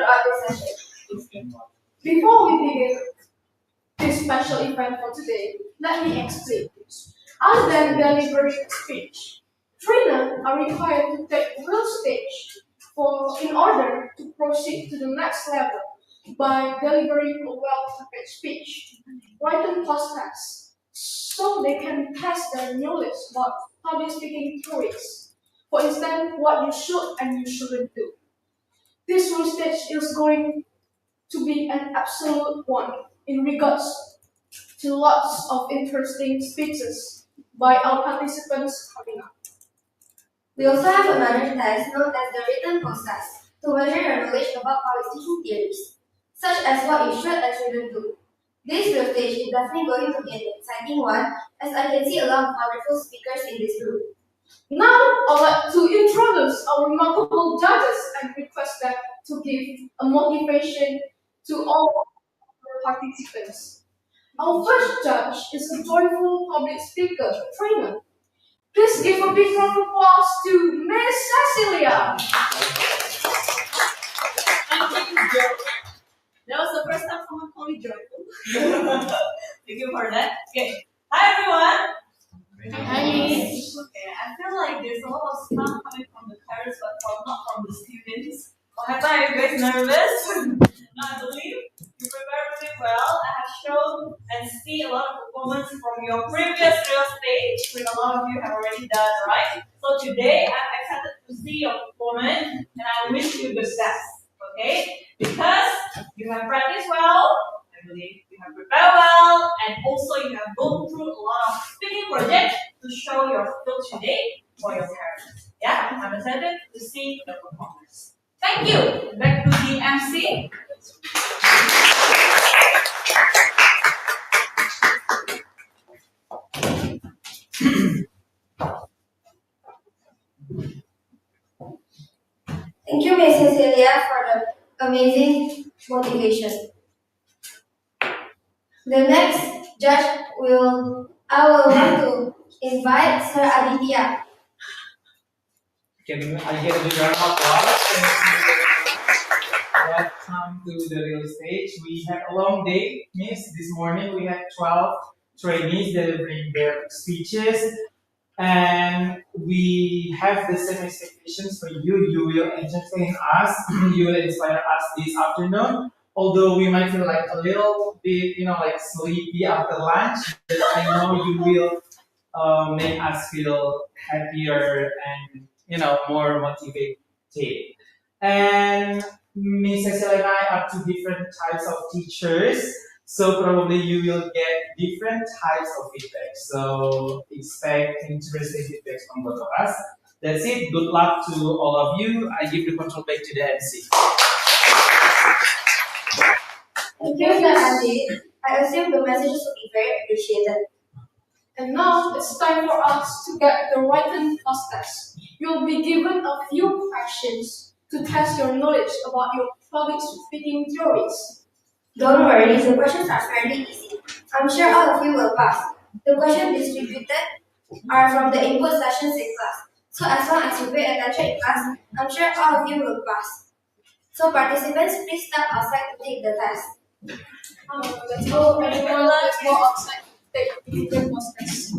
throughout this session. Before we begin this special event for today, let me explain. Other than delivering a speech, trainers are required to take real stage in order to proceed to the next level by delivering a well-prepared speech, written podcasts, so they can test their knowledge about public speaking theories. For instance, what you should and you shouldn't do. This real stage is going to be an absolute one in regards to lots of interesting speeches by our participants coming up. We also have another test known as the written process to measure your knowledge about public speaking theories, such as what you should and shouldn't do. This real stage is definitely going to be an exciting one, as I can see a lot of wonderful speakers in this room. Now, I'd like to introduce our remarkable judges and request them to give a motivation to all our participants. Our first judge is a joyful public speaker trainer. Please give a big round of applause to Miss Cecilia. Thank you, Joe. That was the first time someone called me joyful. Thank you for that. Okay. Hi, everyone. Hi, Miss. Okay, I feel like there's a lot of stuff coming from the parents, but not from the students. Are you guys nervous? No, I believe you prepared really well. I have shown and see a lot of performance from your previous real stage, which a lot of you have already done, right? So today, I'm excited to see your performance, and I wish you the best, okay? Because you have practiced well, I believe you have prepared well, and also you have gone through a lot of speaking projects to show your skills today for your parents. Yeah, I'm excited to see the performance. Thank you. Back to the MC. Thank you, Ms. Cecilia, for the amazing motivation. The next judge I will want to invite Sir Aditya. Can I get a big round of applause? Welcome to the real stage. We had a long day, Miss. This morning we had 12 trainees delivering their speeches, and we have the same expectations for you. You will entertain us. You will inspire us this afternoon. Although we might feel like a little bit, like sleepy after lunch, but I know you will make us feel happier and more motivated. And Miss Cecilia and I are two different types of teachers, so probably you will get different types of feedback. So expect interesting feedback from both of us. That's it. Good luck to all of you. I give the control back to the MC. Thank you, Sir Adi. I assume the messages will be very appreciated. And now it's time for us to get the written test. You'll be given a few questions to test your knowledge about your public speaking theories. Don't worry, the questions are fairly easy. I'm sure all of you will pass. The questions distributed are from the input sessions in class. So as long as you pay attention in class, I'm sure all of you will pass. So participants, please step outside to take the test. Let's go, everyone. Let's go outside. Take the test.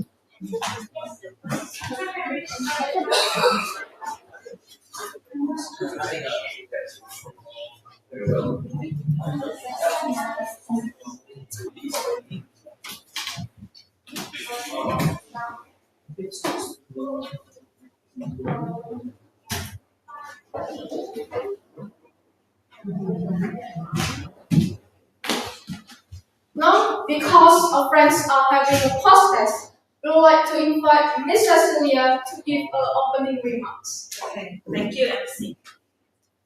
Now, because our friends are having a podcast, we would like to invite Miss Cecilia to give her opening remarks. Okay, thank you MC.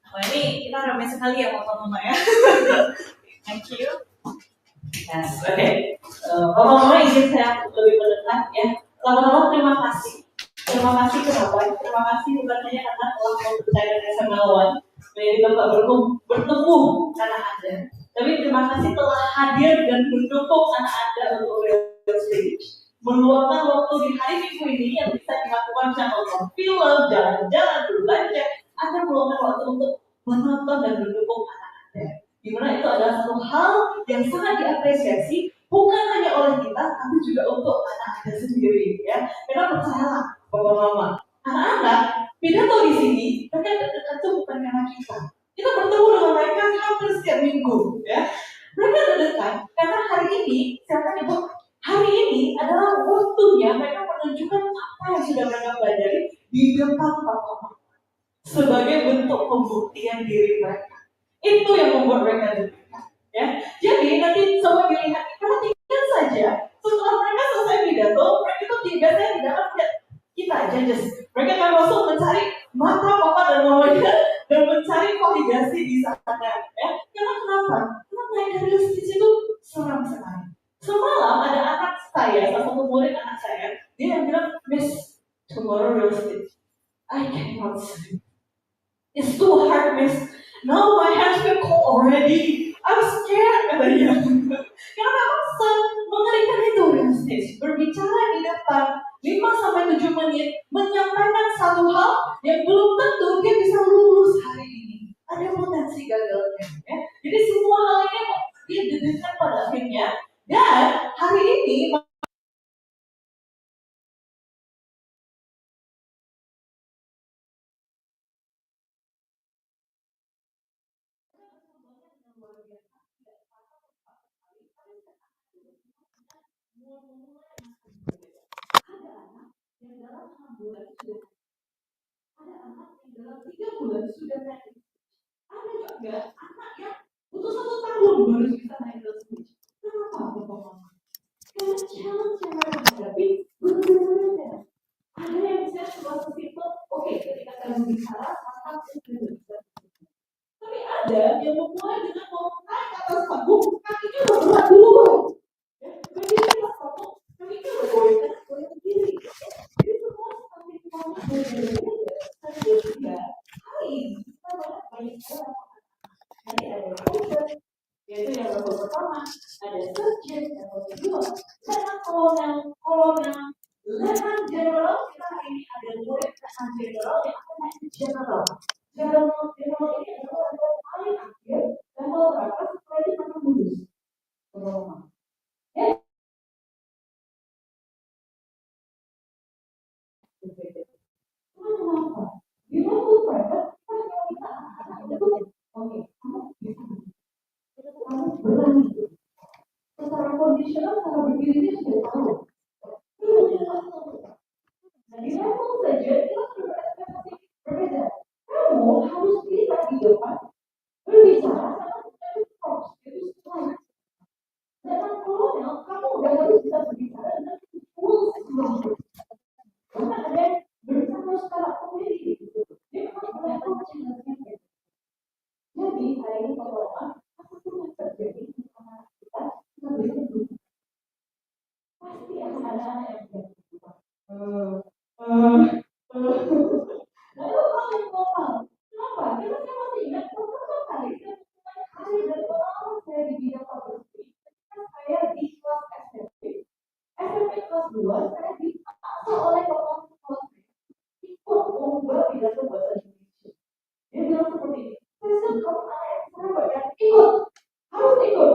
Wah ini kita ramai sekali ya Mama ya. Thank you. Yes, okay. Mama izin saya lebih mendekat ya. Lama-lama terima kasih. Terima kasih kenapa? Terima kasih bukan hanya karena telah mempercayai SML1 menjadi tempat bertemu anak Anda. Tapi terima kasih telah hadir dan mendukung anak Anda untuk real stage. Meluangkan waktu di hari Minggu ini yang bisa dilakukan sama nonton film, jalan-jalan, berbelanja. Anda meluangkan waktu untuk menonton dan mendukung anak Ya. Dimana itu adalah satu hal yang sangat diapresiasi bukan hanya oleh kita, tapi juga untuk anak-anak sendiri ya. Karena percayalah, bapak mama, anak-anak pidato di sini mereka dekat itu bukan karena kita. Kita bertemu dengan mereka hampir setiap minggu ya. Mereka terdekat karena hari ini, siapa itu? Hari ini adalah waktunya mereka menunjukkan apa yang sudah mereka pelajari di depan bapak mama sebagai bentuk pembuktian diri mereka. Itu yang membuat mereka dekat. Ya, jadi nanti coba dilihat, perhatikan saja setelah mereka selesai pidato, mereka itu biasanya tidak akan melihat kita aja, mereka akan langsung mencari mata papa dan mamanya dan mencari validasi di sana. Ya, karena kenapa? Karena naik dari speech itu seram sekali. Semalam ada anak saya, salah satu murid anak saya, dia yang bilang, Miss, tomorrow real speech, I cannot sleep. It's too hard, Miss. Now my hands feel cold already. I'm scared, katanya. Karena memang mengerikan itu real stage. Berbicara di depan 5-7 menit, menyampaikan satu hal yang belum tentu dia bisa lulus hari ini. Ada potensi gagalnya. Ya. Jadi semua hal ini dia didirikan pada akhirnya. Dan hari ini yang dalam 6 bulan sudah ada anak yang dalam 3 bulan sudah naik. Ada juga anak yang butuh 1 tahun baru bisa naik ke speech. Kenapa Bapak? Karena challenge yang mereka hadapi berbeda-beda. Ada yang bisa cuma sesimpel, oke, ketika saya berbicara, maka saya sudah bisa. Tapi ada yang memulai dengan mau naik ke atas panggung, kakinya udah berat dulu. Ya, berdiri di atas panggung, kakinya udah goyang diri. Jadi semua seperti kamu berbeda-beda. Tapi juga hari ini kita banyak orang. Nanti ada coacher, yaitu yang level pertama, ada surgeon yang level kedua, letnan kolonel, letnan general. Kita hari ini ada murid letnan general yang akan naik ke general. General ini adalah level paling akhir, level berapa setelah dia akan lulus. Kenapa? Di waktu private, kita hanya minta anak-anak itu, oke, kamu bisa, kamu berani. Secara kondisional, cara berdirinya sudah tahu. Nah, di level saja, kita sudah berekspektasi berbeda. Kamu harus bisa di depan, berbicara, sama props, itu slide. Dengan kolonel, kamu udah harus bisa berbicara dengan full sebelum. Bahkan ada yang berbicara secara komedi. Dia memang level challenge-nya. Jadi, hari ini teman-teman, apapun yang terjadi di anak kita berikan dulu. Pasti akan ada anak yang berubah. Lalu hal yang normal. Kenapa? Karena saya masih ingat beberapa kali saya mulai hari dari pengalaman saya di bidang public speaking. Saya di kelas SMP. SMP kelas 2, saya dipaksa oleh bapak kelas ikut lomba pidato bahasa Indonesia. Dia bilang seperti ini, Kristen, kamu anak yang sabar ya, ikut, harus ikut.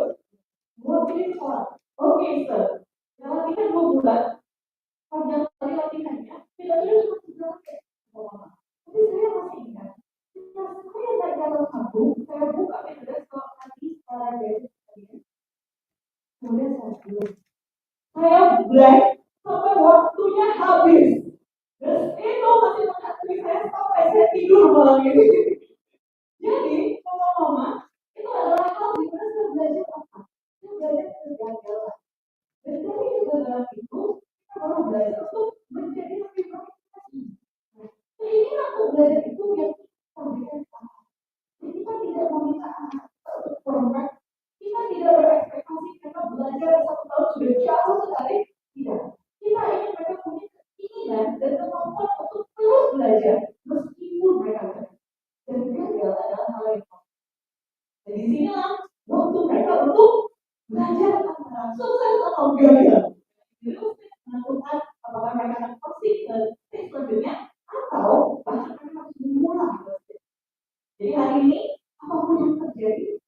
2 menit sekolah. Oke, sir. Yang latihan 2 bulan, panjang kali latihannya, pidatonya cuma 3 menit. Tapi saya masih ingat, ketika saya naik ke atas panggung, saya buka media sekolah tadi setelah dari kemudian saya dulu. Saya blank sampai waktunya habis. Dan itu masih menghantui saya sampai saya tidur malam ini. Jadi, mama-mama, itu adalah hal di mana saya belajar apa? Saya belajar kegagalan. Dan dari kegagalan itu, kita baru belajar untuk menjadi lebih baik lagi. Keinginan untuk belajar itu yang kita berikan sama. Jadi kita tidak meminta anak kita untuk perfect. Kita tidak berekspektasi mereka belajar 1 tahun sudah jauh sekali. Tidak. Kita ingin mereka punya keinginan dan kemampuan untuk terus belajar meskipun mereka gagal. Dan gagal adalah hal yang dan di sinilah waktu mereka untuk belajar antara sukses atau gagal. Jadi menentukan apakah mereka akan pasti ke stage selanjutnya atau bahkan mereka harus mengulang. Jadi hari ini apapun yang terjadi,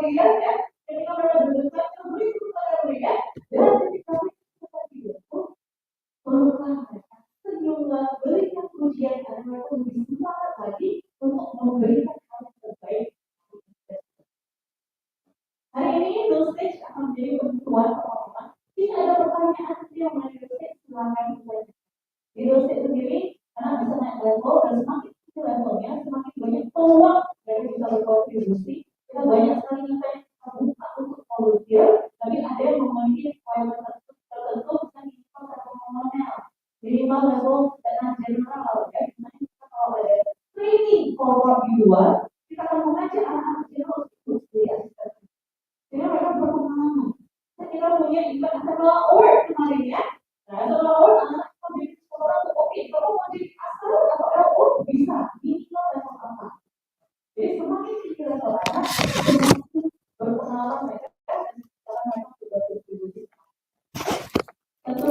lihat ya, ketika mereka berdebat berikut pada melihat dan ketika mereka itu perlukan mereka sejumlah berikan pujian karena mereka lebih semangat lagi untuk memberikan hal yang terbaik. Hari ini dosage akan menjadi kebutuhan teman-teman. Jika ada pertanyaan yang mengenai dosage, silakan ditanyakan. Di dosage sendiri, karena bisa naik level dan semakin tinggi levelnya, semakin banyak peluang dari bisa berkontribusi. Kita banyak sekali event yang kita buka untuk volunteer, tapi ada yang memiliki requirement tertentu misalnya minimal level kolonel, minimal level dana general, ya. Misalnya kita kalau ada training forward di luar, kita akan mengajak anak-anak general untuk jadi asisten. Sehingga mereka berpengalaman. Kita punya event setelah award kemarin ya. Nah, setelah award anak kita jadi sekolah untuk oke, kalau mau jadi asal atau LO bisa minimal level apa. Jadi semakin tinggi level anak, semakin berpengalaman mereka dan sekarang mereka sudah berkontribusi. Tentu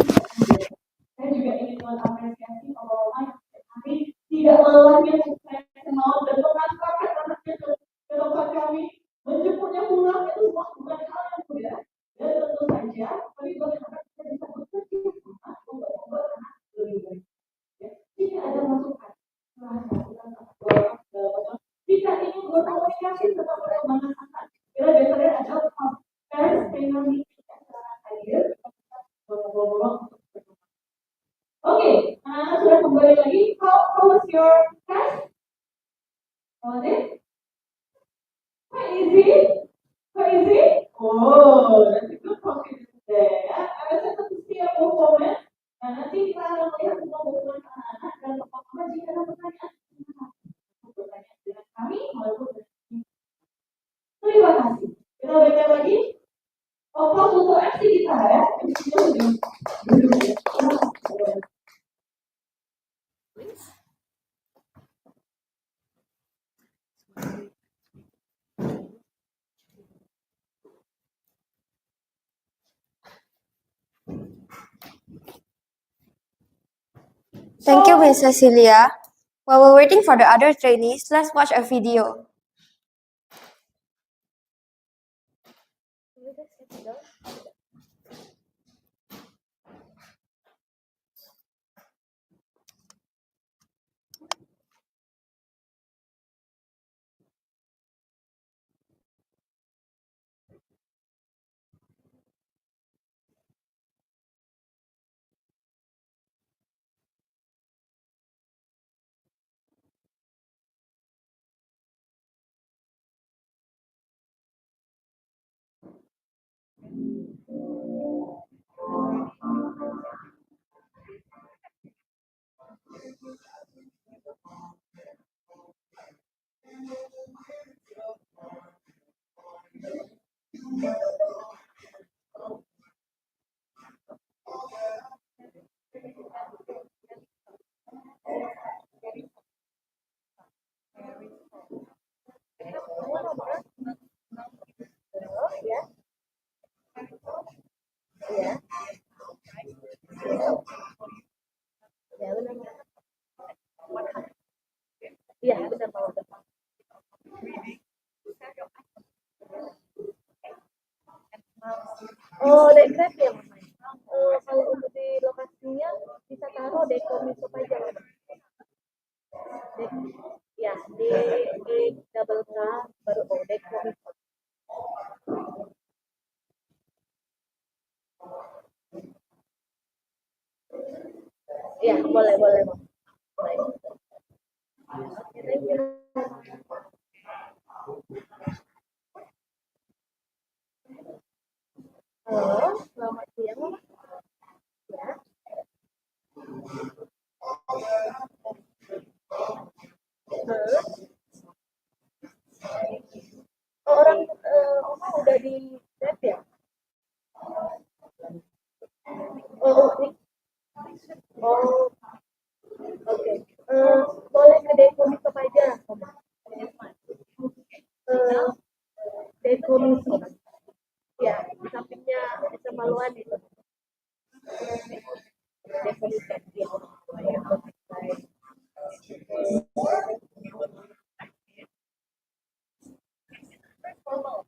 saya juga ingin mengapresiasi orang-orang yang kami tidak lelahnya sukses kemauan dan mengantarkan anaknya ke tempat kami. Menjemputnya pulang itu bukan hal yang mudah dan tentu saja kami berharap kita bisa bekerja sama untuk membuat anak lebih baik. Jika ada masukan, jika ingin berkomunikasi tentang perkembangan anak, kita biasanya ada parents trainer meeting yang sangat hadir. Oke, anak-anak sudah kembali lagi. How was your test? Was it? Quite easy? Oh, that's a good confidence there. I was able to see your performance. Nah, nanti kita akan melihat semua performance anak-anak dan performa jika ada pertanyaan. Bertanya dengan kami maupun dengan kami. Terima kasih. Kita berikan lagi. Fokus untuk aksi kita ya. Thank you, Miss Cecilia. While we're waiting for the other trainees, let's watch a video. Iya, benar Pak. Oh, Grab ya, Mama. Kalau untuk di lokasinya bisa taruh Dekomisop aja, Mama. Ya, di double K baru Dekomisop. Ya, boleh, Mama. Boleh. Oke, thank you. Halo, selamat siang, Mama. Ya. Oh, Oma udah di Grab ya? Oh, oke. Boleh ke Dekomisop aja, Oma. Dekomisop. Ya, di sampingnya SMA Luan itu. Dekomisop.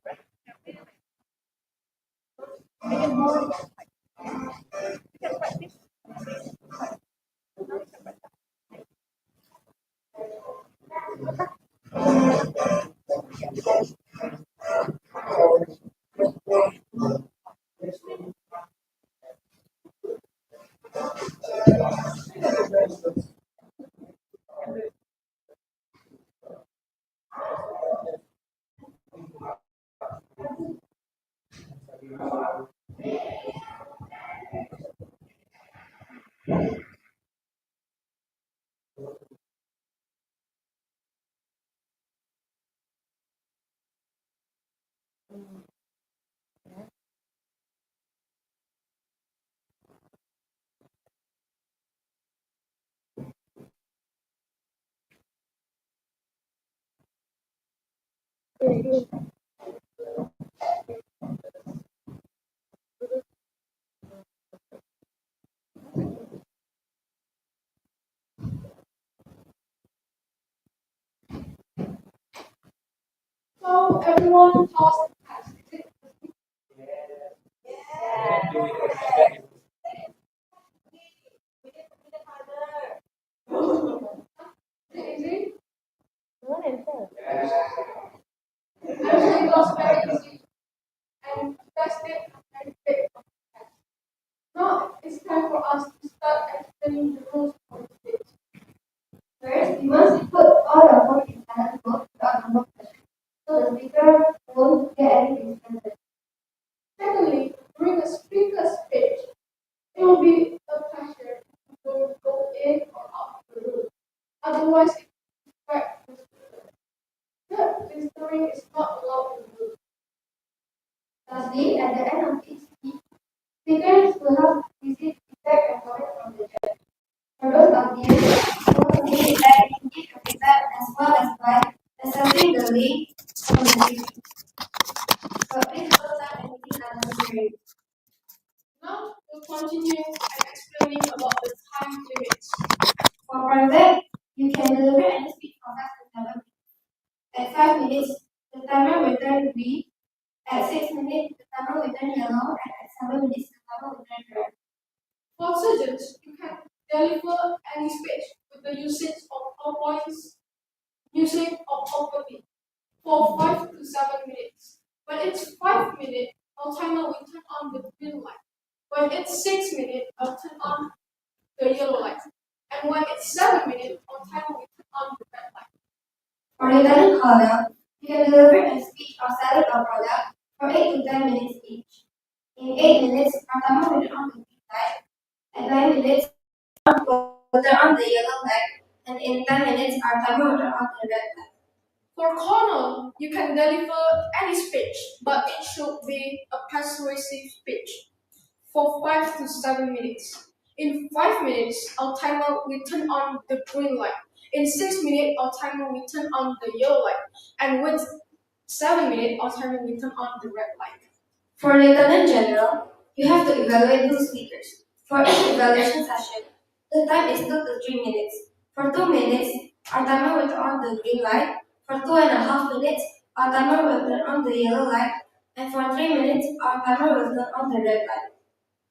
Ya. make it more effective. You can practice. Now you can practice. So everyone pause the class. Easy? No answer. Actually, it was very easy. And tested and fit. Now it's time for us to start explaining the rules for the stage. First, we must put all the work in silent mode without the session, so the speaker won't get any distracted. Secondly, during a speaker's speech, it will be a pleasure to go in or out of the room. Otherwise, it will distract the speaker. Third, listening is not allowed in the room. Lastly, at the end of each speech, speakers will have to receive feedback and comments from the judge. For those audience who want to give feedback, give your feedback as well as by accessing the link from the video. But please don't type anything unnecessary. Now, we'll continue and explaining about the time limits. For private, you can deliver any speech for 5 to 7 minutes. At 5 minutes, the timer will turn green. At 6 minutes, the timer will turn yellow. And at 7 minutes, the timer will turn red. For surgeons, you can deliver any speech with the usage of PowerPoints, music, or property for 5 to 7 minutes. When it's 5 minutes, our timer will turn on the green light. When it's 6 minutes, I'll turn on the yellow light. And when it's 7 minutes, our timer will turn on the red light. For Lieutenant Colonel, you can deliver a speech or sell it or product for 8 to 10 minutes each. In 8 minutes, our timer will turn on the green light. At 9 minutes, will turn on the yellow light. And in 10 minutes, our timer will turn on the red light. For Colonel, you can deliver any speech, but it should be a persuasive speech for 5 to 7 minutes. In 5 minutes, our timer will turn on the green light. In 6 minutes, our timer will turn on the yellow light. And with 7 minutes, our timer will turn on the red light. For Lieutenant General, you have to evaluate 2 speakers. For each evaluation session, the time is 2 to 3 minutes. For 2 minutes, our timer will turn on the green light. For 2.5 minutes, our timer will turn on the yellow light. And for 3 minutes, our timer will turn on the red light.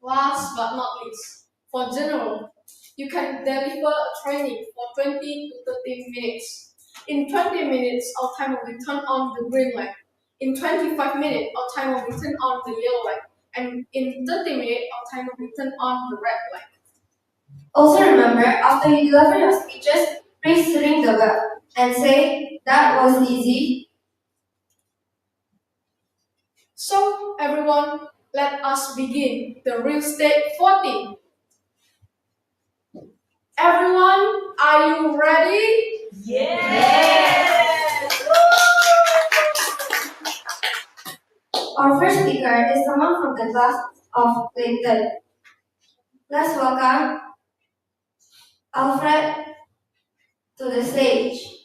Last but not least, for General, you can deliver a training for 20 to 30 minutes. In 20 minutes, our timer will turn on the green light. In 25 minutes, our timer will turn on the yellow light. And in 30 minutes, our timer will turn on the red light. Also remember, after you deliver your speeches, please ring the bell and say, "That was easy." So, everyone, let us begin the real estate 14. Everyone, are you ready? Yes! Our first speaker is someone from the class of Clinton. Let's welcome Alfred to the stage.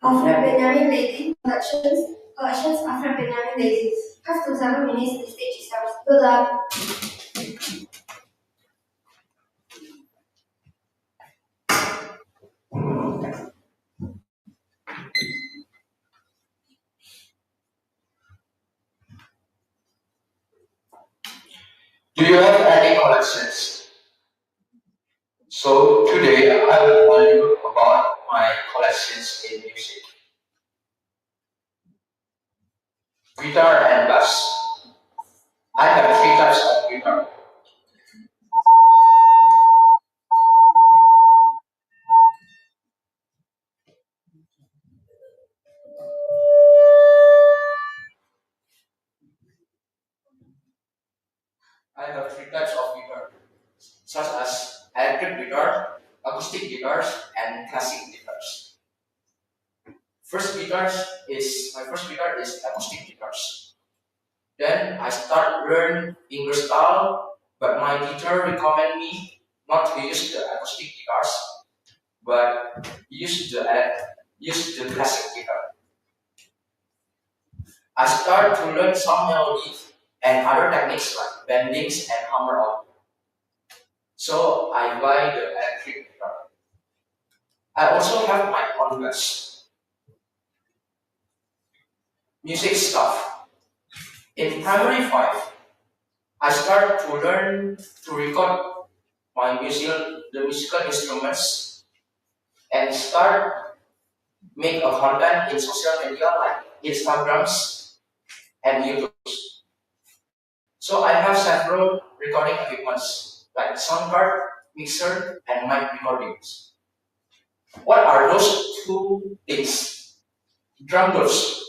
Alfred Benjamin Lady collections Alfred Benjamin Lady. Have to 7 minutes, the stage is yours. Good luck. Do you have any collections? So today I will tell you about my collections in music. Guitar and bass. I have 3 types of guitar. I have 3 types of guitar, such as electric guitar, acoustic guitars, and classic guitars. My first guitar is acoustic guitars. Then I start learn English style, but my teacher recommend me not to use the acoustic guitars, but use the classic guitar. I start to learn some melodies and other techniques like bendings and hammer on. So I buy the electric guitar. I also have my own bass. Music stuff. In primary 5, I start to learn to record the musical instruments and start make a content in social media like Instagrams and YouTube. So I have several recording equipments like sound card, mixer, and mic recordings. What are those 2 things? Drum groups.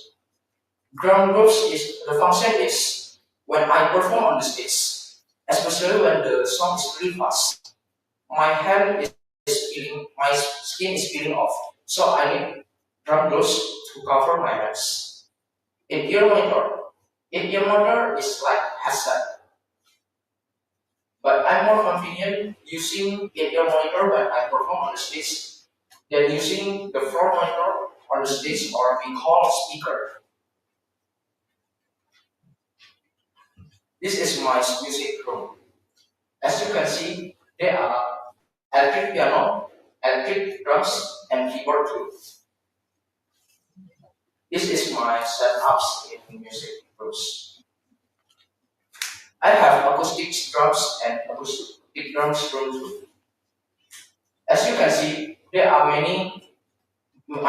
Drum groups the function is when I perform on the stage, especially when the song is really fast. My skin is peeling off, so I need drum groups to cover my hands. In-ear monitor is like headset, but I'm more convenient using in-ear monitor when I perform on the stage than using the floor monitor on the stage, or we call speaker. This is my music room. As you can see, there are electric piano, electric drums, and keyboard too. This is my setups in music rooms. I have acoustic drums and acoustic drums room too. As you can see, there are many mic.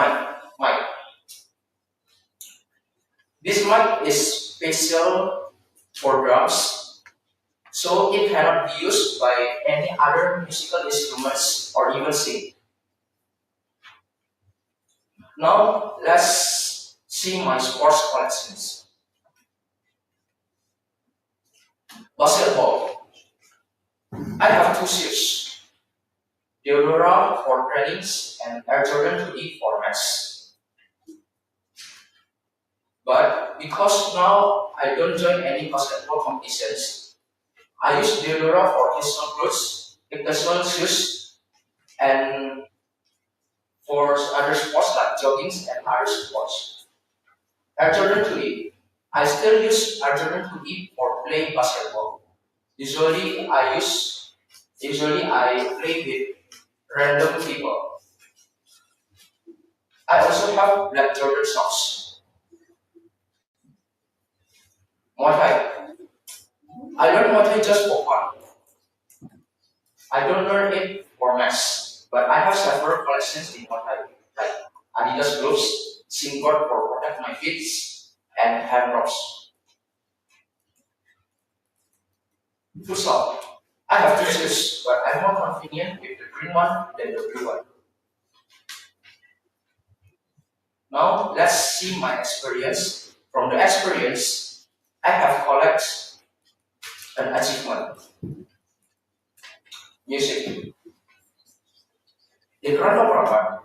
This mic is special for drums, so it cannot be used by any other musical instruments or even sing. Now let's see my sports collections. Basketball. I have 2 shoes. Deodora for trainings and Air Jordan 2E for match. But because now I don't join any basketball competitions, I use Deodora for casual clothes, casual shoes, and for other sports like jogging and other sports. Air Jordan 2E. I still use Air Jordan 2E for playing basketball. Usually I play with random people. I also have black Jordan socks. Muay Thai. I learn Muay Thai just for fun. I don't learn it for mass, but I have several collections in Muay Thai, like Adidas gloves, singboard for protect my feet, and hand ropes. Futsal. I have 2 shoes, but I'm more convenient with the green one than the blue one. Now let's see my experience. From the experience, I have collected an achievement. Music. In Rano Praban,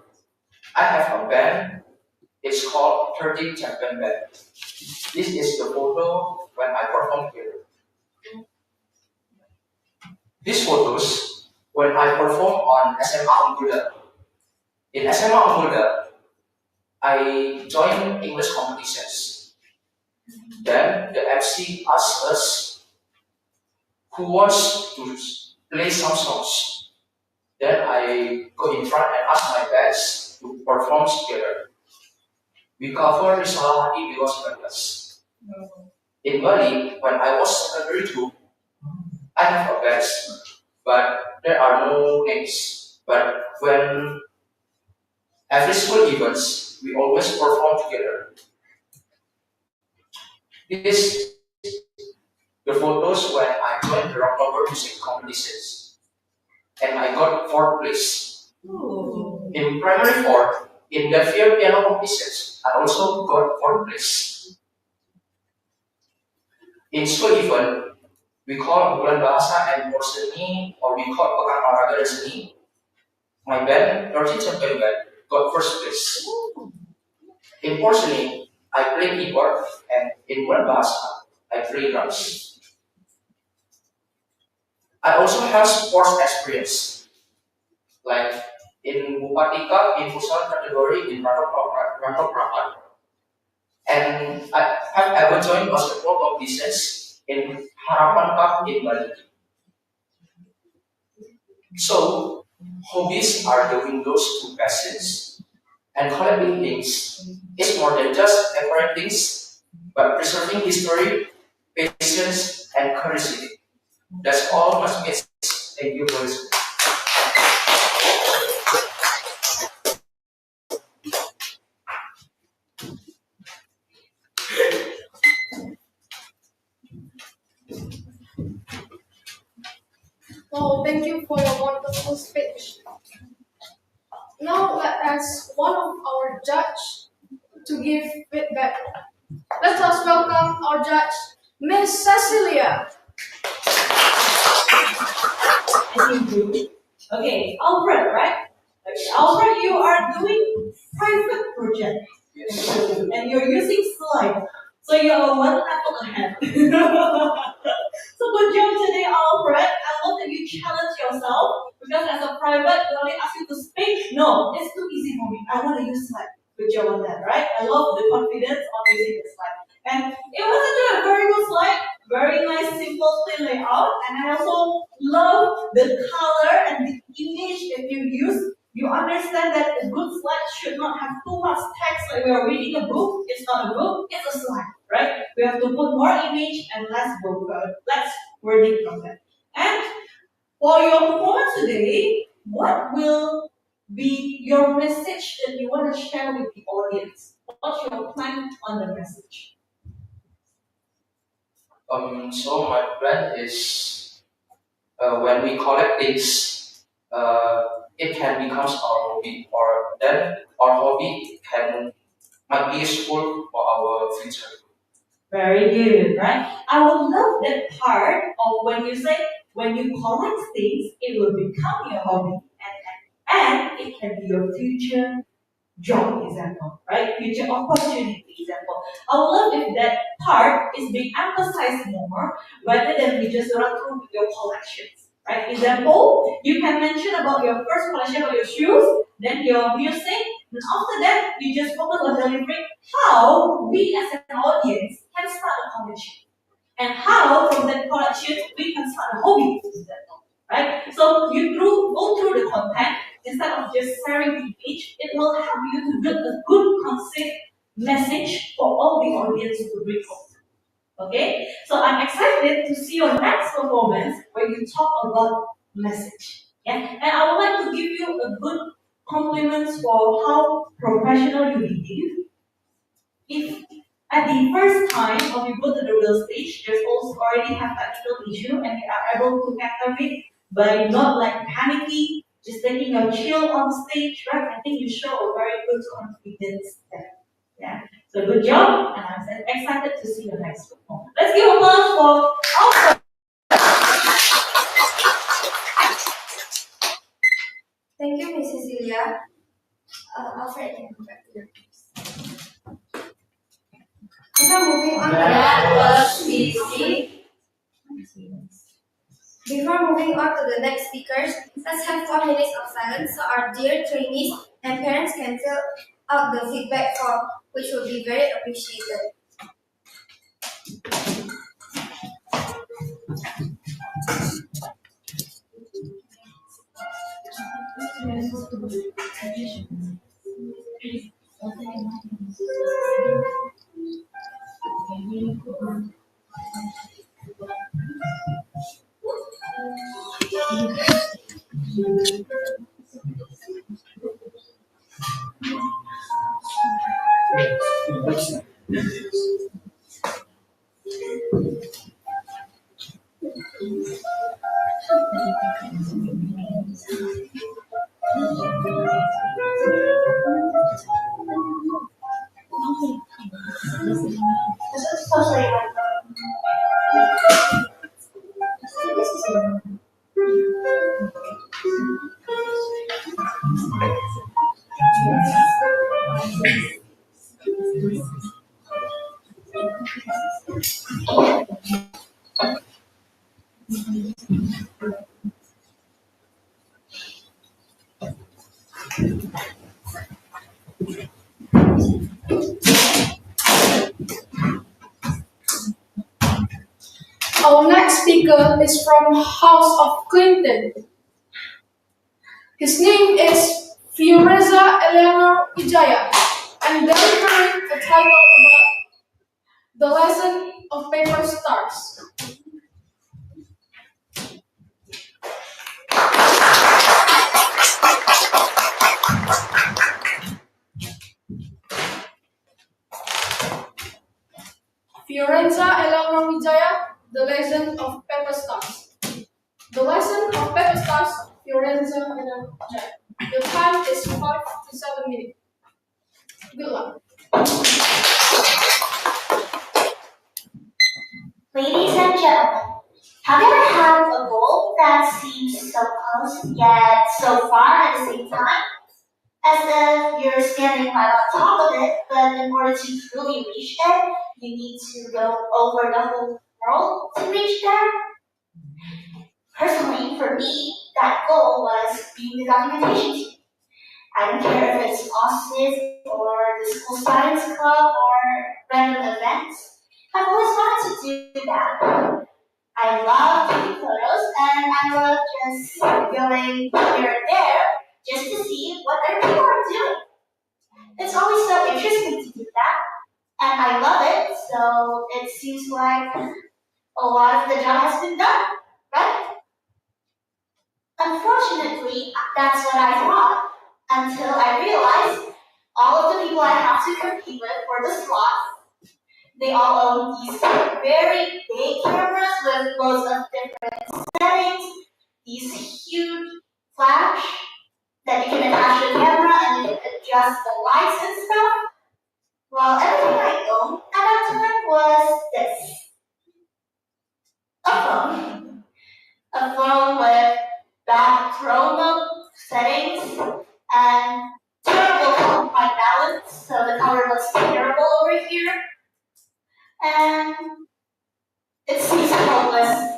I have a band. It's called 13 Champion Band. This is the photo when I perform here. These photos when I perform on SMA Unggul. In SMA Unggul, I joined English competitions. Then the MC asked us who wants to play some songs. Then I go in front and ask my best to perform together. We cover Risalah Hati Dewa 19. In Bali, when I was secondary 2, I have a band, but there are no names. But when every school events, we always perform together. This the photos when I joined the October music competitions, and I got fourth place. In primary 4, in the fear piano competitions, I also got fourth place. In school event, we call Bulan Bahasa and Seni, or we call Pekan Olahraga dan Seni. My band, 13 Champion Band, got first place. In Seni, I play keyboard, and in Bulan Bahasa, I play drums. I also have sports experience, like in Bupati Cup, in futsal category, in Rangkap Prapat. And I have ever joined basketball competitions in Harapan Cup in Bali. So, hobbies are the windows to passions, and collecting things is more than just acquiring things, but preserving history, patience, and curiosity. That's all much means. Thank you for listening. Oh, thank you for your wonderful speech. Now let us one of our judge to give feedback. Let us welcome our judge, Miss Cecilia. Thank you. Okay, Alfred, right? Okay, Alfred, you are doing private project. And you're using slide. So you're one level ahead. So good job today, Alfred. I love that you challenge yourself because as a private, we only ask you to speak. No, it's too easy for me. I want to use slide. Good job on that, right? I love the confidence of using the slide. And it was actually a very good slide. Very nice, simple, clean layout. And I also love the color and the image that you use. You understand that a good slide should not have too much text like we are reading a book. It's not a book, it's a slide, right? We have to put more image and less wording from that. And for your performance today, what will be your message that you want to share with the audience? What's your plan on the message? So my plan is when we collect things, it can become our hobby, or then our hobby might be useful for our future. Very good, right? I would love that part of when you say when you collect things, it will become your hobby, and it can be your future job example, right? Future opportunity example. I would love if that part is being emphasized more rather than we just run through with your collections, right? Example, you can mention about your first collection of your shoes, then your music, and after that, you just focus on delivering how we as an audience can start a collection. And how from that collection we can start a hobby example, right? So you go through the content instead of just sharing the image, it will help you to build a good concept message for all the audience to read from. Okay? So I'm excited to see your next performance where you talk about message. Yeah? And I would like to give you a good compliments for how professional you behave. If at the first time when you go to the real stage, there's also already have technical issue and you are able to handle it by not like panicking, just taking a chill on stage, right? I think you show a very good confidence there. Yeah. So good job, and I'm excited to see your next performance. Let's give applause for Alfred. Thank you, Miss Cecilia. Alfred, can come back to your place. Before moving on, Before moving on to the next speakers, let's have 4 minutes of silence so our dear trainees and parents can feel out the feedback form, which would be very appreciated. Our next speaker is from House of Clinton. His name is Fioreza Eleanor Wijaya, and delivering a title about the lesson of paper stars. Fiorenza Eleanor Wijaya, The Legend of Paper Stars. The Legend of Paper Stars, Fiorenza Eleanor Wijaya. The time is 5 to 7 minutes. Good luck. Ladies and gentlemen, have you ever had a goal that seems so close yet so far at the same time? As if you're standing right on top of it, but in order to truly reach it, you need to go over the whole world to reach there? Personally, for me, that goal was being the documentation team. I don't care if it's OSIS or the school science club or random events. I've always wanted to do that. I love taking photos and I love just going here and there just to see what other people are doing. It's always so interesting to do that, and I love it, so it seems like a lot of the job has been done, right? Unfortunately, that's what I thought until I realized all of the people I have to compete with for the slot, they all own these very big cameras with loads of different settings, these huge flash that you can attach to the camera and you can adjust the lights and stuff. Well, everything I owned at that time was this. A phone. A phone with bad chroma settings and terrible color white balance, so the color looks terrible over here. And it seems hopeless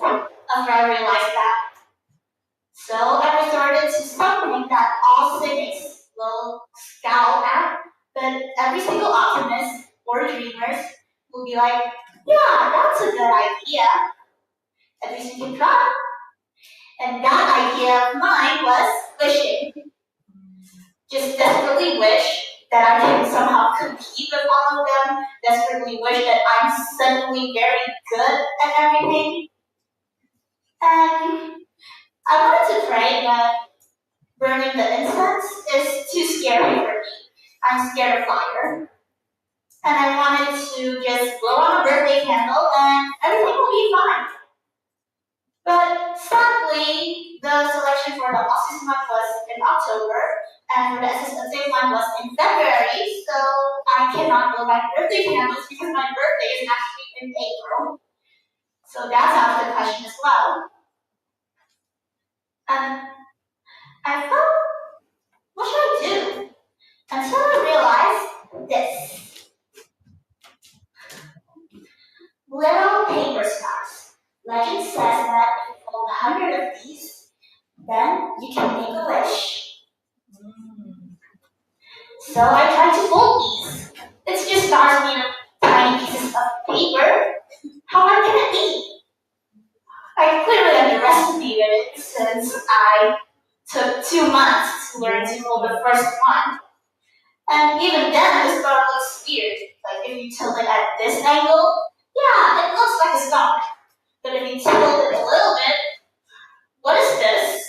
after I realized that. So I resorted to something that all cynics will scowl at, but every single optimist or dreamers will be like, yeah, that's a good idea. At least you can try. And that idea of mine was wishing. Just desperately wish that I can somehow compete with all of them, desperately wish that I'm suddenly very good at everything. And I wanted to pray, but burning the incense is too scary for me. I'm scared of fire. And I wanted to just blow on a birthday candle and everything will be fine. But sadly, the selection for the Autism Month was in October, and for the SSA one was in February, so I cannot blow my birthday candles because my birthday is actually in April. So that's out of the question as well. I thought, what should I do? Until I realized this. Little paper stars. Legend says that if you hold 100 of these, then you can make a wish. So I tried to fold these. It's just stars made of tiny pieces of paper. How hard can it be? I clearly underestimated it since I took 2 months to learn to fold the first one. And even then, the star looks weird. Like if you tilt it at this angle, yeah, it looks like a star. But if you tilt it a little bit, what is this?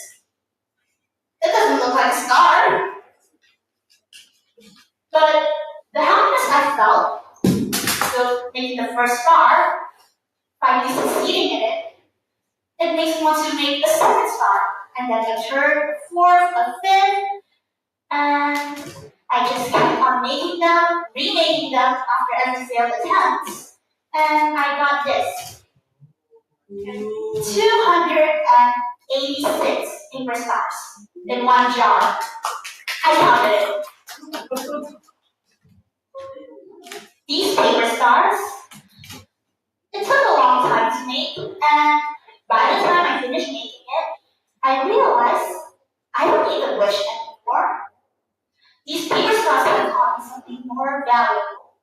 It doesn't look like a star. But the happiness I felt, so making the first star, finally succeeding in it, it makes me want to make a second star, and then a third, a fourth, a fifth, and I just kept on making them, remaking them after every failed attempt, and I got this. 286 paper stars in one jar. I counted it. These paper stars, it took a long time to make, and by the time I finished making it, I realized I don't need a wish anymore. These paper stars have taught me something more valuable.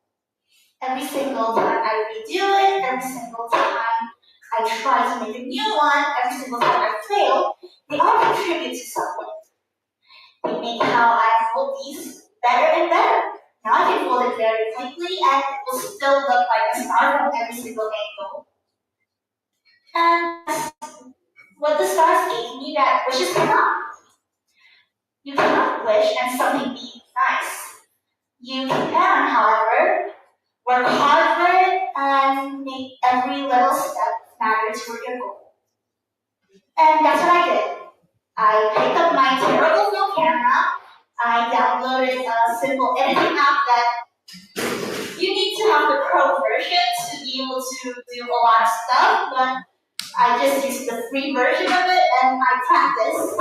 Every single time I redo it, every single time I try to make a new one, every single time I fail, they all contribute to something. They make how I fold these better and better. Now I can fold it very quickly and it will still look like a star from every single angle. And that's what the stars gave me that wishes cannot. You cannot wish and something be nice. You can, however, work hard for it and make every little step matter toward your goal. And that's what I did. I picked up my terrible film camera. I downloaded a simple editing app that you need to have the pro version to be able to do a lot of stuff, but I just used the free version of it and I practiced.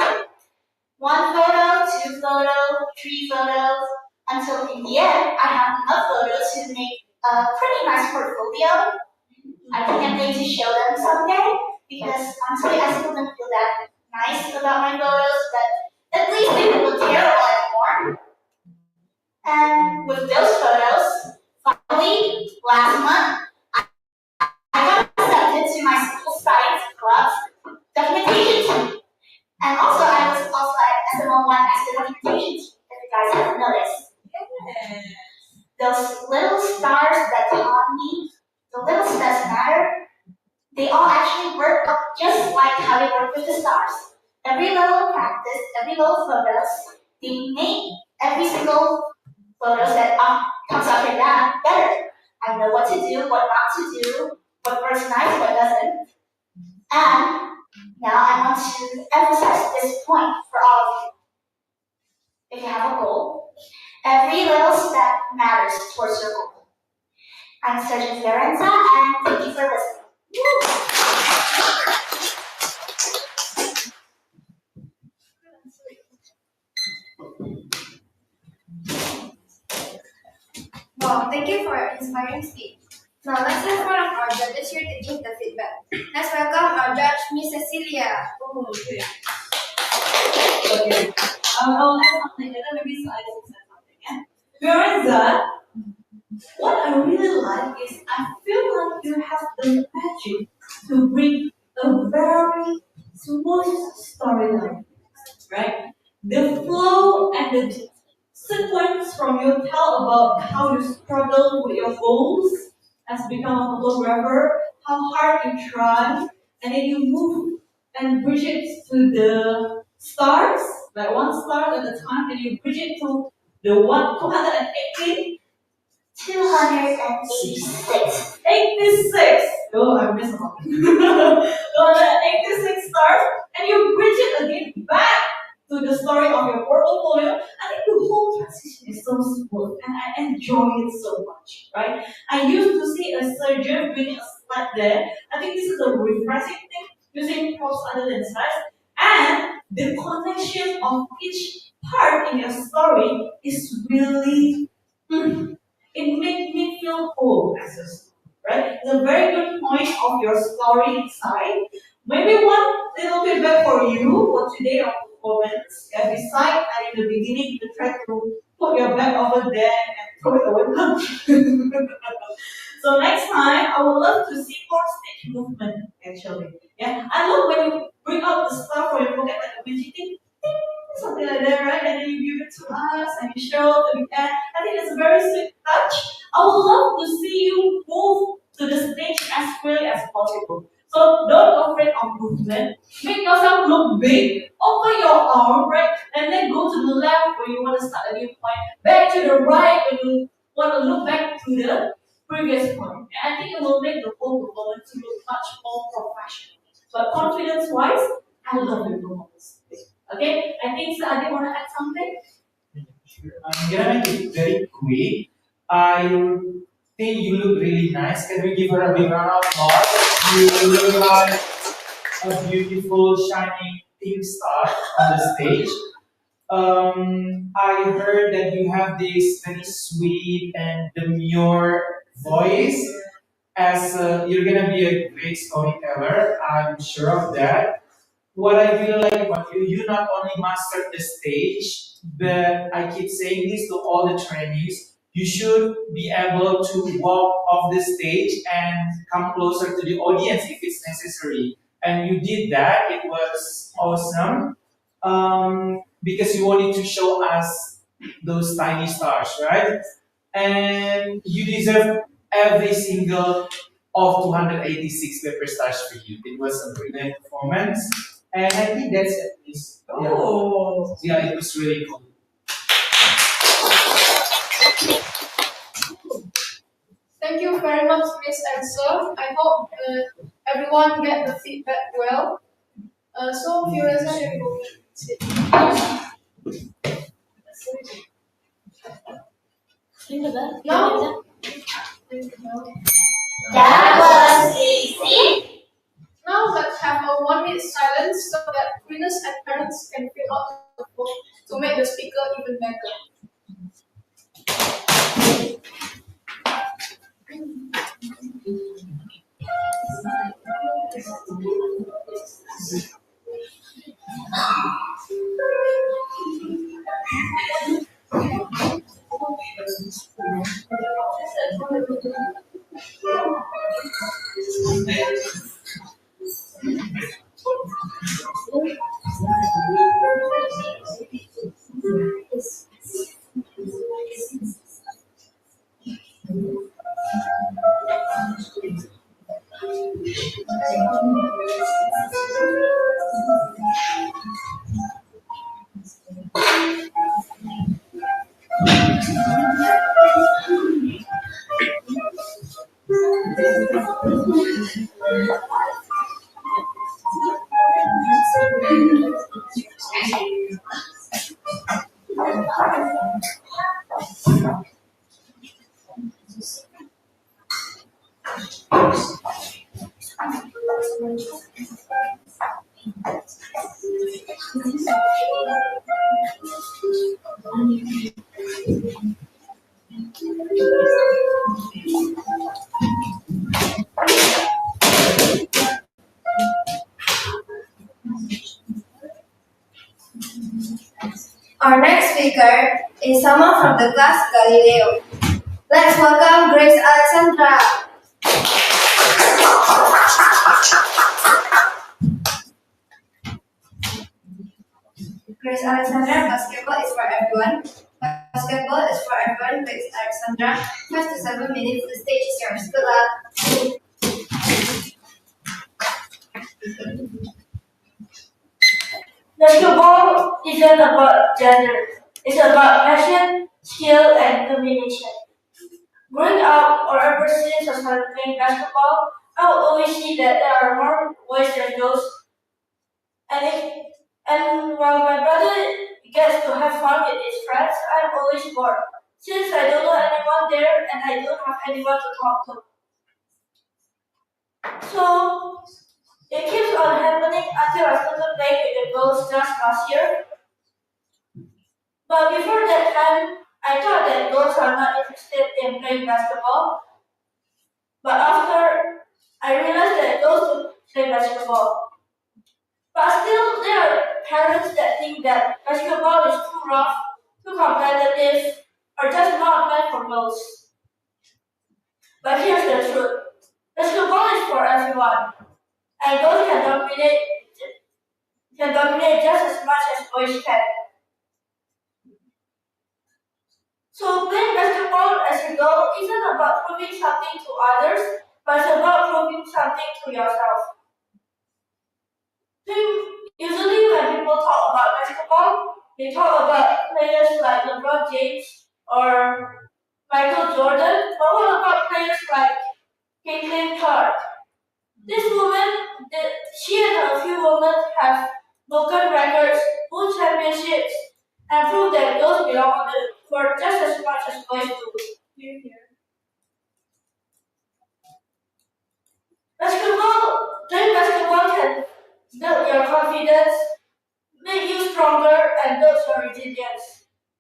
1 photo, 2 photos, 3 photos, until in the end I have enough photos to make a pretty nice portfolio. I can't wait to show them someday because honestly I still don't feel that nice about my photos, but at least they don't look terrible anymore. And with those photos, finally, last month, I got accepted to my school science club's documentation team. And also, I was also at SMO1 as the documentation team, if you guys haven't noticed. Those little stars that taught me, the little steps matter, they all actually work just like how they work with the stars. Every little practice, every little photos, they make every single photos that comes out your dad better. I know what to do, what not to do, what works nice, what doesn't. And now I want to emphasize this point for all of you. If you have a goal, every little step matters towards your goal. I'm Sergeant Lorenza, and thank you for listening. Wow, thank you for your inspiring speech. Now let's have one of our judges here to give the feedback. Let's welcome our judge, Miss Cecilia. Oh, okay. Okay. I'll add something and then maybe I will say something. Yeah. Lorenza, what I really like is I feel like you have the magic to bring a very smooth storyline, right? The flow and the sequence from you tell about how you struggle with your goals as become a photographer, how hard you try, and then you move and bridge it to the stars, like one star at a time, and you bridge it to the 218. 286. 86. Oh, I missed one. 286 stars, and you bridge it again back to the story of your portfolio. I think the whole transition is so smooth, and I enjoy it so much, right? I used to see a surgeon bringing a slide there. I think this is a refreshing thing, using props other than slides, and the connection of each part in your story is really. It makes me feel whole as a student, right? It's a very good point of your story side. Maybe one little feedback for you for today of performance. Beside and in the beginning, you try to put your back of over there and throw it away. So next time, I would love to see more stage movement. Actually, yeah, I love when you bring out the stuff from your pocket like a magic thing, ding, something like that, right? And then you give it to us and you show that we can. I think it's a very sweet touch. I would love to see you move to the stage as quickly as possible. So don't afraid of movement. Make yourself look big. Open your arm, right? And then go to the left when you want to start a new point. Back to the right when you want to look back to the previous point. And I think it will make the whole performance look much more professional. But confidence-wise, I love your performance. Okay? I think so. I want to add something. Sure. I'm gonna make it very quick. I think you look really nice. Can we give her a big round of applause? You look like a beautiful, shining pink star on the stage. I heard that you have this very sweet and demure voice. As you're gonna be a great storyteller, I'm sure of that. What I really like about you, you not only mastered the stage, but I keep saying this to all the trainees, you should be able to walk off the stage and come closer to the audience if it's necessary. And you did that, it was awesome. Because you wanted to show us those tiny stars, right? And you deserve every single of 286 paper stars for you. It was a brilliant performance. And I think that's it. Oh. Yeah, it was really cool. Thank you very much, Miss and Sir. I hope everyone get the feedback well. So, Firoza, you will sit. Now, That was easy. now let's have a 1 minute silence so that winners and parents can fill out the form to make the speaker even better. Our next speaker is someone from the class Galileo. Let's welcome Grace Alexandra. Grace Alexandra, basketball is for everyone. Basketball is for everyone. Grace Alexandra, 5 to 7 minutes. The stage is yours. Good luck. Basketball isn't about gender. It's about passion, skill, and combination. Growing up, or ever since I started playing basketball, I would always see that there are more boys than girls. And while my brother gets to have fun with his friends, I'm always bored. Since I don't know anyone there and I don't have anyone to talk to. So it keeps on happening until I started playing with the girls just last year. But before that time, I thought that girls are not interested in playing basketball. But after I realized that girls do play basketball. But still, there are parents that think that basketball is too rough, too competitive, or just most. But here's the truth. Basketball is for everyone, and girls can dominate just as much as boys can. So playing basketball as a girl isn't about proving something to others, but it's about proving something to yourself. Usually when people talk about basketball, they talk about players like LeBron James or Michael Jordan, but what about players like Caitlin Clark? This woman, she and a few women have broken records, won championships, and proved that girls belong on the court just as much as boys do. Playing basketball can build your confidence, make you stronger, and build your resilience.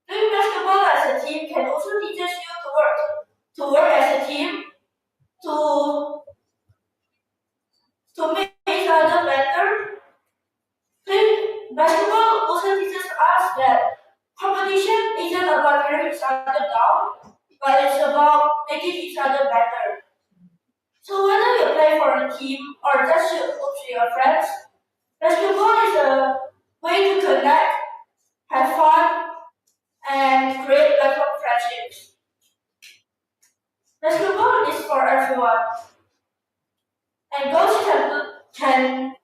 Playing basketball as a team can also teach you to work as a team, to make each other better. Playing basketball also teaches us that competition isn't about tearing each other down, but it's about making each other better. So whether you play for a team or just shoot hoops with your friends, basketball is a way to connect, have fun, and create lifelong friendships. Basketball is for everyone, and girls can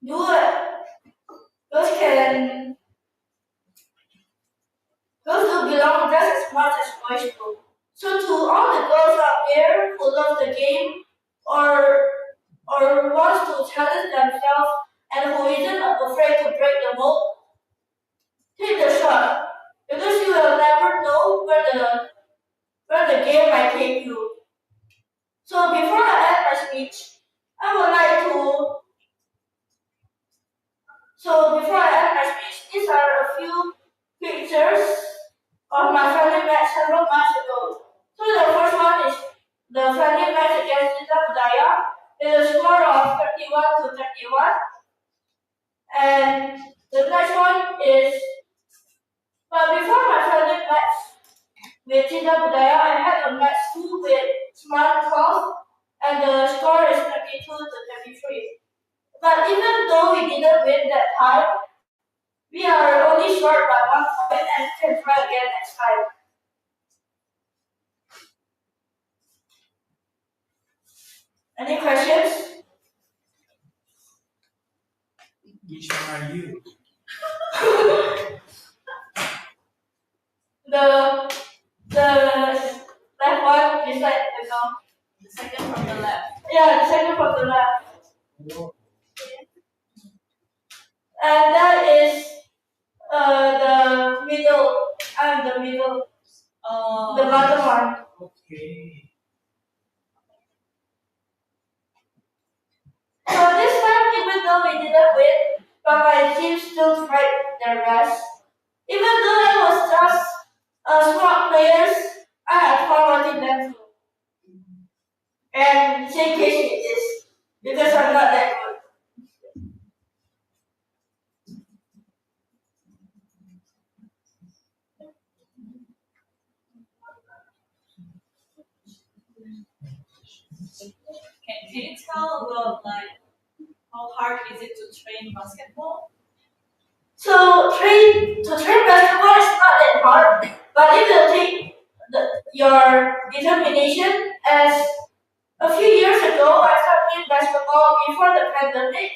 do it. Girls do belong just as much as boys do. So to all the girls out there who love the game or wants to challenge themselves and who isn't afraid to break the mold, take the shot because you will never know where the game might take you. So before I end my speech, these are a few pictures of my friendly match several months ago. So the first one is the friendly match against Sita Budaya. It is a score of 31-31. And the next one is, but before my friendly match with Sita Budaya, I had a match too with Smart 12, and the score is 32-33. But even though we didn't win that time, we are only short by 1 point and can try again next time. Any questions? Which one are you? The left one beside the girl. The second from the left. Yeah, the second from the left. Oh, And that is the middle. I'm the middle. The bottom one. okay. So this time, even though we didn't win, but my team still tried their best. Even though I was just smart players, I had fun watching them too. And same case with this, because I'm not that good. Can you tell about like how hard is it to train basketball? So to train basketball is not that hard, but it will take your determination. As a few years ago, I started playing basketball before the pandemic,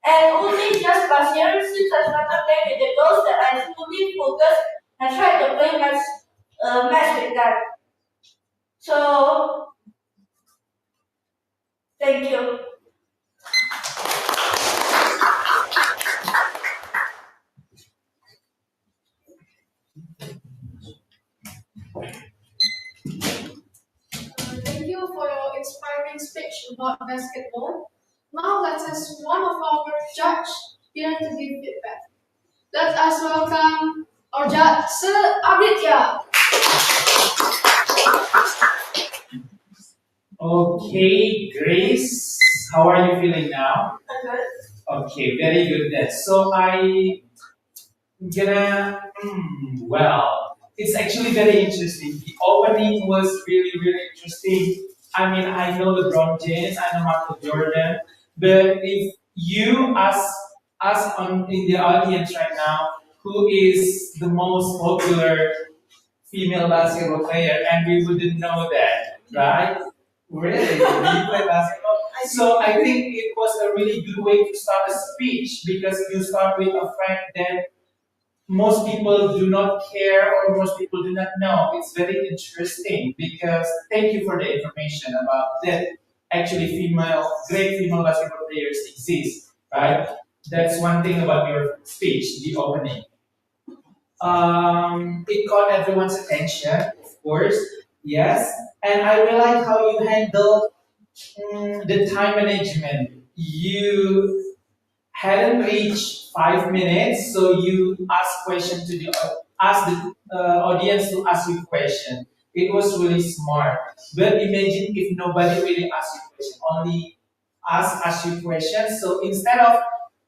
and only just last year, since I started playing with the girls, that I fully focused and tried to play match with them. So thank you. Thank you for your inspiring speech about basketball. Now let us one of our judge here to give feedback. Let us welcome our judge, Sir Aditya. Okay, Grace, how are you feeling now? Okay. Okay, very good then. So I gonna, well, it's actually very interesting. The opening was really, really interesting. I mean, I know LeBron James, I know Michael Jordan, but if you ask us on in the audience right now, who is the most popular female basketball player, and we wouldn't know that, right? Really? Do you play basketball? So I think it was a really good way to start a speech because you start with a fact that most people do not care or most people do not know. It's very interesting because thank you for the information about that actually great female basketball players exist, right? That's one thing about your speech, the opening. It caught everyone's attention, of course, yes. And I realized how you handle the time management. You hadn't reached 5 minutes, so you ask the audience to ask you question. It was really smart. But imagine if nobody really asked you question, only us ask you questions. So instead of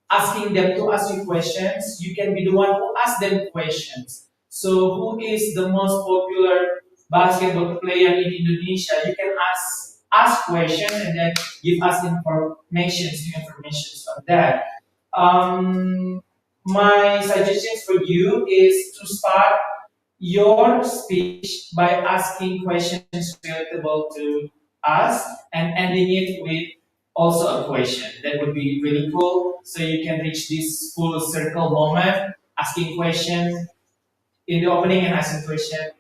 asking them to ask you questions, you can be the one who asks them questions. So who is the most popular basketball player in Indonesia? You can ask questions and then give us information on that. My suggestions for you is to start your speech by asking questions relatable to us and ending it with also a question. That would be really cool. So you can reach this full circle moment, asking question in the opening and asking question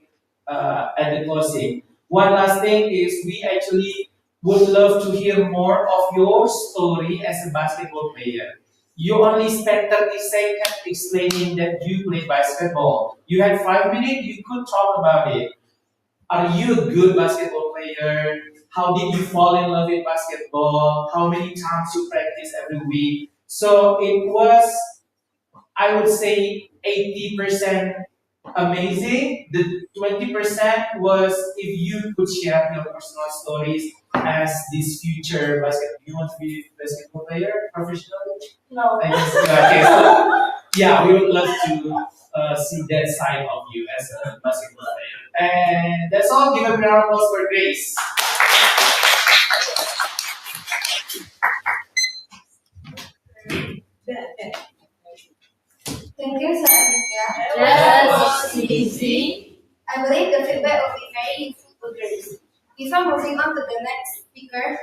at the closing. One last thing is we actually would love to hear more of your story as a basketball player. You only spent 30 seconds explaining that you play basketball. You had 5 minutes, you could talk about it. Are you a good basketball player? How did you fall in love with basketball? How many times you practice every week? So it was, I would say, 80% amazing. The 20% was if you could share your personal stories as this future basketball. You want to be a basketball player professionally? No. I guess, okay, so yeah, we would love to see that side of you as a basketball player. And that's all. Give a round of applause for Grace. Thank you, Sir Aditya. Yes, easy. I believe the feedback will be very useful to Grace. Before moving on to the next speaker,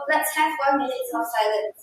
let's have 1 minute of silence.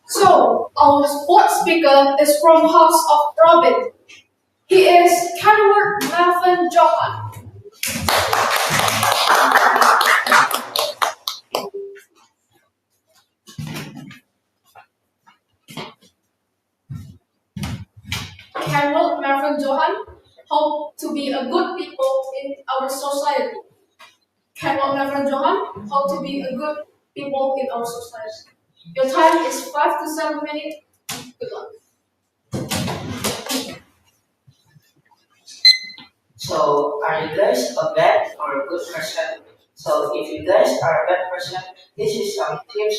So, our fourth speaker is from House of Robin. He is Kenworth Melvin Johan. Kenworth Melvin Johan hope to be a good people in our society. Kenworth Melvin Johan hope to be a good people in our society. Your time is 5 to 7 minutes. Good luck. So, are you guys a bad or a good person? So, if you guys are a bad person, this is some tips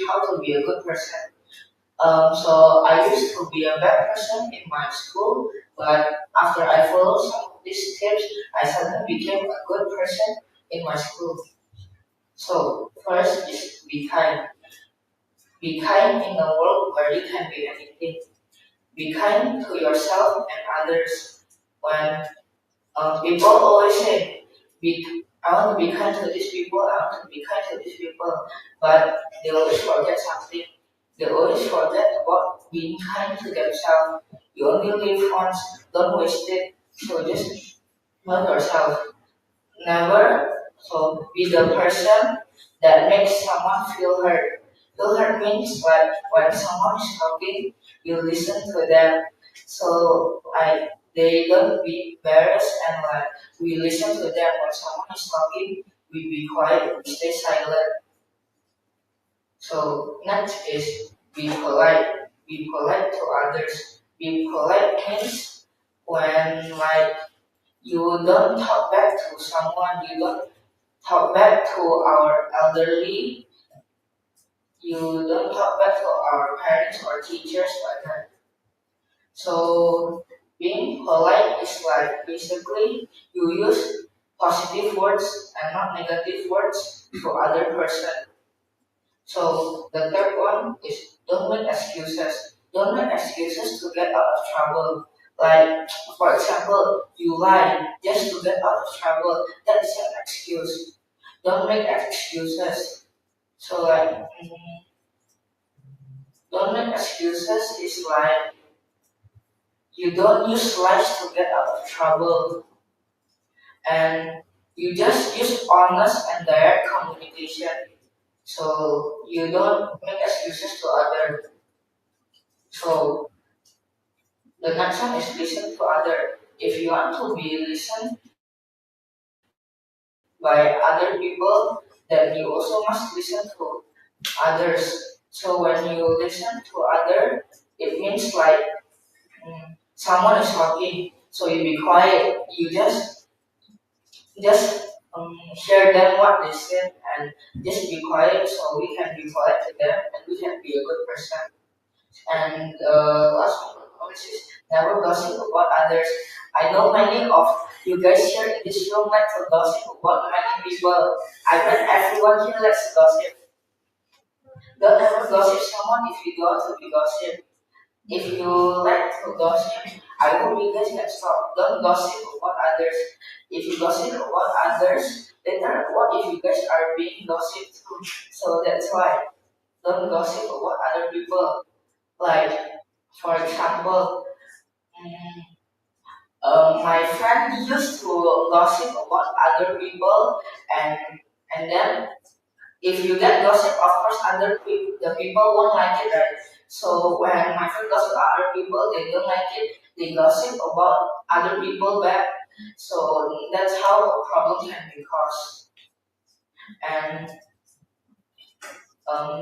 how to be a good person. So I used to be a bad person in my school, but after I followed some of these tips, I suddenly became a good person. in my school. So first is be kind. Be kind in a world where you can be anything. Be kind to yourself and others. When people always say, I want to be kind to these people, I want to be kind to these people, but they always forget something. They always forget about being kind to themselves. You only live once, don't waste it. So just love yourself. Never be the person that makes someone feel hurt. Feel hurt means like when someone is talking, you listen to them. So they don't be embarrassed and like we listen to them when someone is talking, we be quiet, we stay silent. So next is be polite. Be polite to others. Be polite means when like you don't talk back to someone, you don't talk back to our elderly, you don't talk back to our parents or teachers like that. So being polite is like basically you use positive words and not negative words to other person. So the third one is don't make excuses. Don't make excuses to get out of trouble. Like for example, you lie just to get out of trouble. That is an excuse. Don't make excuses. So like don't make excuses is like you don't use lies to get out of trouble, and you just use honest and direct communication. So you don't make excuses to others. So the next one is listen to others. If you want to be listened by other people, then you also must listen to others. So when you listen to others, it means like someone is talking, so you be quiet. You just share them what they said and just be quiet so we can be quiet to them and we can be a good person. And last one is never gossip about others. I know many of you guys here in this room like to gossip about many people. I bet everyone here likes to gossip. Don't ever gossip someone if you don't want to be gossip. If you like to gossip, I hope you guys can stop. Don't gossip about others. If you gossip about others, later what if you guys are being gossiped too? So that's why don't gossip about other people. Like for example, my friend used to gossip about other people, and then if you get gossip, of course, the people won't like it, right? So when my friend gossip about other people, they don't like it. They gossip about other people back. So that's how a problem can be caused. And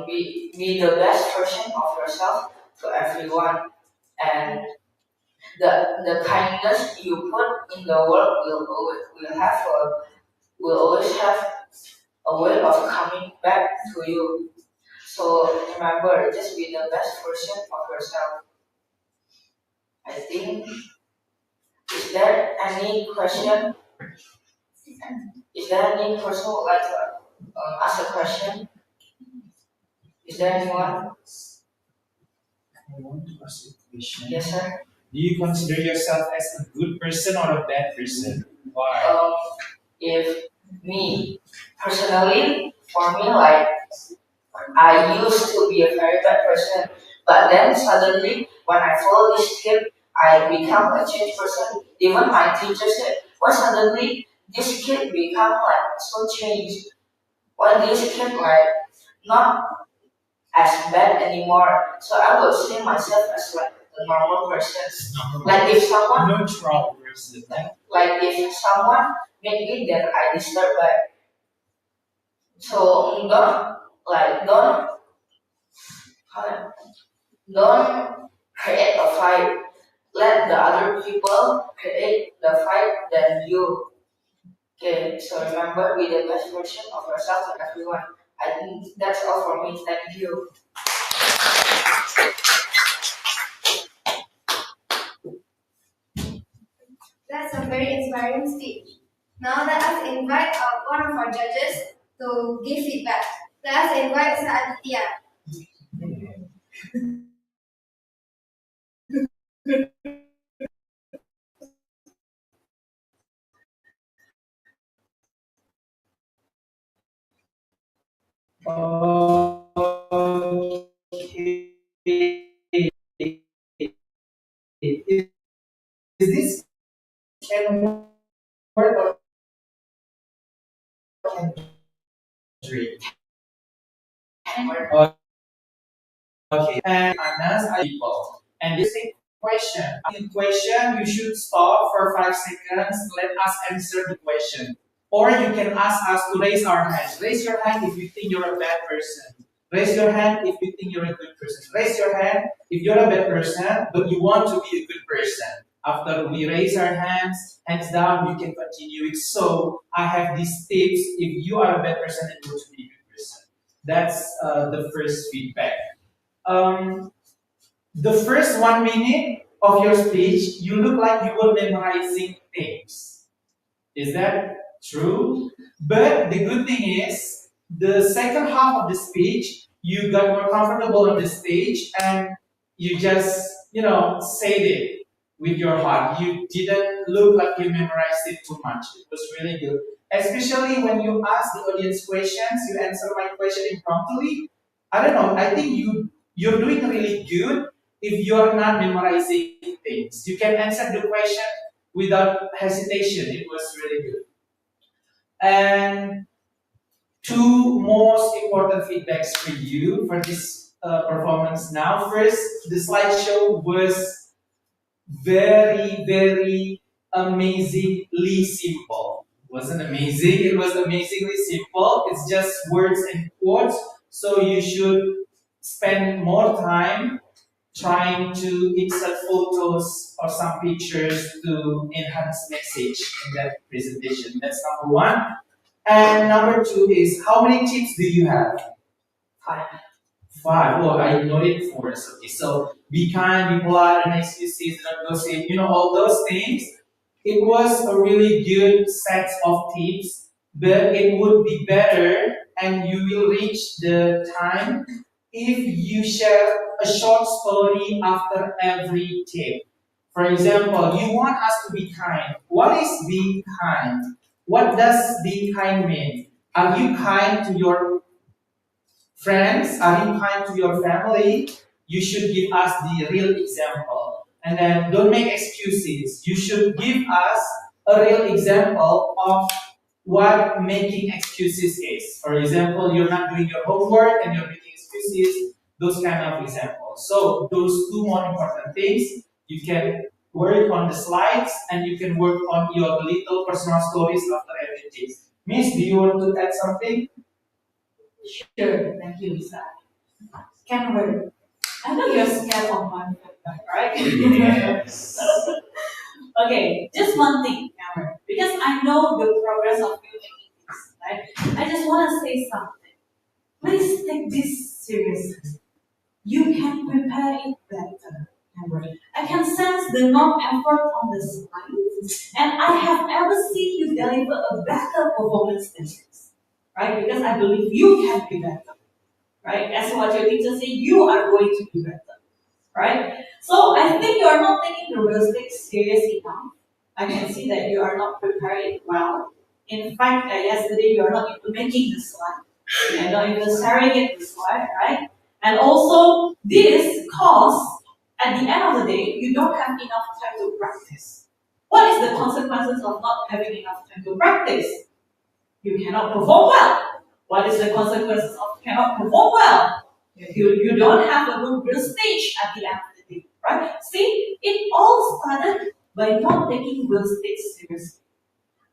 be the best version of yourself to everyone. And the kindness you put in the world will always have a way of coming back to you. So remember, just be the best version of yourself. I think, is there any question? Is there any person who would like to ask a question? Is there anyone? I want to ask you a question. Yes, sir. Do you consider yourself as a good person or a bad person? Why? If me personally, for me, like I used to be a very bad person, but then suddenly when I follow this tip, I become a changed person. Even my teacher said, "Why suddenly this kid become like so changed? Why this kid like not as bad anymore?" So I would see myself as like the normal person. Like if someone neutral person. like if someone make me, then I disturb back. So don't create a fight. Let the other people create the fight than you. Okay, so remember, be the best version of yourself to everyone. I think that's all for me. Thank you. That's a very inspiring speech. Now let us invite our one of our judges to give feedback. Let us invite Sir Aditya. Okay. Is this can work or can drink? Okay. And Anas are people. And this is question. In question, you should stop for 5 seconds. Let us answer the question. Or you can ask us to raise our hands. Raise your hand if you think you're a bad person. Raise your hand if you think you're a good person. Raise your hand if you're a bad person, but you want to be a good person. After we raise our hands down, you can continue it. So I have these tips. If you are a bad person, then you want to be a good person. That's the first feedback. The first 1 minute of your speech, you look like you were memorizing things. Is that true? But the good thing is, the second half of the speech, you got more comfortable on the stage and you just, said it with your heart. You didn't look like you memorized it too much. It was really good. Especially when you ask the audience questions, you answer my question impromptu. I don't know, I think you're doing really good if you're not memorizing things. You can answer the question without hesitation. It was really good. And two most important feedbacks for you for this performance now. First, the slideshow was very, very amazingly simple. It wasn't amazing, it was amazingly simple. It's just words and quotes. So you should spend more time trying to insert photos or some pictures to enhance message in that presentation. That's number one. And number two is, how many tips do you have? 5. 5. Oh, I noted 4. Okay, so be kind, be polite, and excuses, don't gossip. All those things. It was a really good set of tips, but it would be better, and you will reach the time if you share a short story after every tip. For example, you want us to be kind. What is being kind? What does being kind mean? Are you kind to your friends? Are you kind to your family? You should give us the real example. And then don't make excuses. You should give us a real example of what making excuses is. For example, you're not doing your homework and you're making excuses, those kind of examples. So those two more important things, you can work on the slides and you can work on your little personal stories after everything. Miss, do you want to add something? Sure, thank you, Lisa. Cameron, I know you're scared of my feedback, right? Yes. Okay, just one thing, Cameron, because I know the progress of you making this, right? I just want to say something. Please take this seriously. You can prepare it better, Cameron. I can sense the non-effort on the slides, and I have ever seen you deliver a better performance than this, right? Because I believe you can be better, right? As what your teacher say, you are going to be better, right? So I think you are not taking the realistic serious enough. I can see that you are not preparing well. In fact, yesterday you are not even making the slide. You are not even sharing it the slide, right? And also, this cause, at the end of the day, you don't have enough time to practice. What is the consequences of not having enough time to practice? You cannot perform well. What is the consequences of cannot perform well? You don't have a good real stage at the end of the day, right? See, it all started by not taking real estate seriously.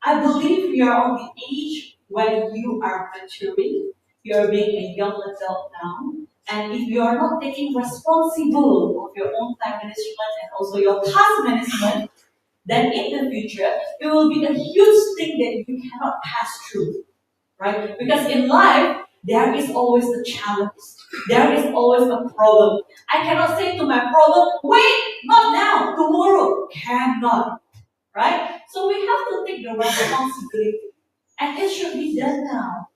I believe you are on the age when you are maturing, you are being a young adult now, and if you are not taking responsible of your own time management and also your task management, then in the future, it will be a huge thing that you cannot pass through, right? Because in life, there is always a challenge. There is always a problem. I cannot say to my problem, wait, not now, tomorrow. Cannot, right? So we have to take the responsibility. And it should be done now.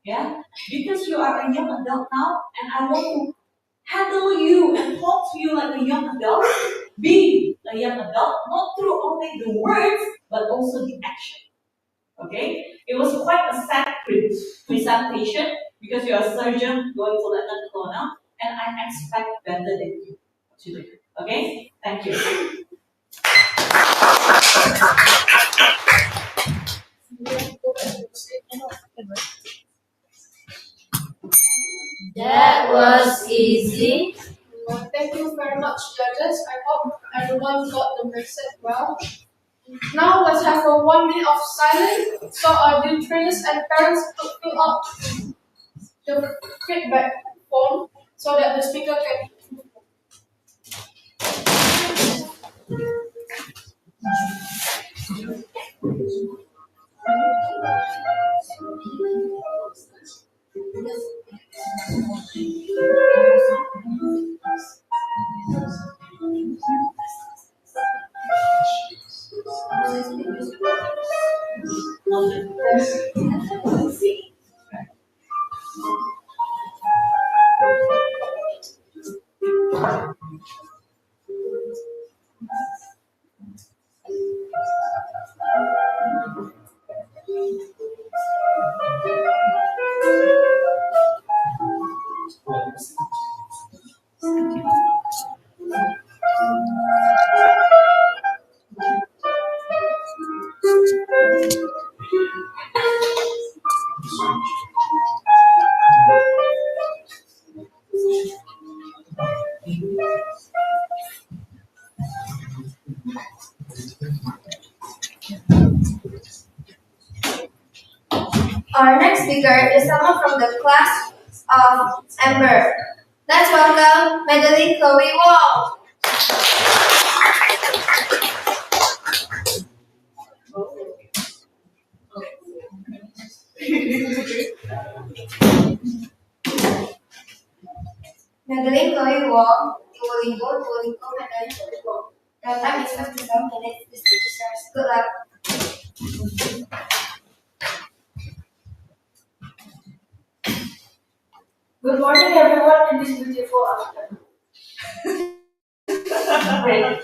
Yeah? Because you are a young adult now, and I want to handle you and talk to you like a young adult. Be a young adult, not through only the words, but also the action. Okay? It was quite a sad presentation because you're a surgeon going to Latin Corner, and I expect better than you to do. Okay? Thank you. That was easy. Thank you very much, judges. I hope everyone got the message well. Now let's have a 1 minute of silence so our dear trainers and parents could fill out the feedback form so that the speaker can. Our next speaker is someone from the class of Amber. Let's welcome Madeline Chloe Wong. Madeline Chloe Wong, Duolingo, Madeline Chloe Wong. The time is 57 minutes. The speech starts. Good luck. Good morning, everyone, in this beautiful afternoon. Great.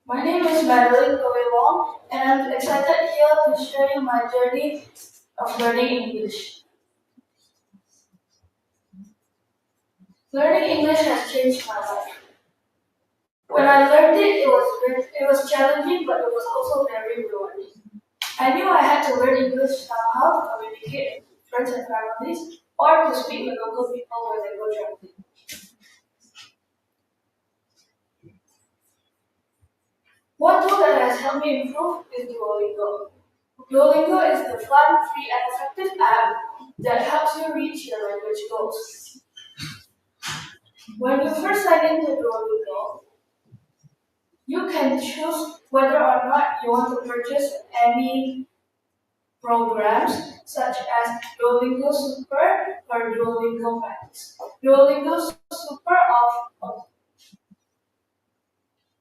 My name is Madeline Chloe Wong, and I'm excited here to share you my journey of learning English. Learning English has changed my life. When I learned it, it was challenging, but it was also very rewarding. I knew I had to learn English somehow to communicate with friends and families, or to speak with local people where they go traveling. One tool that has helped me improve is Duolingo. Duolingo is the fun, free, and effective app that helps you reach your language goals. When you first sign into Duolingo, you can choose whether or not you want to purchase any programs such as Duolingo Super or Duolingo Max. Duolingo Super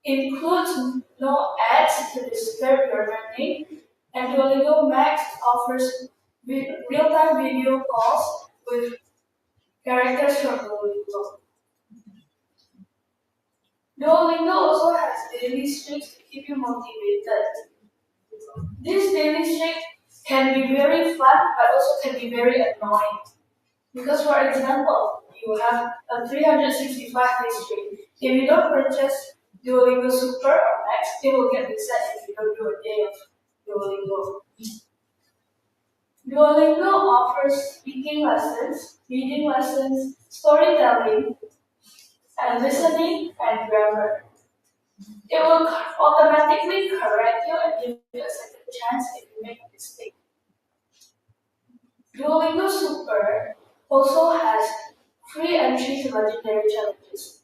includes no ads to disturb your learning, and Duolingo Max offers real-time video calls with characters from Duolingo. Duolingo also has daily streaks to keep you motivated. These daily streaks can be very fun, but also can be very annoying. Because, for example, you have a 365-day streak. If you don't purchase Duolingo Super or Max, it will get reset if you don't do a day of Duolingo. Duolingo offers speaking lessons, reading lessons, storytelling, and listening and grammar. It will automatically correct you and give you a second chance if you make a mistake. Duolingo Super also has free entry to legendary challenges.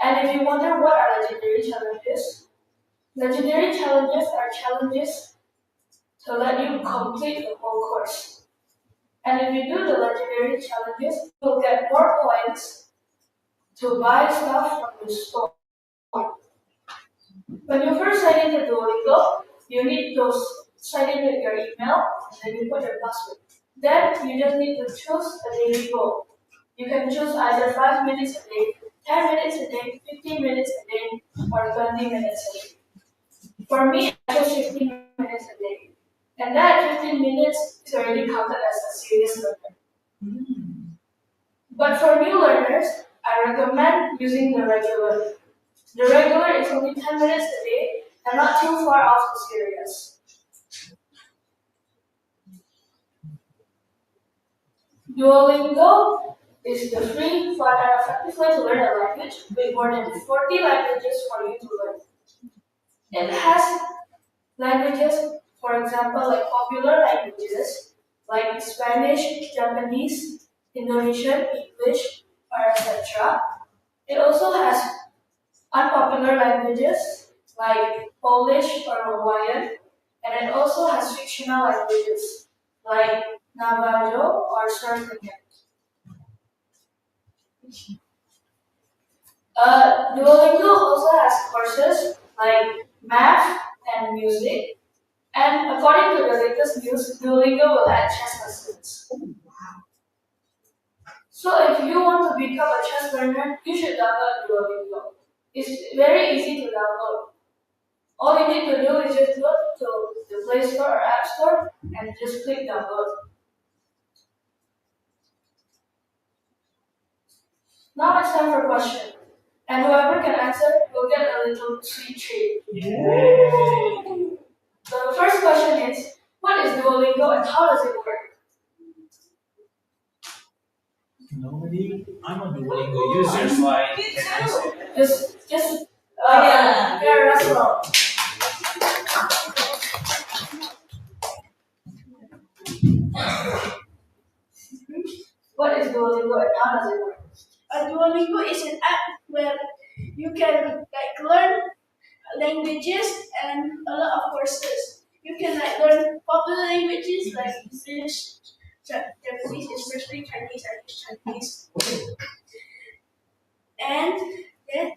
And if you wonder what are legendary challenges are challenges to let you complete the whole course. And if you do the legendary challenges, you'll get more points to buy stuff from the store. When you first sign into Duolingo, you need to sign in with your email and then you put your password. Then you just need to choose a daily goal. You can choose either 5 minutes a day, 10 minutes a day, 15 minutes a day, or 20 minutes a day. For me, I chose 15 minutes a day. And that 15 minutes is already counted as a serious learner. But for new learners, I recommend using the regular. The regular is only 10 minutes a day and not too far off the serious. Duolingo is the free, fun, and effective way to learn a language with more than 40 languages for you to learn. It has languages, for example, like popular languages like Spanish, Japanese, Indonesian, English, or etc. It also has unpopular languages like Polish or Hawaiian, and it also has fictional languages like Navajo or Surfing. Duolingo also has courses like math and music, and according to the latest news, Duolingo will add chess lessons. So if you want to become a chess learner, you should download Duolingo. It's very easy to download. All you need to do is just go to the Play Store or App Store and just click download. Now it's time for questions. And whoever can answer will get a little sweet treat. Yay! So the first question is, what is Duolingo and how does it work? Nobody? I'm a Duolingo user, so I can answer. Yeah, Russell. What is Duolingo and how does it work? Duolingo is an app where you can learn languages and a lot of courses. You can learn popular languages like English, Japanese, especially Chinese, Chinese. And then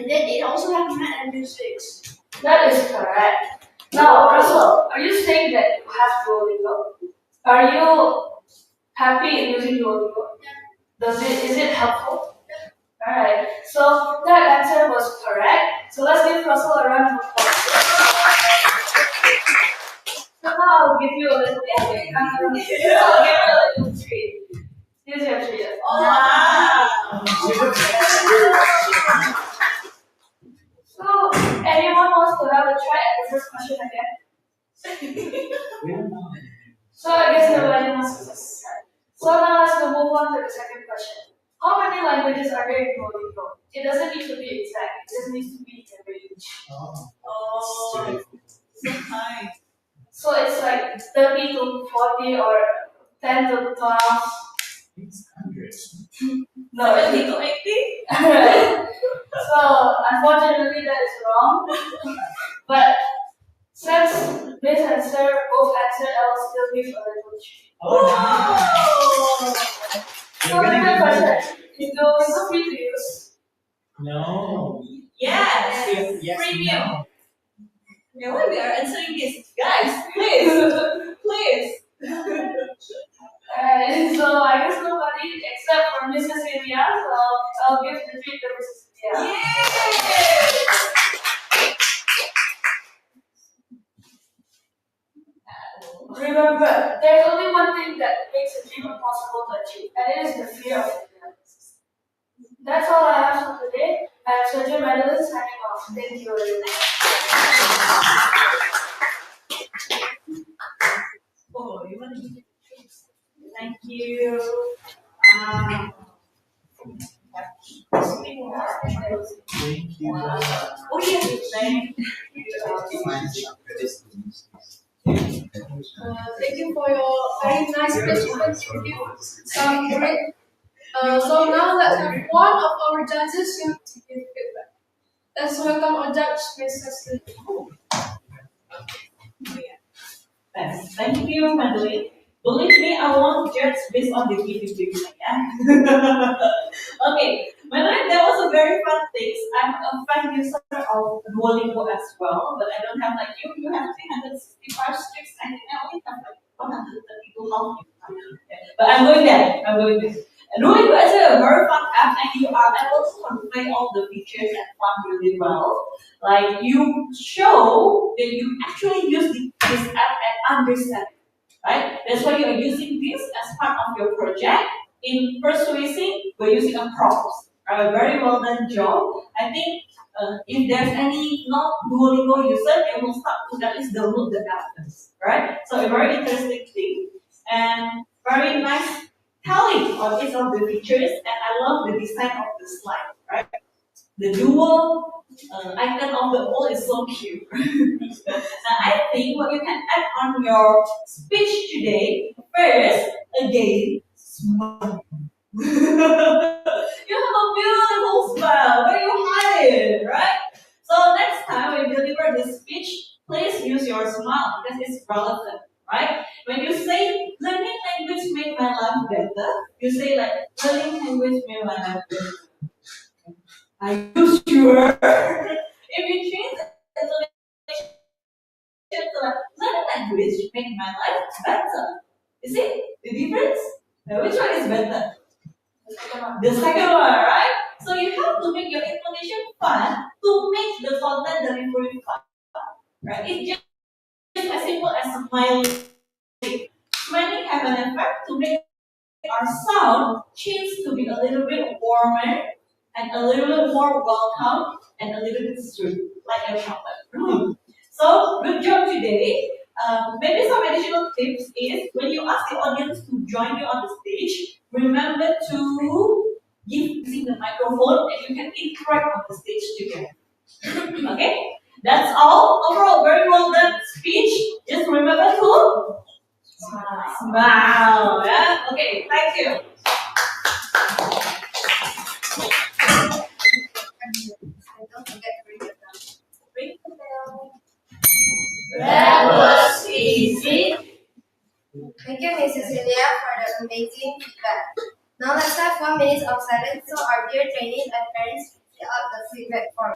it also have math and music. That is correct. Now, Russell, are you saying that you have Duolingo? Are you happy in using Duolingo? Is it helpful? Alright, so that answer was correct. So let's give Russell a round of applause. So now I'll give you a little treat. Here's your treat. Wow! So, anyone wants to have a try at the first question again? So I guess nobody wants to try. So now let's move on to the second question. How many languages are there in Duolingo? It doesn't need to be exact. It just needs to be in the range. Oh, so high. So it's like 30 to 40 or 10 to 12. It's hundreds. No, 70 to 80? So unfortunately that is wrong. But since Miss and Sir both answered, I will still give a little treat. Oh, So the third question, is Duolingo free to use? no. Yes! Yes, Premium. no. Yeah, why we are answering this? Guys, please! Please! So I guess nobody except for Mrs. Cecilia, so I'll give the treat to Mrs. Cecilia. Remember, there's only one thing that makes a dream impossible to achieve, and it is the fear of failure. That's all I have for today. I'm Sergio Madeline signing off. Thank you very much. Oh, you want to Thank you. Thank you. Oh, yes, thank you. Thank you for your very nice questions. Great. So now let's have one of our judges to give feedback. Let's welcome our judge, Miss Cecily. Thanks. Thank you, Madeline. Believe me, I won't judge based on the giving, yeah? Okay, there was a very fun things. I'm a fan user of Duolingo as well, but I don't have like you. You have 365 streaks. I think I only have like 132 how you. But I'm going there. I'm going there. And Duolingo is a very fun app, and you are able to convey all the features and fun really well. Like you show that you actually use this app and understand it, right? That's why you are using this as part of your project. In persuasing, we're using a prompt. A very well done job. I think if there's any not Duolingo user, they will start to at least download the app, right? So a very interesting thing and very nice telling on each of the features. And I love the design of the slide, right? The dual icon of the wall is so cute. Now I think what you can add on your speech today, first, again, smile. You have a beautiful smile, where you hide it, right? So next time when you deliver this speech, please use your smile because it's relevant, right? When you say learning language make my life better, you say like learning language make my life better. Are you sure? If you change the intonation to like learning language make my life better. You see the difference? Now, which one is better? The second one, right? So you have to make your intonation fun to make the content delivery fun, right? It's just as simple as smiling. Smiling have an effect to make our sound change to be a little bit warmer and a little bit more welcome and a little bit sweet, like a chocolate. So good job today. Maybe some additional tips is when you ask the audience to join you on the stage, remember to give using the microphone and you can interact on the stage together. Okay? That's all. Overall, very well done speech. Just remember to smile. Yeah? Okay, thank you. And don't forget to ring the bell. Ring the bell. That was easy. Thank you, Mrs. Cecilia, for the amazing feedback. Now let's have 1 minute of silence so our dear trainees and parents fill out the feedback form.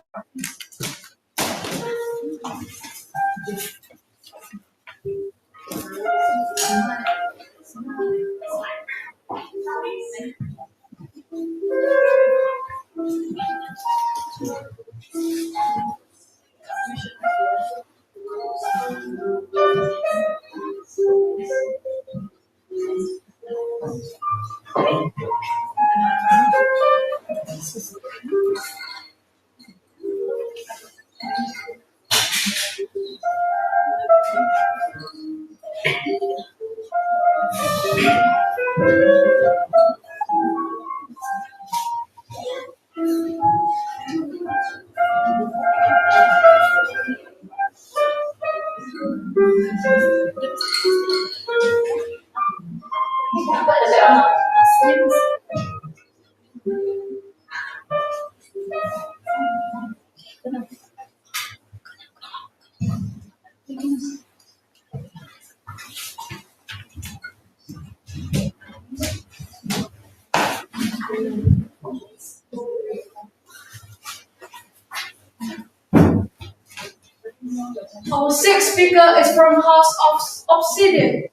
Our sixth speaker is from House of Obsidian.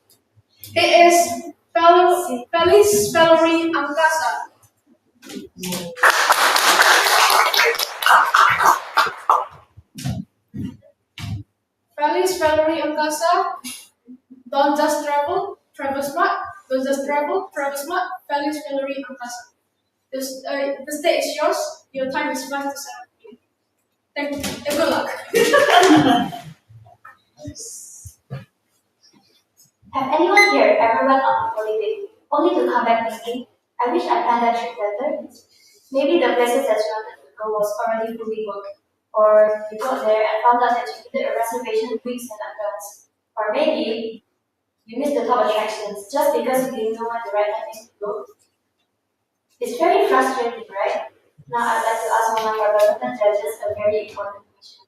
It is Felice Valerie Angkasa. Felice Valerie Angkasa. Don't just travel, travel smart. Don't just travel, travel smart. Felice Valerie Angkasa. The stage is yours. Your time is 5 to 7 p.m. Thank you and good luck. Have anyone here ever went on a holiday only to come back thinking, I wish I planned that trip better? Maybe the places that you wanted to go was already fully booked, or you got there and found out that you needed a reservation weeks in advance. Or maybe you missed the top attractions just because you didn't know when the right time is to go. It's very frustrating, right? Now I'd like to ask one of our relevant judges a very important question.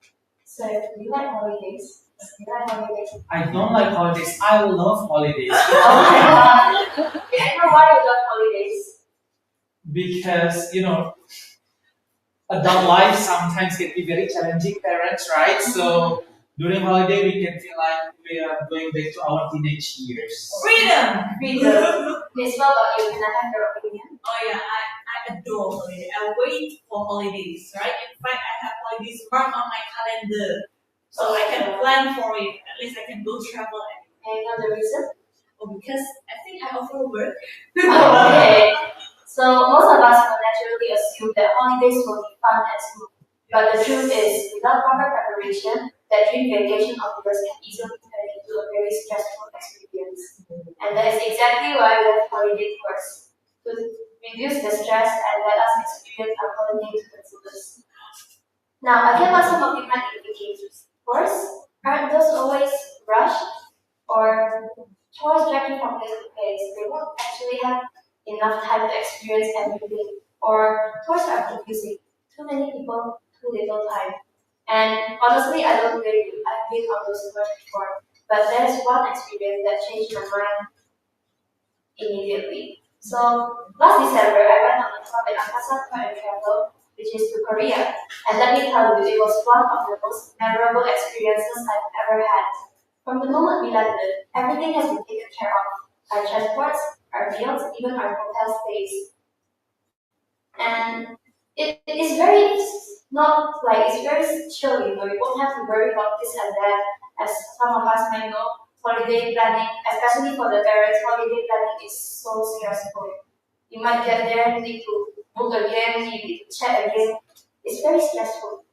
So, do you like holidays? You like holidays? I don't like holidays. I love holidays. May I know why you love holidays? Because, adult life sometimes can be very challenging parents, right? So during holiday we can feel like we are going back to our teenage years. Freedom! Freedom. Miss, what about you? Can I have your opinion? Oh yeah, I adore holiday. I wait for holidays, right? In fact, I have holidays marked on my calendar. So I can plan for it. At least I can go travel and May I know the reason? because I think I overwork. Okay. So most of us will naturally assume that holidays will be fun and smooth. But the truth is, without proper preparation, that dream vacation of yours can easily turn into a very stressful experience. And that is exactly why we have holiday tours, to reduce the stress and let us experience our holiday to the fullest. Now, I can also multiply indicators. Tours aren't those always rushed or tours dragging from place to place. They won't actually have enough time to experience everything. Or tours are confusing. Too many people, too little time. And honestly, I don't blame you. I've been on those tours before. But there's one experience that changed my mind immediately. So last December, I went on a tour with Akasa Tour and Travel, which is to Korea. And let me tell you, it was one of the most memorable experiences I've ever had. From the moment we landed, everything has been taken care of. Our transports, our meals, even our hotel stays. And it is very not like it's very chill, you won't have to worry about this and that. As some of us may know, holiday planning, especially for the parents, holiday planning is so stressful. You might get there, you need to book again, you need to check again. It's very stressful.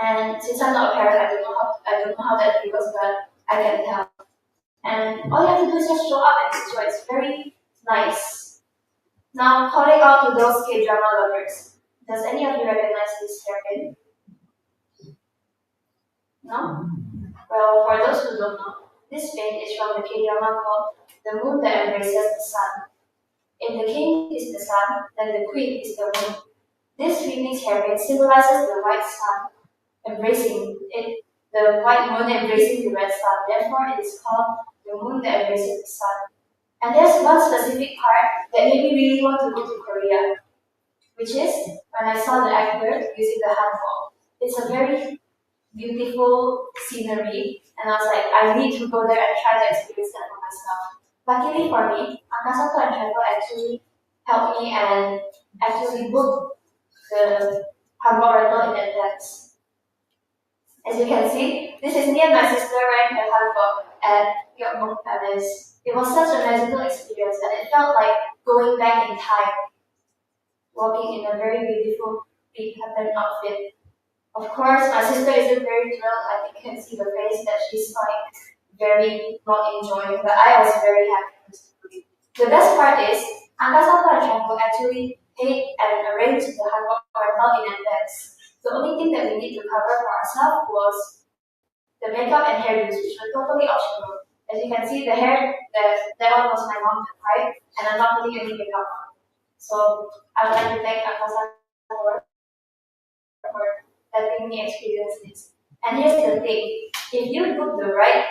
And since I'm not a parent, I don't know how that feels, but I can tell. And all you have to do is just show up and enjoy. It's very nice. Now, calling out to those K-drama lovers. Does any of you recognize this hairpin? No? Well, for those who don't know, this pin is from the K-drama called The Moon That Embraces the Sun. If the king is the sun, then the queen is the moon. This phoenix hairpin symbolizes the white sun embracing it, the white moon embracing the red sun. Therefore, it is called the moon that embraces the sun. And there's one specific part that made me really want to go to Korea, which is when I saw the actor using the hanbok. It's a very beautiful scenery, and I was like, I need to go there and try to experience that for myself. Luckily for me, Akasa Tour and Travel actually helped me and actually booked the hanbok rental in advance. As you can see, this is me and my sister wearing the hanbok at Gyeongbok Palace. It was such a magical experience and it felt like going back in time, walking in a very beautiful pink pattern outfit. Of course, my sister isn't very thrilled. I think you can see the face that she's like very not enjoying, but I was very happy. The best part is, Akasa Tour and Travel actually paid and arranged the hanbok rental in advance. The only thing that we need to cover for ourselves was the makeup and hairdos, which were totally optional. As you can see, the hair, that one was my mom that tied, and I'm not putting any makeup on. So I would like to thank Akasa for letting me experience this. And here's the thing, if you book the right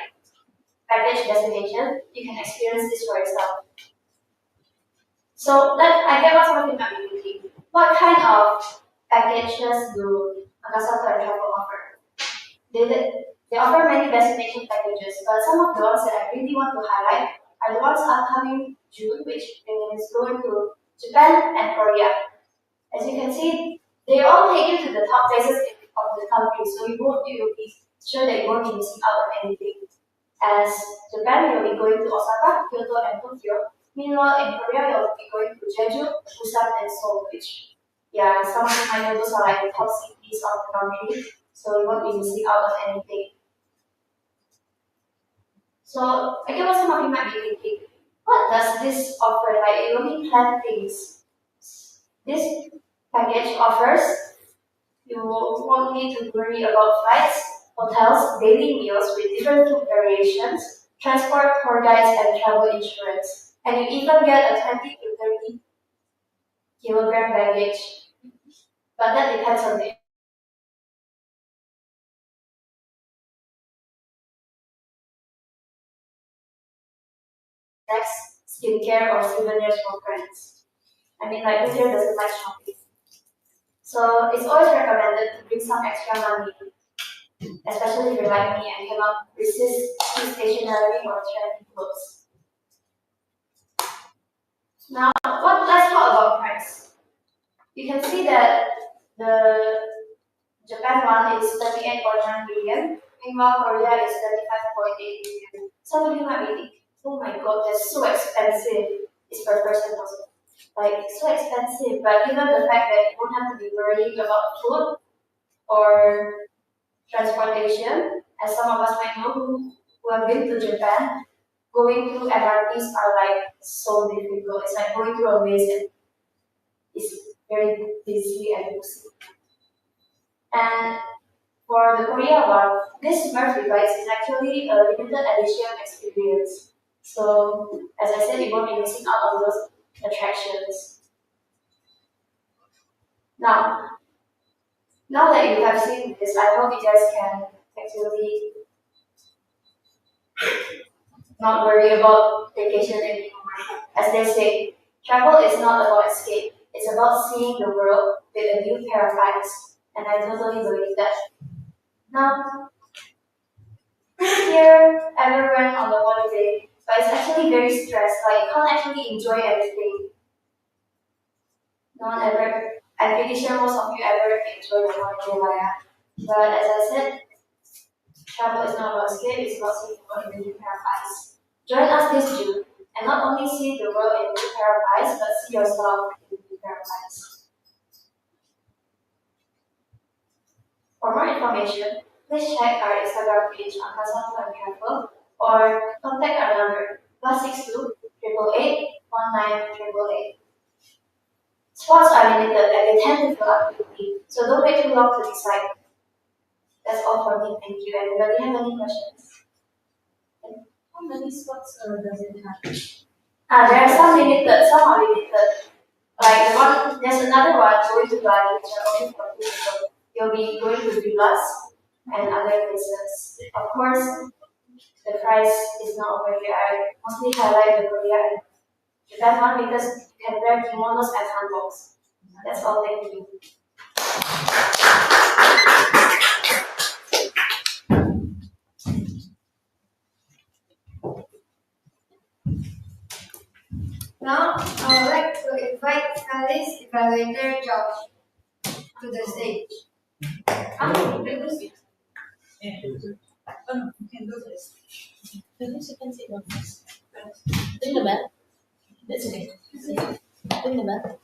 package destination, you can experience this for yourself. So I get what some of you might be thinking. What kind of packages do Akasa Tour and Travel offer? They offer many destination packages, but some of the ones that I really want to highlight are the ones upcoming June, which is going to Japan and Korea. As you can see, they all take you to the top places of the country, so you will be sure that you won't be missing out on anything. As Japan, you'll be going to Osaka, Kyoto, and Tokyo. Meanwhile, in Korea, you'll be going to Jeju, Busan, and Seoul, which, yeah, some of you might know those are like the top cities of the country, so you won't be missing out on anything. So, I get what some of you might be thinking. What does this offer? Like, it only plan things. This package offers, you won't need to worry about flights, hotels, daily meals with different food variations, transport, tour guides, and travel insurance. And you even get a 20 to 30 kilogram baggage. But that depends on the snacks, skincare, or souvenirs for friends. I mean, like, who here doesn't like shopping? So it's always recommended to bring some extra money, especially if you're like me and cannot resist cheap stationery or trendy clothes. Now, let's talk about price. You can see that the Japan one is 38.9 billion, meanwhile Korea is 35.8 billion. Some of you might be thinking, oh my god, that's so expensive. It's per person also. Like, it's so expensive, but given the fact that you won't have to be worried about food or transportation, as some of us might know who have been to Japan, going through MRTs are like so difficult. It's like going through a maze and it's very busy and busy. And for the Korea one, this Smurf device is actually a limited edition experience. So, as I said, you won't be missing out on those attractions. Now that you have seen this, I hope you guys can actually not worry about vacation anymore. As they say, travel is not about escape. It's about seeing the world with a new pair of eyes. And I totally believe that. Now, who here ever went on a holiday, but it's actually very stressed, like you can't actually enjoy everything? No one ever. I'm pretty sure most of you ever enjoy the holiday, Maya. But as I said, travel is not about escape, it's about seeing the world in a new pair of eyes. Join us this June, and not only see the world in a new pair of eyes, but see yourself in a new pair of eyes. For more information, please check our Instagram page on Kasatu and Travel or contact our number +62 888 19888. Spots are limited and they tend to fill up quickly, so don't wait too long to decide. That's all for me, thank you. Anybody have any questions? How many spots does it have? There are some limited, some are limited. Like there's another one going to Bali, which are only for 2 people. You'll be going to villas and other places. Of course, the price is not over here. I mostly highlight the Korea and Japan one because you can wear kimonos and hanboks. That's all, thank you. Now, I would like to invite Alice Evaluator Josh to the stage. Yeah. Oh, no, you can do this. You can sit on this. Ring the bell. That's okay. Ring the bell.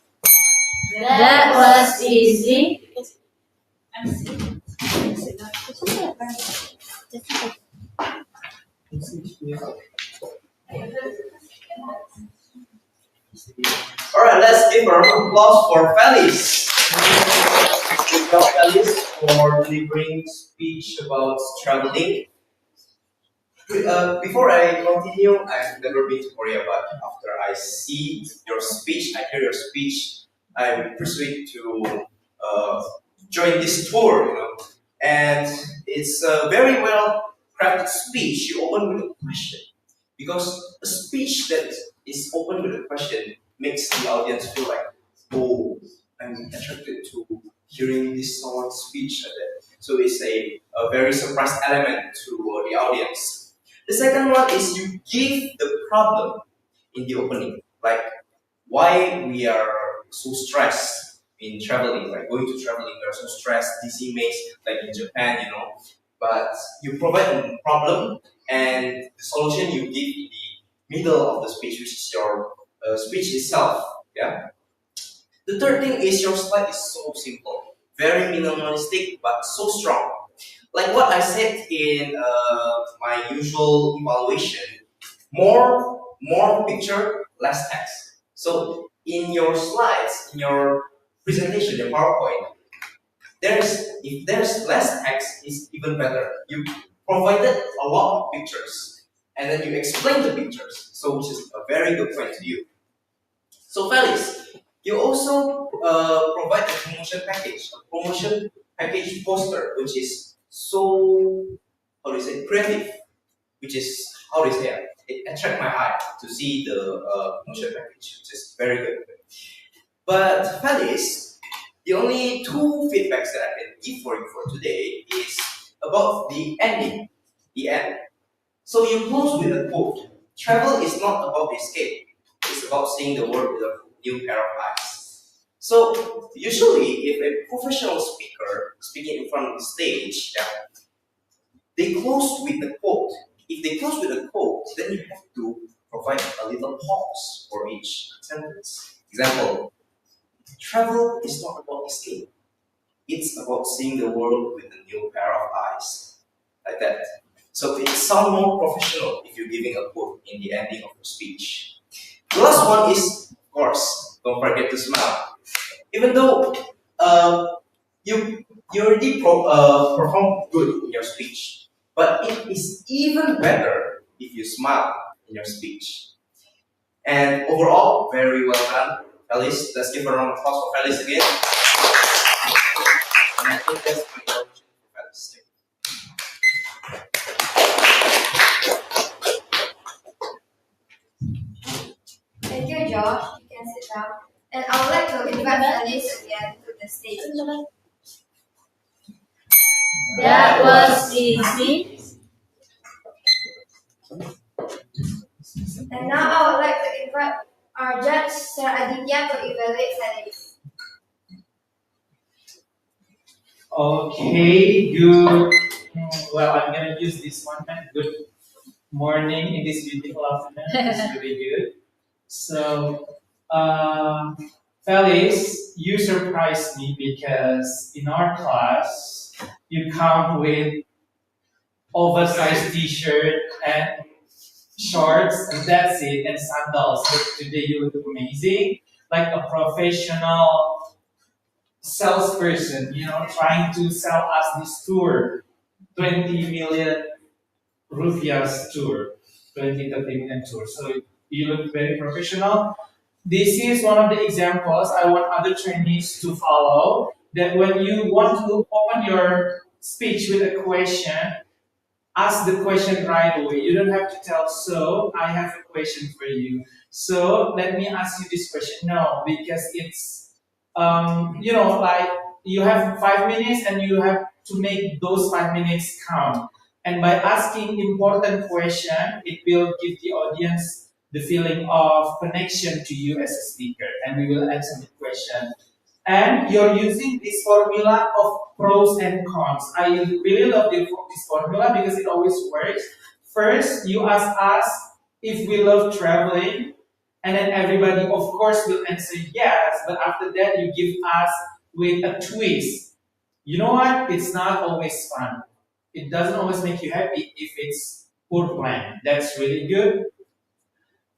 That was easy. And sit down. Alright, let's give a round of applause for Felice. Good job, Felice, for delivering speech about traveling. Before I continue, I've never been to Korea, but after I see your speech, I hear your speech, I'm persuaded to join this tour, And it's a very well crafted speech. You open with a question. Because a speech that is open with a question makes the audience feel like, oh, I'm attracted to hearing this someone's speech like that. So it's a very surprise element to the audience. The second one is you give the problem in the opening, like why we are so stressed in traveling, like going to traveling, we are so stressed, dizzy maze, like in Japan, But you provide a problem and the solution you give in the middle of the speech, which is your speech itself. Yeah. The third thing is your slide is so simple, very minimalistic but so strong. Like what I said in my usual evaluation, more picture, less text. So in your slides, in your presentation, your PowerPoint, if there's less text, it's even better. You provided a lot of pictures, and then you explain the pictures, so which is a very good point to you. So Felice, you also provide a promotion package poster, which is so, creative, which is, it attracted my eye to see the promotion package, which is very good. But Felice, the only two feedbacks that I can give for you for today is about the ending, the end. So you close with a quote. Travel is not about escape. It's about seeing the world with a new pair of eyes. So usually, if a professional speaker speaking in front of the stage, they close with a quote. If they close with a quote, then you have to provide a little pause for each sentence. Example, travel is not about escape. It's about seeing the world with a new pair of eyes. Like that. So it sounds more professional if you're giving a quote in the ending of your speech. The last one is, of course, don't forget to smile. Even though you already performed good in your speech, but it is even better if you smile in your speech. And overall, very well done, Felice. Let's give a round of applause for Felice again. And I think that's my introduction for Felice. Thank you, Josh. You can sit down. And I would like to invite Felice again to the stage. That was easy. And now I would like to invite our judge, Sir Aditya, to evaluate Felice. Okay, good. Well, I'm gonna use this one. Good morning in this beautiful afternoon. It's really good. So, Felice, you surprised me because in our class, you come with oversized t-shirt and shorts, and that's it, and sandals. But today you look amazing, like a professional salesperson, trying to sell us this tour, 20 million rupiahs tour, 30 million tour. So you look very professional. This is one of the examples I want other trainees to follow, that when you want to open your speech with a question, ask the question right away. You don't have to tell, so I have a question for you. So let me ask you this question. No, because it's, like you have 5 minutes and you have to make those 5 minutes count. And by asking important question, it will give the audience the feeling of connection to you as a speaker. And we will answer the question. And you're using this formula of pros and cons. I really love this formula because it always works. First, you ask us if we love traveling, and then everybody, of course, will answer yes. But after that, you give us with a twist. You know what? It's not always fun. It doesn't always make you happy if it's poor plan. That's really good.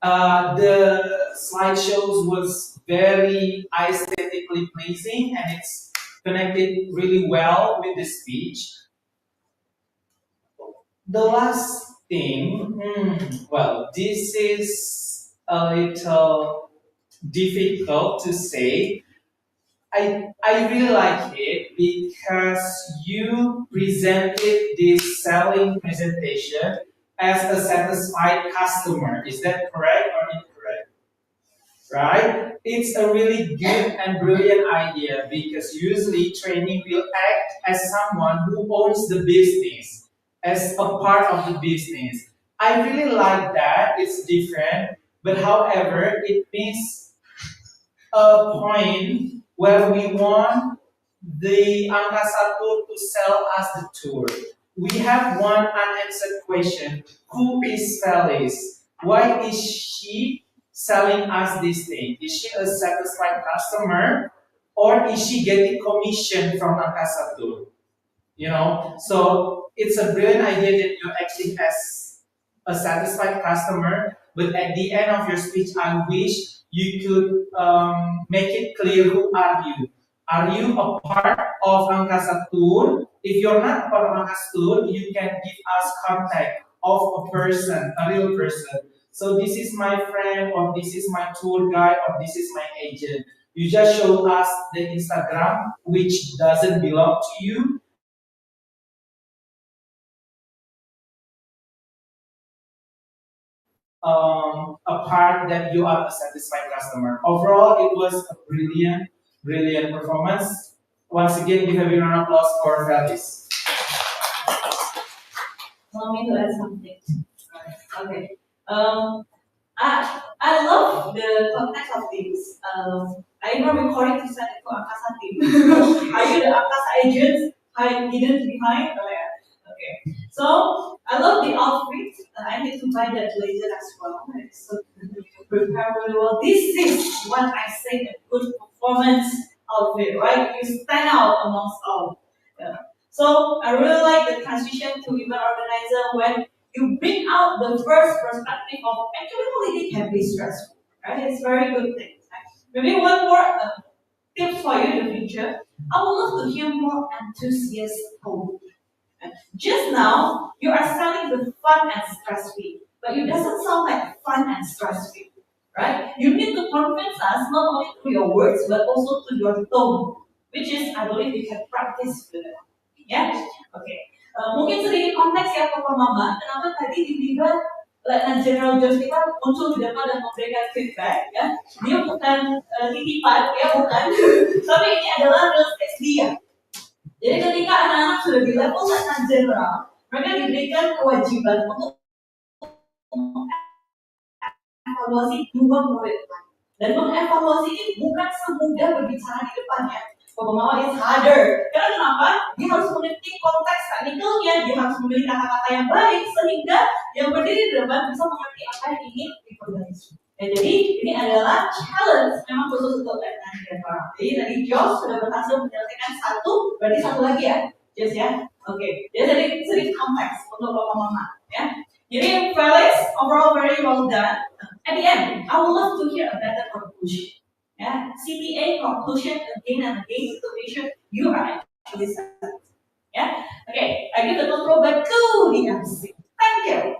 The slideshows was very aesthetically pleasing, and it's connected really well with the speech. The last thing, well, this is a little difficult to say. I really like it because you presented this selling presentation as a satisfied customer. Is that correct or incorrect? Right? It's a really good and brilliant idea because usually training will act as someone who owns the business, as a part of the business. I really like that. It's different, but however, it means a point where we want the Angkasa Tour to sell us the tour. We have one unanswered question. Who is Felice? Why is she selling us this thing? Is she a satisfied customer, or is she getting commission from Angkasa Tour? So it's a brilliant idea that you're acting as a satisfied customer, but at the end of your speech, I wish you could make it clear, who are you? Are you a part of Angkasa Tour? If you're not a part of Angkasa Tour, you can give us contact of a person, a real person. So this is my friend, or this is my tour guide, or this is my agent. You just show us the Instagram, which doesn't belong to you. a part that you are a satisfied customer. Overall, it was a brilliant performance. Once again, give a big round of applause for Felis. Allow me to add something. Okay. I love the context of this. I even recording to send it to Akasa team. Are you the Akasa agents hidden behind? Oh yeah. Okay. So I love the outfit. I need to buy that blazer as well. So prepare really well. This is what I say a good performance outfit, right? You stand out amongst all. Yeah. So I really like the transition to event organizer when you bring out the first perspective of actually holiday can be stressful, right? It's very good thing. Right? Maybe one more tip for you in the future. I would love to hear more enthusiast tone. Just now, you are selling the fun and stress-free, but it doesn't sound like fun and stress-free, right? You need to convince us not only through your words, but also through your tone, which is, I believe, you can practice with it. Ya, oke. Mungkin sedikit konteks ya Papa Mama, kenapa tadi tiba-tiba Letnan General Josh kita muncul di depan dan memberikan feedback ya. Dia bukan titipan, ya bukan, tapi ini adalah real case dia. Jadi ketika anak-anak sudah di level Letnan General, mereka diberikan kewajiban untuk mengevaluasi 2 murid. Dan mengevaluasi ini bukan semudah berbicara di depannya. Pemahaman is harder. Karena kenapa? Dia harus mengerti konteks teknikalnya, dia harus memilih kata-kata yang baik sehingga yang berdiri di depan bisa mengerti apa yang ingin diperbaiki. Ya, jadi ini adalah challenge memang khusus untuk Letnan General. Jadi tadi Josh sudah berhasil menyelesaikan 1, berarti 1 lagi ya, Josh ya. Oke. Jadi sedikit konteks untuk Bapak Mama ya. Jadi Felix, overall very well done. At the end, I would love to hear a better conclusion. Yeah, CTA conclusion again and again to make sure you are actually satisfied. Yeah, okay. I give the control back to the MC. Thank you.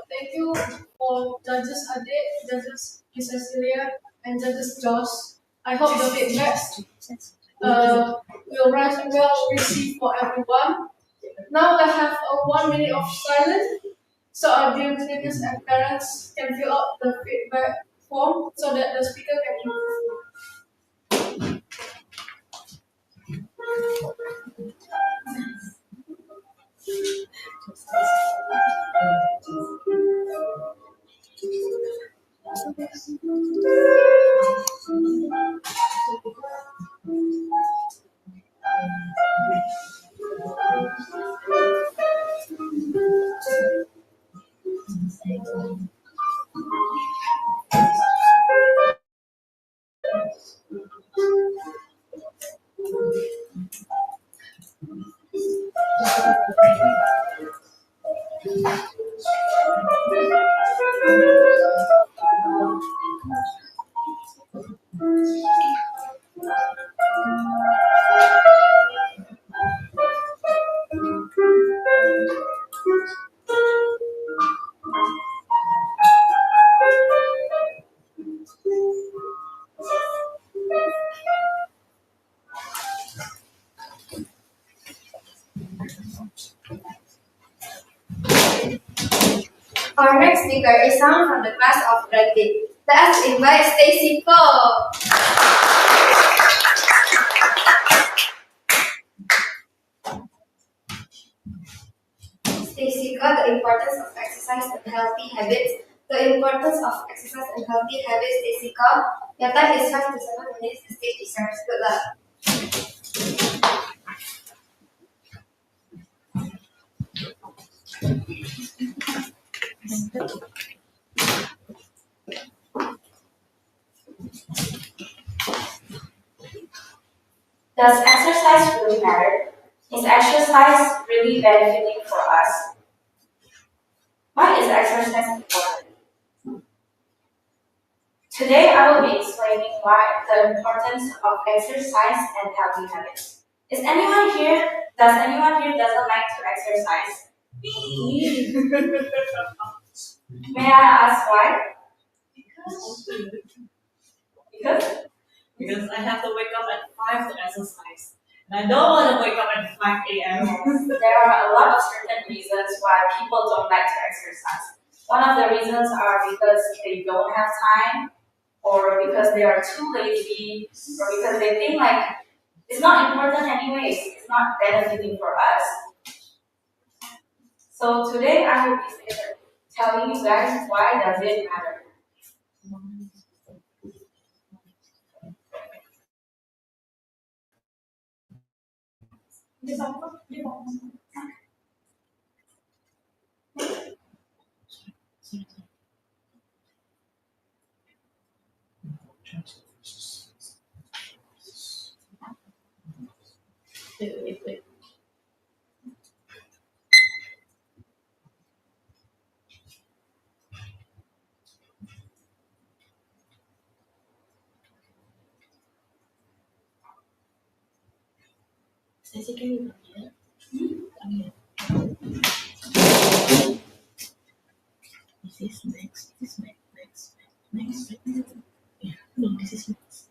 Thank you for judges Ade, judges Miss Cecilia, and judges Josh. I hope the feedback will well received for everyone. Now I have a 1 minute of silence so our dear students and parents can fill out the feedback form so that the speaker can improve. Our next speaker is someone from the class of Grade. Let us invite Stacy Cole. Stacy Cole, the importance of exercise and healthy habits. The importance of exercise and healthy habits, Stacy Cole. Your time is 5 to 7 minutes. The stage is yours. Good luck. Does exercise really matter? Is exercise really benefiting for us? Why is exercise important? Today I will be explaining why the importance of exercise and healthy habits. Does anyone here doesn't like to exercise? Me. May I ask why? Because I have to wake up at 5 to exercise. And I don't want to wake up at 5 a.m. There are a lot of certain reasons why people don't like to exercise. One of the reasons are because they don't have time, or because they are too lazy, or because they think like it's not important anyways, it's not benefiting for us. So today I will be telling you guys why does it matter. Wait. Stacy, can you come here? Come here. This is next. This is next. Yeah. No, this is next.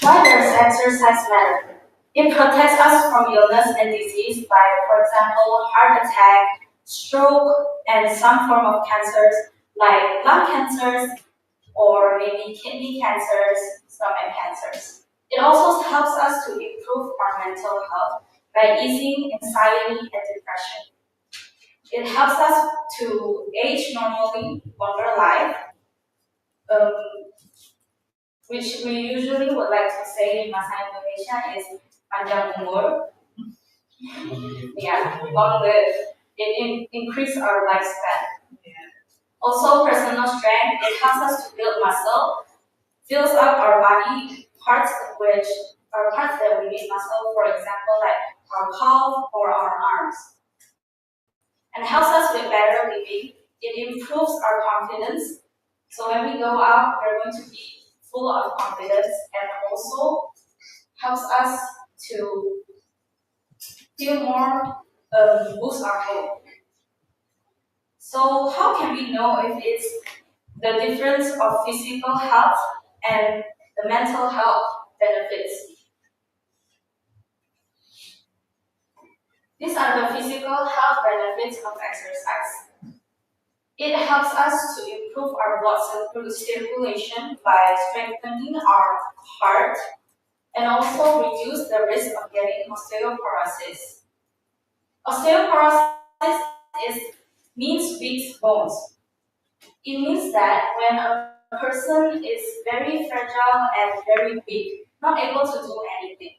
Why does exercise matter? It protects us from illness and disease by, for example, heart attack, stroke, and some form of cancers like lung cancers or maybe kidney cancers, stomach cancers. It also helps us to improve our mental health by easing anxiety and depression. It helps us to age normally, longer life, which we usually would like to say in Bahasa Indonesia is panjang umur. Yeah, long live. It increases our lifespan. Also, personal strength, it helps us to build muscle, fills up our body parts which are parts that we need muscle, for example, like our calf or our arms. And helps us with better living. It improves our confidence. So when we go out, we're going to be full of confidence, and also helps us to feel more, boost our hope. So how can we know if it's the difference of physical health and the mental health benefits? These are the physical health benefits of exercise. It helps us to improve our blood circulation by strengthening our heart and also reduce the risk of getting osteoporosis. Osteoporosis means weak bones. It means that when a person is very fragile and very weak, not able to do anything.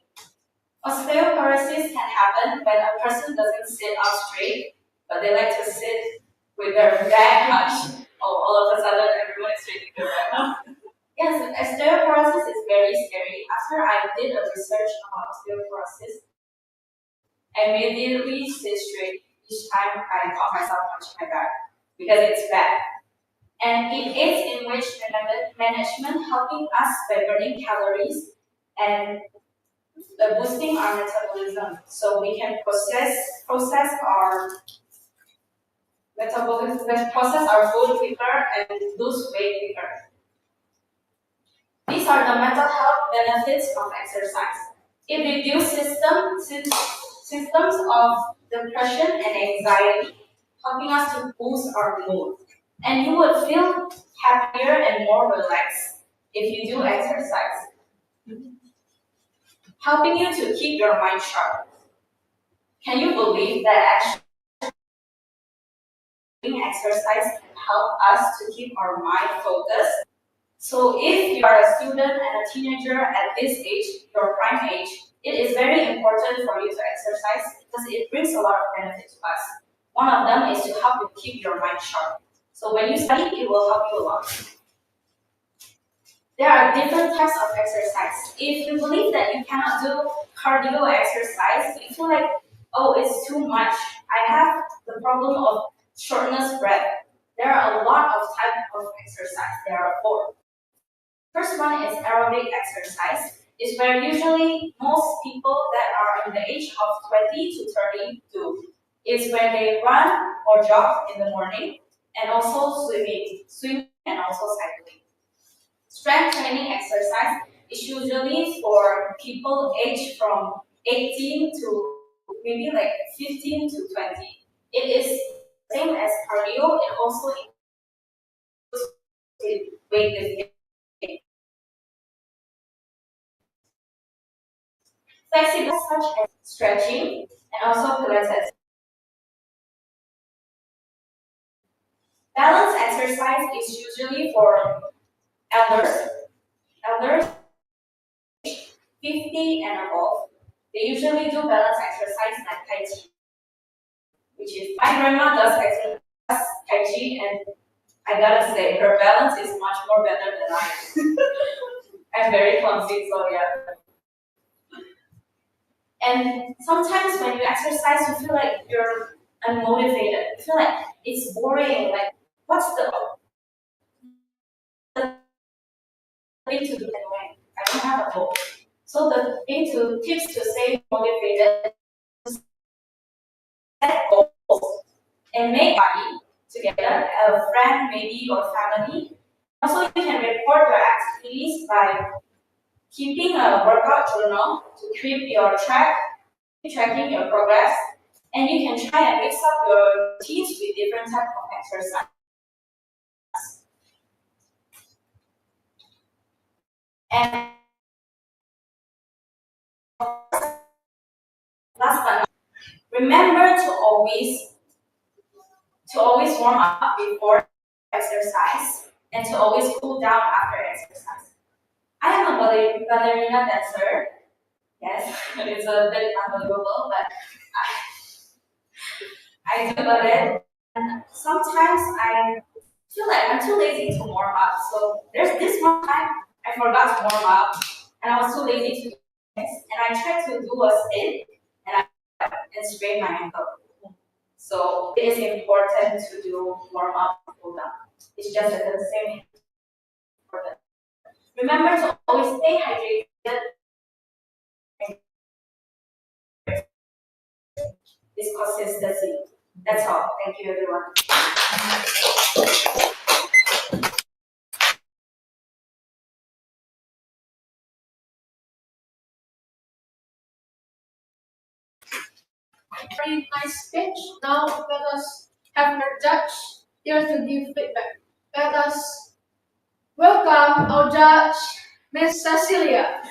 Osteoporosis can happen when a person doesn't sit up straight, but they like to sit with their back hunched. Oh, all of a sudden everyone is shaking their back. Yes, osteoporosis is very scary. After I did a research about osteoporosis, I immediately sit straight each time I caught myself punching my back because it's bad. And it aids in weight management, helping us by burning calories and boosting our metabolism, so we can process our metabolism, process our food quicker and lose weight quicker. These are the mental health benefits of exercise. It reduces symptoms of depression and anxiety, helping us to boost our mood. And you would feel happier and more relaxed if you do exercise, helping you to keep your mind sharp. Can you believe that actually doing exercise can help us to keep our mind focused? So if you are a student and a teenager at this age, your prime age, it is very important for you to exercise because it brings a lot of benefit to us. One of them is to help you keep your mind sharp. So when you study, it will help you a lot. There are different types of exercise. If you believe that you cannot do cardio exercise, you feel like, oh, it's too much. I have the problem of shortness breath. There are a lot of types of exercise. There are 4. First one is aerobic exercise. It's where usually most people that are in the age of 20 to 30 do. is when they run or jog in the morning, and also swimming and also cycling. Strength training exercise is usually for people aged from 18 to maybe like 15 to 20. It is same as cardio, it also includes weightlifting. Flexible such as stretching and also Pilates. Balance exercise is usually for elders 50 and above. They usually do balance exercise like Tai Chi, which is my grandma does exercise Tai Chi, and I gotta say her balance is much more better than mine. I'm very clumsy, so yeah. And sometimes when you exercise, you feel like you're unmotivated. You feel like it's boring. Like, what's the way to do it anyway? I don't have a goal. So the way to tips to stay motivated is set goals and make money together, a friend maybe or family. Also, you can report your activities by keeping a workout journal to tracking your progress, and you can try and mix up your routines with different types of exercise. And last but not remember to always warm up before exercise and to always cool down after exercise. I am a ballerina dancer. Yes, it's a bit unbelievable, but I do ballet. And sometimes I feel like I'm too lazy to warm up. So there's this one time I forgot to warm up, and I was too lazy to do this, and I tried to do a spin, and I sprained my ankle. So it is important to do warm up and cool down. It's just at the same important. Remember to always stay hydrated. This consistency. That's all. Thank you, everyone. Very nice speech. Now let us have our judge here to give feedback. Let us welcome our judge, Miss Cecilia.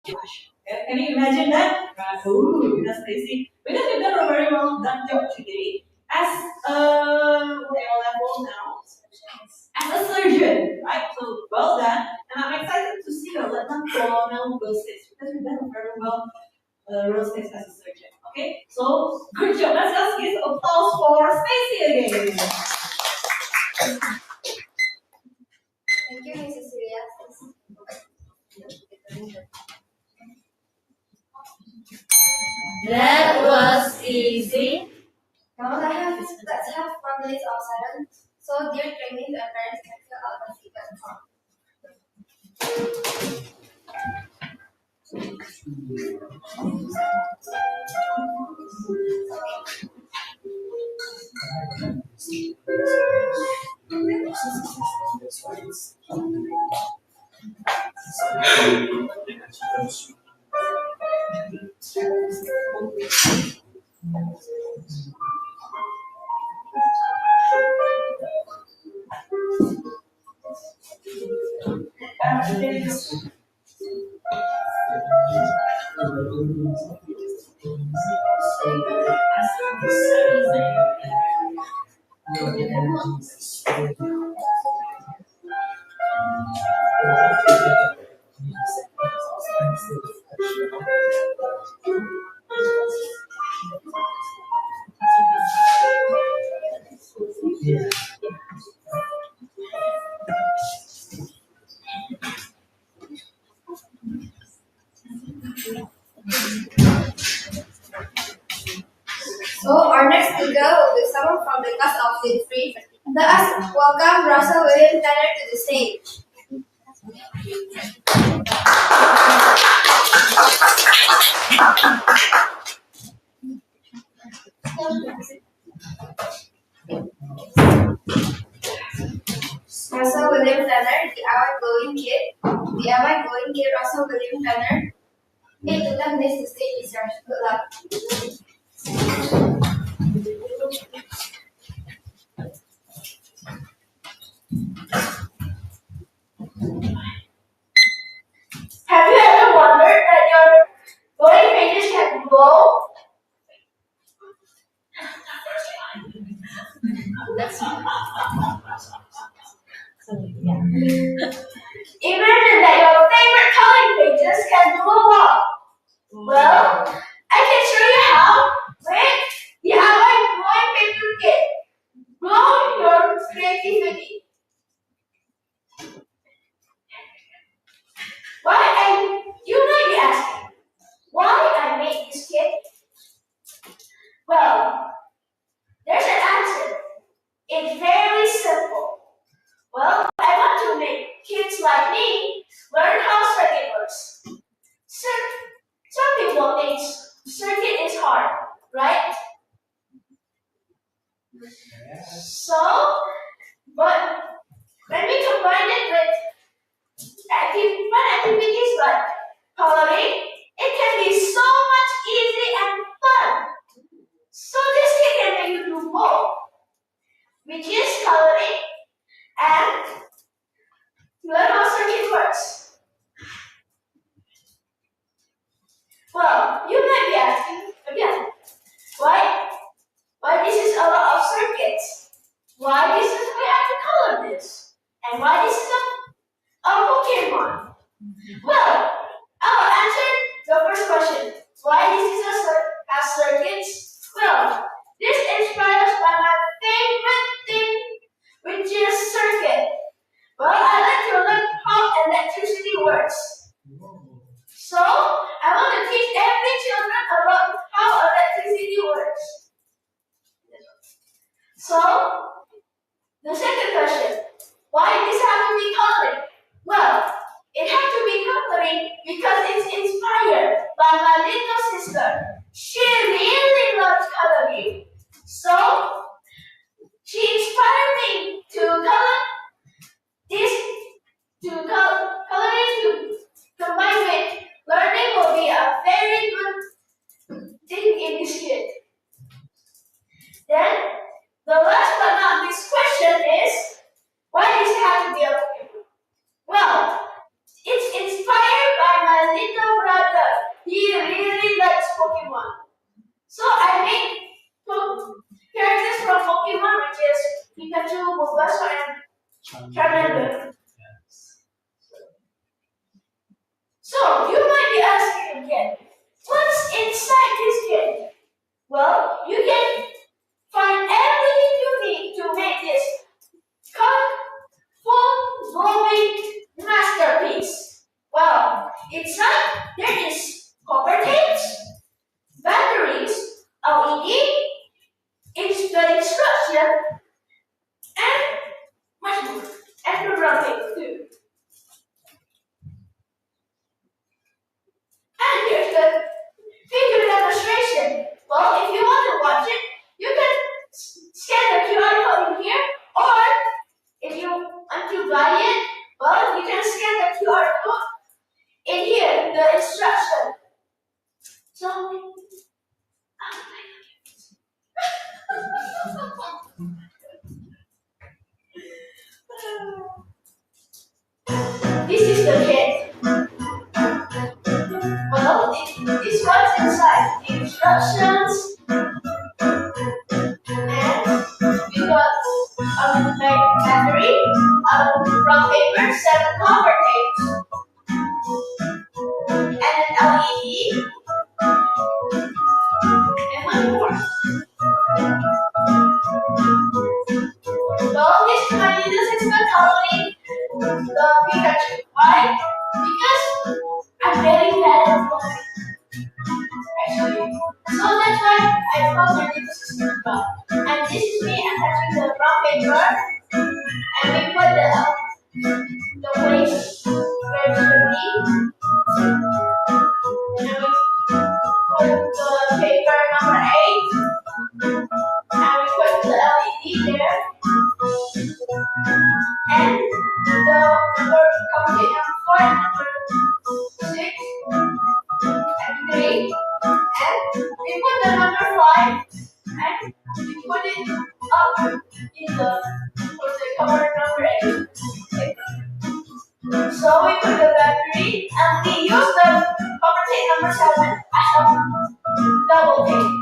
Can you imagine that? Ooh, that's crazy. Because you've done a very well done job today as what level now? As a surgeon, right? So well done, and I'm excited to see your Letnan Colonel Will Six because you've done a very well Will Six as a surgeon. Okay, so good job. Let's just give applause for Stacy again. Thank you, Mrs. Celia. That was easy. Now let's have 1 minute of silence so dear trainees and parents can fill out the feedback form. So our next speaker will be someone from the class of the three. Let us welcome Russell William Tanner to the stage. Russell William Tanner, the outgoing kid. The outgoing kid, Russell William Tanner. 8 to 10 minutes to stage is yours. Good luck. Have you ever wondered that your glowing pages can glow? Imagine that your favorite coloring pages can glow up. Well, I can show you how with the DIY glowing paper kit. Glow your creativity. You might be asking, why I made this kit? Well, there's an answer. It's very simple. Well, I want to make kids like me learn how circuit works. Some people think circuit is hard, right? So, but when we combine it with fun activities like coloring, it can be so much easy and fun. So this kit can make you do both, which is coloring and learn how circuit works. Well, you might be asking again, why this is a lot of circuits? Why this is we have to color this? And why this is a Pokemon? Well, I'll answer the first question. Why this is a circuits? Well, this inspires by my favorite thing, which is circuit. Well, I like to learn how electricity works. So, I want to teach every children about how electricity works. So, the second question, why this have to be coloring? Well, it has to be coloring because it's inspired by my little sister. She really loves coloring. So, she inspired me to color this, coloring to combine with learning will be a very good thing in this kit. Then, the last but not least question is, why does it have to be a Pokemon? Well, it's inspired by my little brother instructions, and we got like battery, brown paper, 7 copper tapes, and an LED, and one more. Well, this is my little sister calling the Pikachu. Why? Because I'm very bad at drawing. Actually. So that's why I call my little sister dog. And this is me attaching the brown paper. And we put the place where it should be. And we put the paper number 8. And we put the LED there. And the number complete number 4 and number 6 and 3. And we put the number 5 and we put it up in the cover number 8. So we put the battery and we use the cover tape number 7 as a double tape.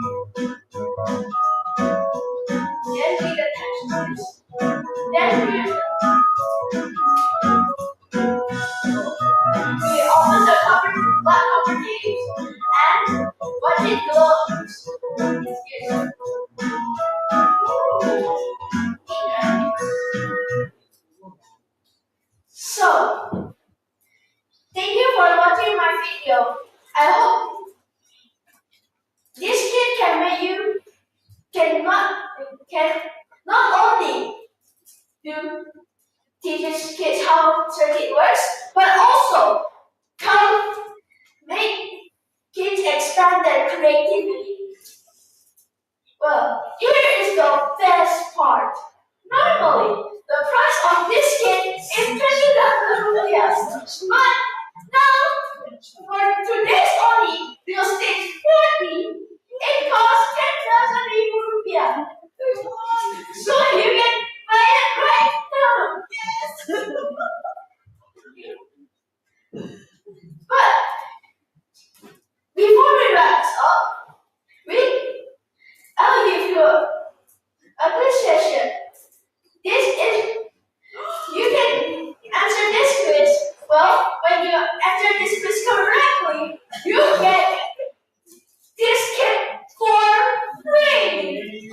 Then we attach this. Then we open the black cover tape and watch it glows. So, thank you for watching my video. I hope this kit can not only teaches kids how circuit works, but also can make kids expand their creativity. Well, here is the best part. Normally, the price of this kit is 20,000 rupiah, but now, for today's only, real stage 40, it costs 10,000 rupiah. So you can buy it right now. Yes. But before we wrap up, I'll give you a quiz session. You can answer this quiz. Well, when you answer this quiz correctly, you get this kit for free.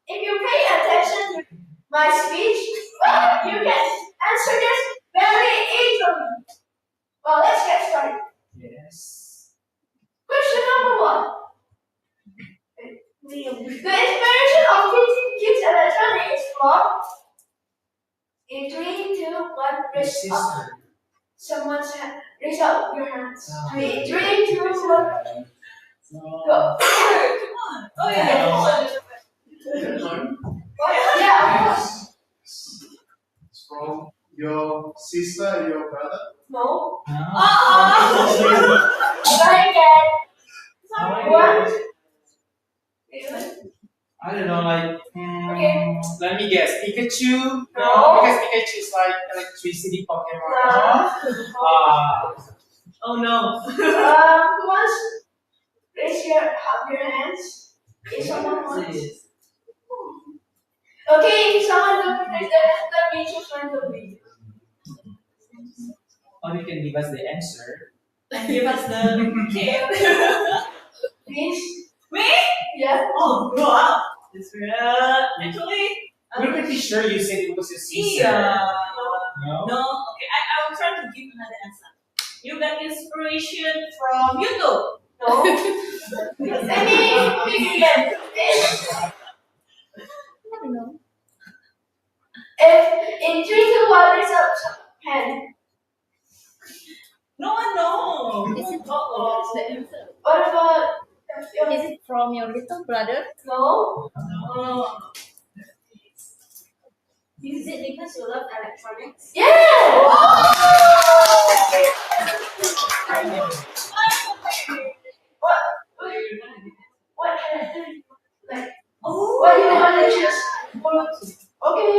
If you pay attention to my speech, well, you can answer this very easily. Well, let's get started. Yes. Question number 1. The inspiration of teaching kids electronics is from. In 3, 2, 1, raise up. Someone's hand. Raise up your hands. 3, 2, 1. Go. Come on. Oh yeah. Yeah, of course. It's from your sister and your brother? No. No. Try again. 1. I don't know, like, Okay. let me guess. Pikachu? No. Because Pikachu is like electricity Pokemon. Oh no. Who wants? Raise your hands. If someone wants. Okay, if someone doesn't raise their hand, let me choose randomly. Or you can give us the answer. And give us the kit. Please. Me? Yeah. Oh wow. Actually, We're pretty sure you said it was your sister. yeah. No? No. Okay, I will try to give another answer. You got inspiration from YouTube. No. Maybe again. If in 3, 2, 1, raise up hand. No one knows. Is it Uh-oh. the answer? What about? Is it from your little brother? No. Is it because you love electronics? Yeah. What can I do? Like, what do you want to choose? Okay.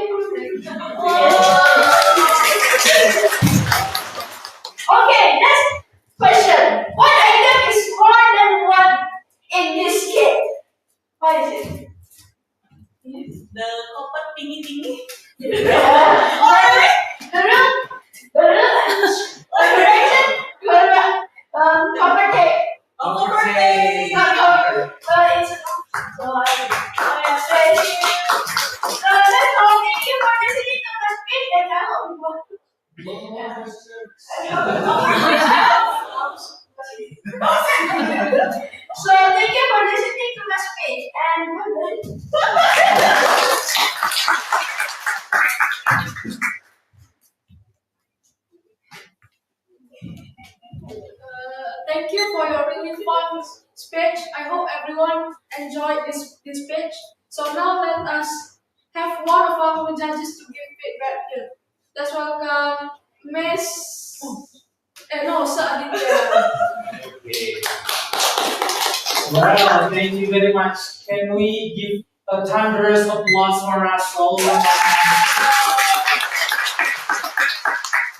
Okay, Thank you for your really fun speech. I hope everyone enjoyed this speech. So now let us have one of our judges to give feedback here. Let's welcome Miss. No, Sir Aditya. Okay. Well, thank you very much. Can we give a thunderous applause for Russell?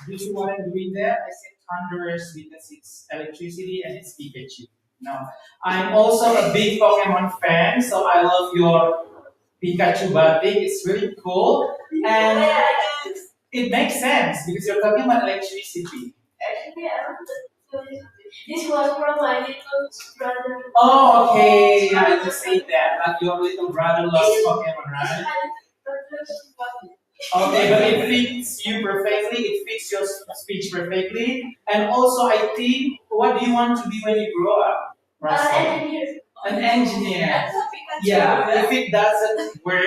You see what I'm doing there? I said thunderous because it's electricity and it's Pikachu. Now, I'm also a big Pokemon fan, so I love your Pikachu batik. It's really cool. And it makes sense because you're talking about electricity. Actually, I don't know. This was from my little brother. Oh, okay. Yeah, you say that. Like your little brother loves Pokemon, right? Okay, but it fits you perfectly. It fits your speech perfectly. And also, I think, what do you want to be when you grow up, Russell? Engineer. An engineer. Yeah, if it doesn't work,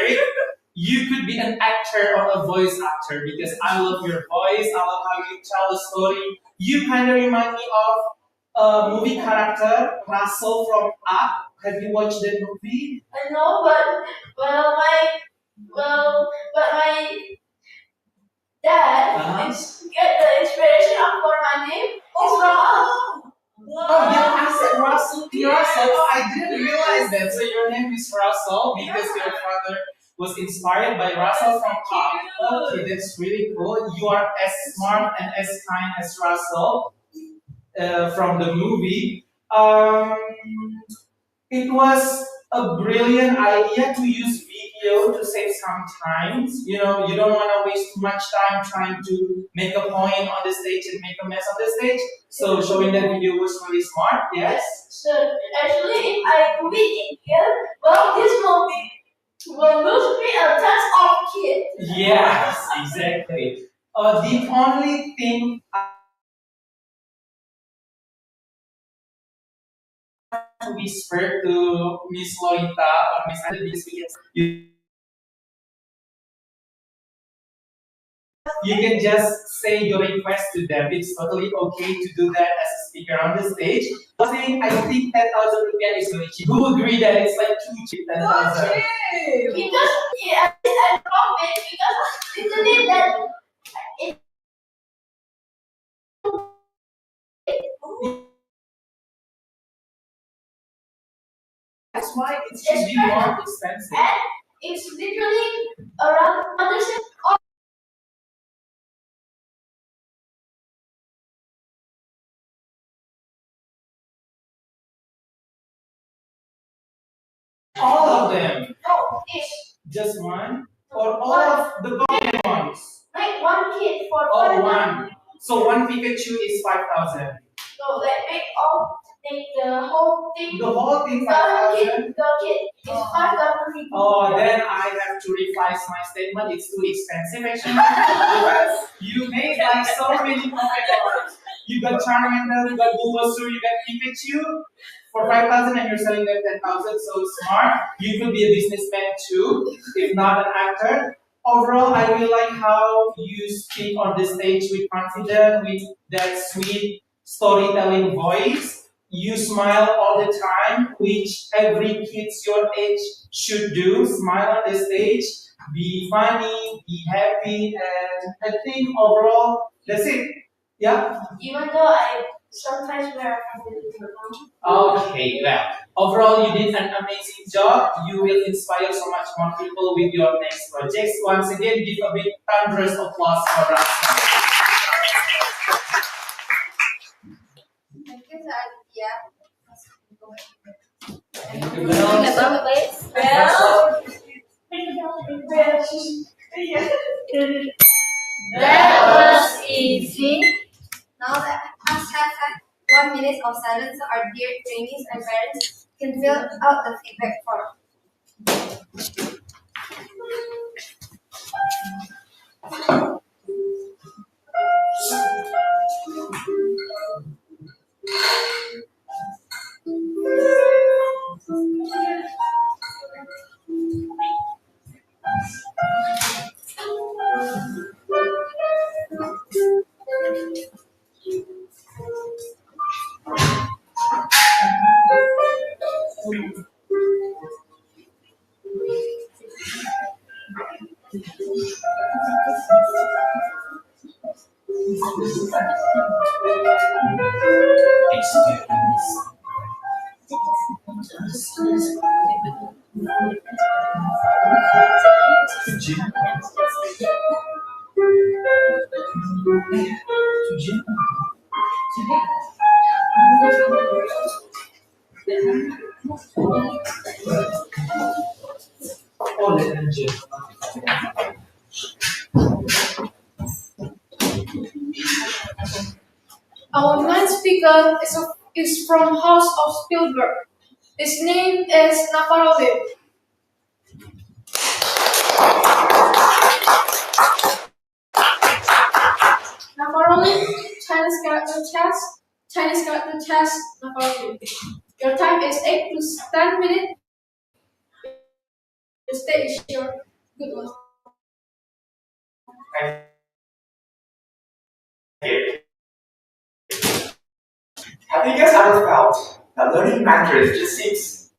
you could be an actor or a voice actor because I love your voice. I love how you tell the story. You kind of remind me of a movie character, Russell from Up. Have you watched that movie? I know, but my dad get the inspiration for my name. It's from Oh, yeah, I said Russell T. Russell. Oh, I didn't realize that. So your name is Russell because your father was inspired by Russell from Up. Okay, that's really cool. You are as smart and as kind as Russell from the movie. It was a brilliant idea to use video to save some time. You know, you don't want to waste too much time trying to make a point on the stage and make a mess on the stage. So showing that video was really smart. Yes. So actually, if I put it in here, well, this will lose me a ton of kids. Yes, exactly. The only thing to whisper to Miss Loita or Miss Adi because you can just say your request to them. It's totally okay to do that as a speaker on the stage. I think 10,000 rupiah is very cheap. Who agree that it's like too cheap? 10,000. Because I promise because isn't it that it That's why it should be more expensive. and it's literally around understand All of them. no, it's Just one? Or all of the Pokemons? like one kid for Oh, one. So one Pikachu is 5,000. So they make the whole thing. The whole thing The 5,000? kid is 5,000. Oh, then I have to revise my statement. It's too expensive actually. Because you made like so many Pokemons. You got Charmander, you got Bulbasaur, you got Pikachu for 5,000 and you're selling them 10,000. So smart. You could be a businessman too, if not an actor. Overall, I really like how you speak on the stage with confidence, with that sweet storytelling voice. You smile all the time, which every kid your age should do. Smile on the stage, be funny, be happy, and I think overall that's it. Yeah. Even though I sometimes wear a Okay. Well, overall you did an amazing job. You will inspire so much more people with your next projects. Once again, give a big thunderous applause for us. Thank you, Sir Aditya. Thank you. Well, That was easy. Now let us have 1 minute of silence so our dear trainees and parents can fill out the feedback form. Oh, let me just. Our main speaker is from House of Spielberg. His name is Navarro. Navarro, Chinese character test, Navarro. Your time is 8 to 10 minutes. The stage is your good one. Have you guys ever felt that learning Mandarin just seems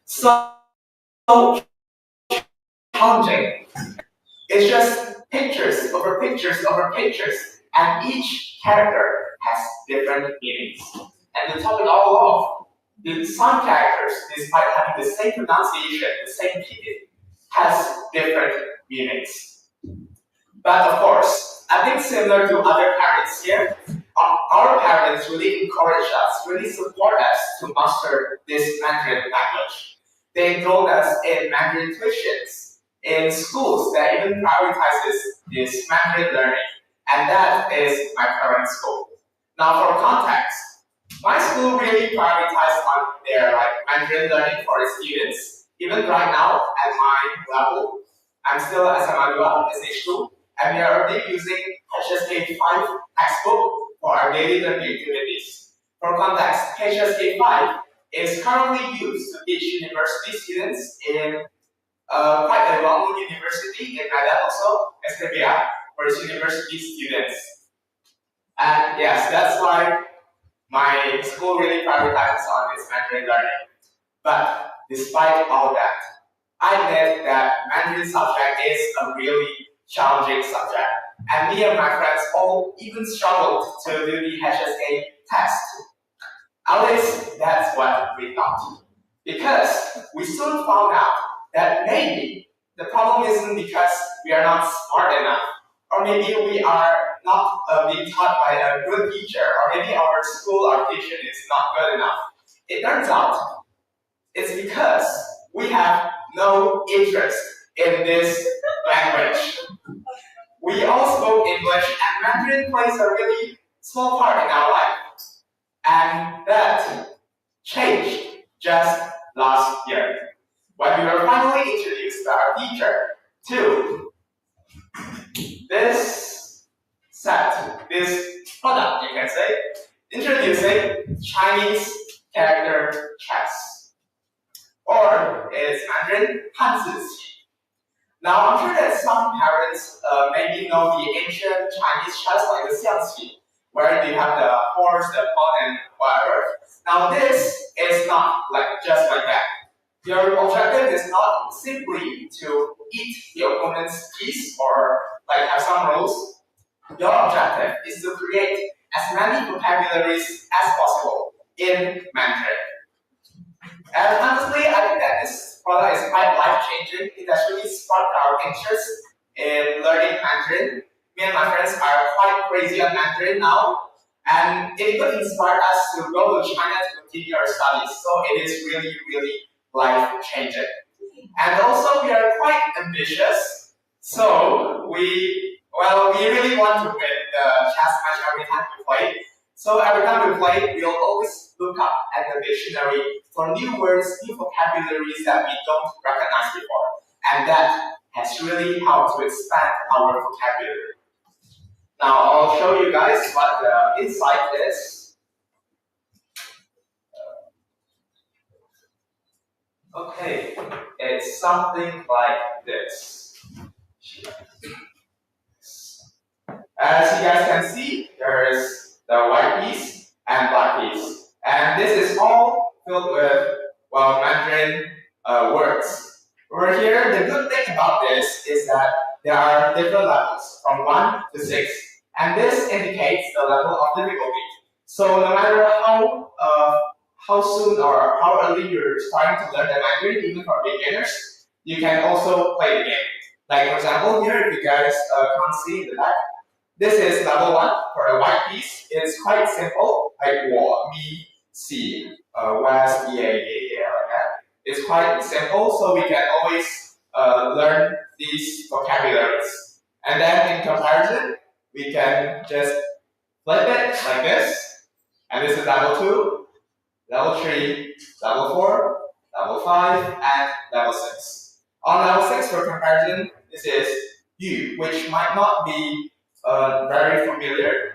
so challenging? It's just pictures over pictures over pictures, and each character has different meanings. And to top it all off, some characters, despite having the same pronunciation, the same meaning, has different meanings. But of course, I think similar to other parents here, our parents really encourage us, really support us to master this Mandarin language. They enrolled us in Mandarin tuitions, in schools that even prioritizes this Mandarin learning, and that is my current school. Now for context, my school really prioritized on their Mandarin learning for its students. Even right now, at my level, I'm still SMA 2, SH2, and we are already using HSK5 textbook for our daily learning activities. For context, HSK5 is currently used to teach university students in quite a well-known university in Medan also, STBA, for its university students. And yes, that's why my school really prioritizes on its Mandarin learning. But despite all that, I admit that Mandarin subject is a really challenging subject. And me and my friends all even struggled to do the HSK test. At least that's what we thought. Because we soon found out that maybe the problem isn't because we are not smart enough, or maybe we are not being taught by a good teacher, or maybe our school, our teacher is not good enough. It turns out it's because we have no interest in this language. We all spoke English, and Mandarin plays a really small part in our life. And that changed just last year, when we were finally introduced by our teacher to this set, this product, you can say, introducing Chinese character chess, or its Mandarin Hanzi. Now, I'm sure that some parents maybe know the ancient Chinese chess like the Xiangqi, where they have the horse, the pawn, and whatever. Now, this is not just like that. Your objective is not simply to eat the opponent's piece or have some rules. Your objective is to create as many vocabularies as possible in Mandarin. And honestly, I think that this product is quite life-changing. It has really sparked our interest in learning Mandarin. Me and my friends are quite crazy on Mandarin now, and it could inspire us to go to China to continue our studies. So it is really, really life-changing. And also, we are quite ambitious. So we really want to win the chess match every time we play. So every time we play, we'll always look up at the dictionary for new words, new vocabularies that we don't recognize before. And that has really helped to expand our vocabulary. Now I'll show you guys what the insight is. Okay, it's something like this. As you guys can see, there is the white piece and black piece. And this is all filled with, Mandarin words. Over here, the good thing about this is that there are different levels, from 1 to 6. And this indicates the level of difficulty. So no matter how soon or how early you're starting to learn the Mandarin, even for beginners, you can also play the game. Like for example, here if you guys can't see in the back, this is level 1 for the white piece. It's quite simple, like 我咪喜West like that. It's quite simple, so we can always learn these vocabularies. And then in comparison, we can just flip it like this, and this is level 2, level 3, level 4, level 5, and level 6. On level 6 for comparison, this is you, which might not be very familiar.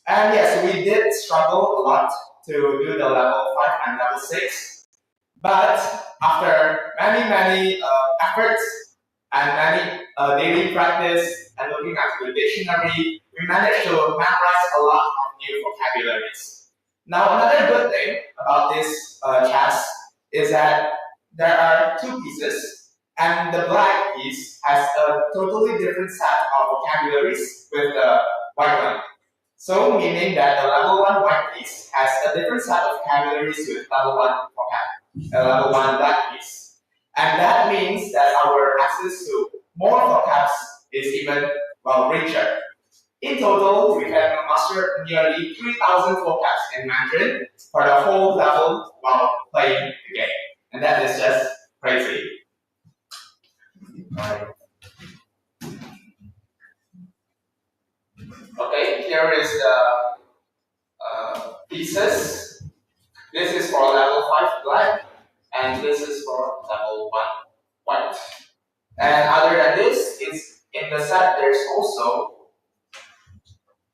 And yes, we did struggle a lot to do the level 5 and level 6. But after many efforts and many daily practice and looking at the dictionary, we managed to memorize a lot of new vocabularies. Now, another good thing about this chess is that there are 2 pieces, and the black piece has a totally different set of vocabularies with the white one. So, meaning that the level 1 white piece has a different set of vocabularies with level 1 level 1 black piece. And that means that our access to more vocabs is even richer. In total, we can master nearly 3,000 vocabs in Mandarin for the whole level while playing the game. And that is just crazy. Okay, here is the pieces. This is for level 5 black, and this is for level 1 white. And other than this, it's in the set there's also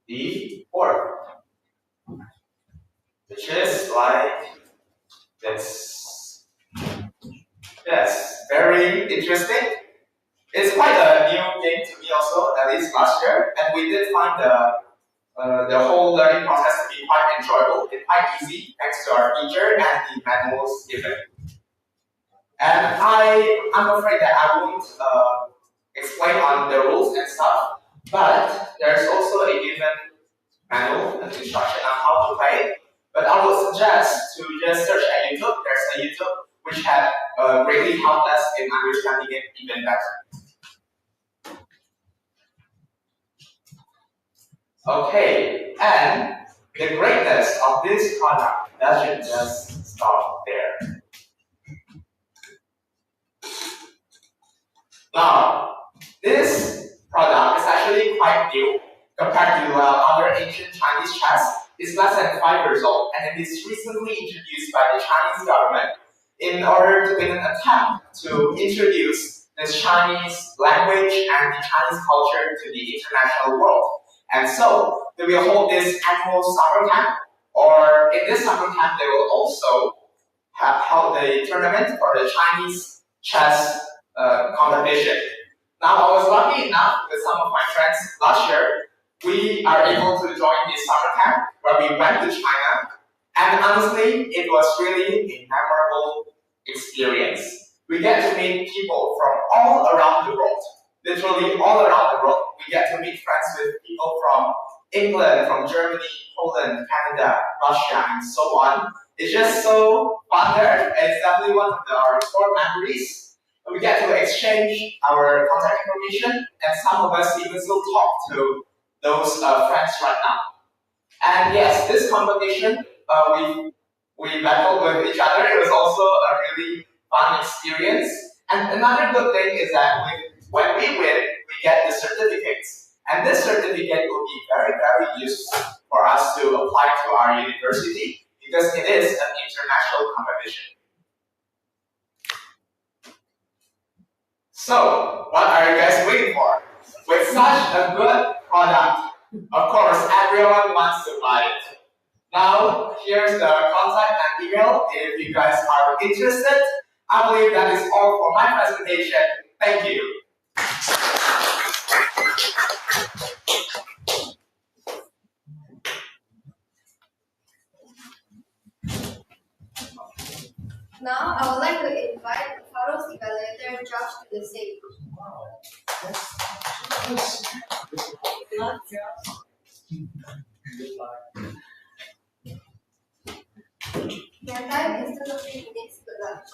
the board, which is like this. Yes, very interesting. It's quite a new game to me also, at least last year, and we did find the whole learning process to be quite enjoyable and quite easy thanks to our teacher and the manuals given. And I'm afraid that I won't explain on the rules and stuff, but there's also a given manual and instruction on how to play. But I would suggest to just search at YouTube. There's a YouTube which had greatly helped us in understanding it even better. Okay, and the greatness of this product doesn't just stop there. Now, this product is actually quite new compared to other ancient Chinese chess. It's less than 5 years old, and it is recently introduced by the Chinese government in order to, in an attempt to introduce this Chinese language and the Chinese culture to the international world. And so, they will hold this annual summer camp, or in this summer camp, they will also have held a tournament for the Chinese chess competition. Now, I was lucky enough with some of my friends last year, we are able to join this summer camp where we went to China, and honestly, it was really a memorable experience. We get to meet people from all around the world, literally all around the world. We get to meet friends with people from England, from Germany, Poland, Canada, Russia, and so on. It's just so fun there. It's definitely one of our core memories. We get to exchange our contact information, and some of us even still talk to those friends right now. And yes, this competition, we battled with each other. It was also a really fun experience. And another good thing is that when we win, we get the certificates. And this certificate will be very, very useful for us to apply to our university because it is an international competition. So, what are you guys waiting for? With such a good product, of course, everyone wants to buy it. Now, here's the contact and email if you guys are interested. I believe that is all for my presentation. Thank you. Now, I would like to invite Faro's evaluator, Josh, to the stage. Your time is 2 to 3 minutes to lunch.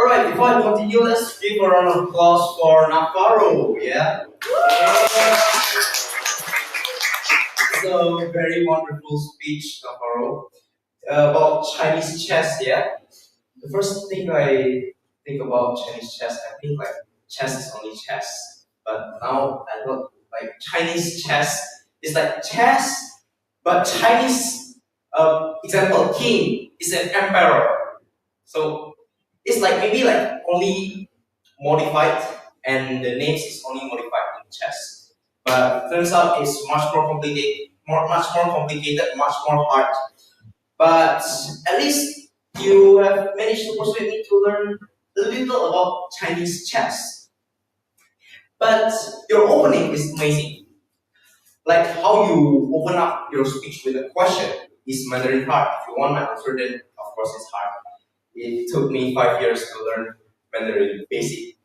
Alright, before I continue, let's give a round of applause for Navarro, yeah? It's a very wonderful speech, Navarro, about Chinese chess, yeah? The first thing I think about Chinese chess, I think like chess is only chess. But now I thought like Chinese chess is like chess, but Chinese, example, king is an emperor. So it's like maybe like only modified and the names is only modified in chess. But turns out it's much more complicated, much more hard. But at least you have managed to persuade me to learn a little about Chinese chess. But your opening is amazing. Like how you open up your speech with a question is Mandarin hard. If you want my answer, then of course it's hard. It took me 5 years to learn Mandarin basic.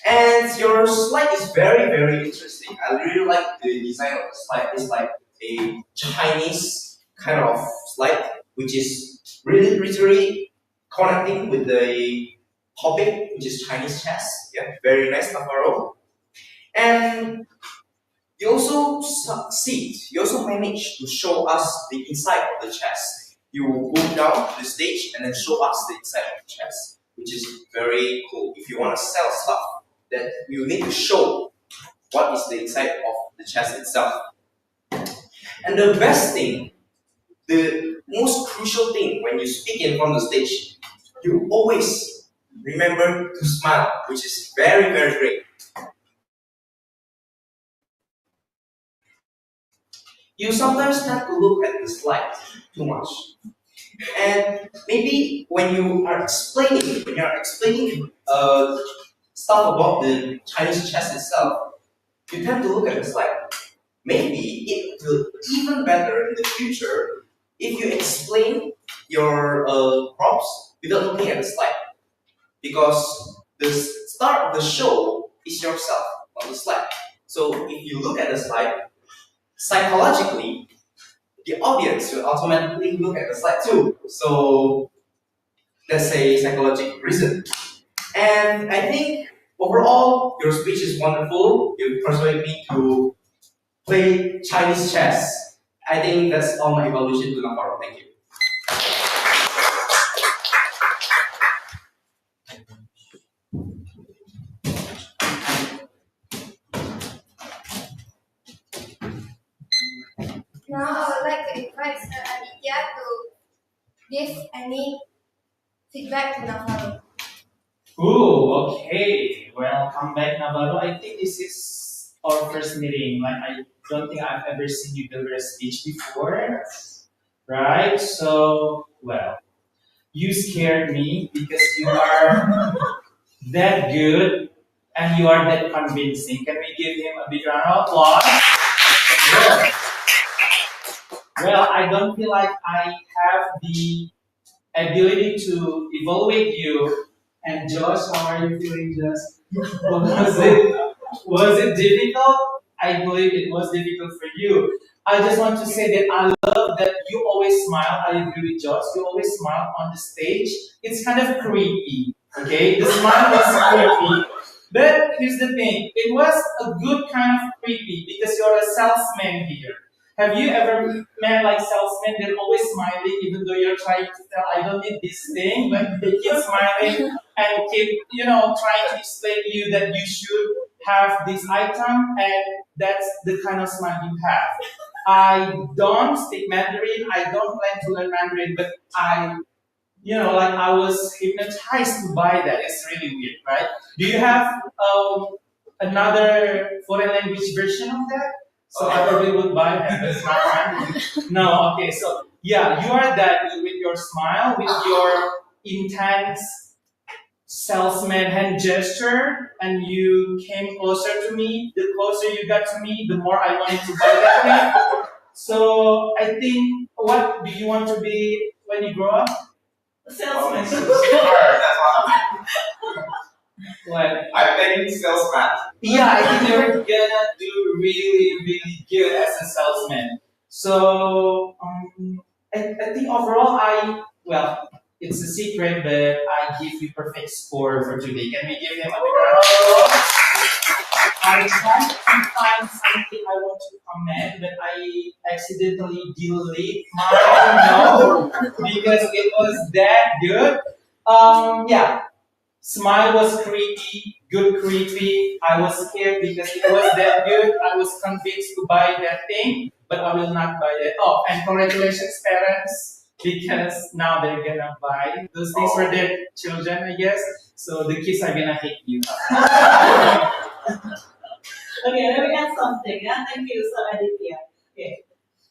And your slide is very, very interesting. I really like the design of the slide. It's like a Chinese kind of slide, which is really literally connecting with the topic, which is Chinese chess. Yeah, very nice, Navarro. And you also succeed. You also manage to show us the inside of the chess. You will go down to the stage and then show us the inside of the chess, which is very cool. If you want to sell stuff, then you need to show what is the inside of the chess itself. And the best thing, the most crucial thing when you speak in front of the stage, you always remember to smile, which is very, very great. You sometimes tend to look at the slide too much. And maybe when you are explaining, stuff about the Chinese chess itself, you tend to look at the slide. Maybe it will even better in the future if you explain your props without looking at the slide. Because the start of the show is yourself on the slide. So if you look at the slide, psychologically, the audience will automatically look at the slide too. So that's a psychological reason. And I think overall, your speech is wonderful. You persuade me to play Chinese chess. I think that's all my evaluation to Navarro. Thank you. Now I would like to invite Sir Aditya to give any feedback to Navarro. Ooh, okay. Welcome back, Navarro. I think this is our first meeting. Like, I don't think I've ever seen you deliver a speech before. Right? So, well, you scared me because you are that good and you are that convincing. Can we give him a big round of applause? Yeah. Well, I don't feel like I have the ability to evaluate you. And Josh, how are you feeling, Josh? Was it difficult? I believe it was difficult for you. I just want to say that I love that you always smile. I agree with Josh. You always smile on the stage. It's kind of creepy, okay? The smile is creepy. But here's the thing. It was a good kind of creepy because you're a salesman here. Have you ever met like salesmen? They're always smiling even though you're trying to tell, I don't need this thing, but they keep smiling and keep, trying to explain to you that you should have this item, and that's the kind of smile you have. I don't speak Mandarin, I don't plan to learn Mandarin, but I was hypnotized to buy that. It's really weird, right? Do you have another foreign language version of that? So I probably would buy that. That's not Mandarin. No, okay, so yeah, you are that good with your smile, with your intense salesman hand gesture, and you came closer to me. The closer you got to me, the more I wanted to buy that thing. So I think, what do you want to be when you grow up? A salesman. What? I think salesman. Yeah, I think you're gonna do really, really good as a salesman. So I think overall, it's a secret, but I give you perfect score for today. Can we give him a big round of applause? I tried to find something I want to comment, but I accidentally delete my note because it was that good. Yeah. Smile was creepy, good creepy. I was scared because it was that good. I was convinced to buy that thing, but I will not buy it. Oh, and congratulations, parents, because now they're gonna buy those things for their children, I guess. So the kids are gonna hate you. Okay, let me add something. Yeah, thank you, so Aditya. Okay.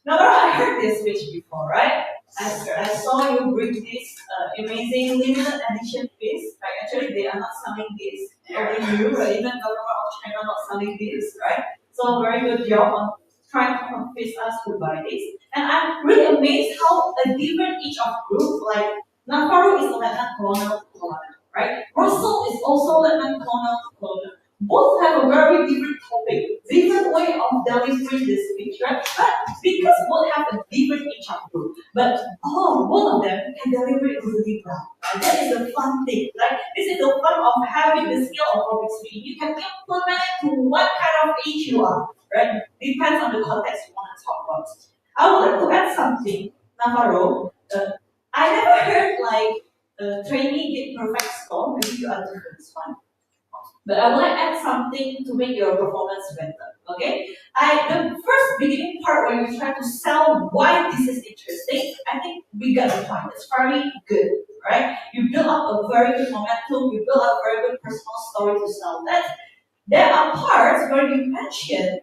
Now, I heard this speech before, right? I saw you bring this amazing limited edition piece. Like actually, they are not selling this. Only you, or even government of China not selling this, right? So very good job on trying to convince us to buy this. And I'm really amazed how a different each of group, like Navarro is Lieutenant Colonel to Colonel, right? Russell is also Lieutenant Colonel to Colonel. Both have a very different topic, different way of delivering the speech, right? But because both have a different each of group, but both of them can deliver it really well. Right? That is the fun thing, right? This is the fun of having the skill of public speaking. You can implement it to what kind of age you are, right? Depends on the context you want to talk about. I would like to add something, Navarro. I never heard like trainee get perfect score. Maybe you are different, it's fine. But I want to add something to make your performance better. Okay? The first beginning part where you try to sell why this is interesting, I think we got the point. It's very good, right? You build up a very good momentum. You build up a very good personal story to sell that. There are parts where you mention,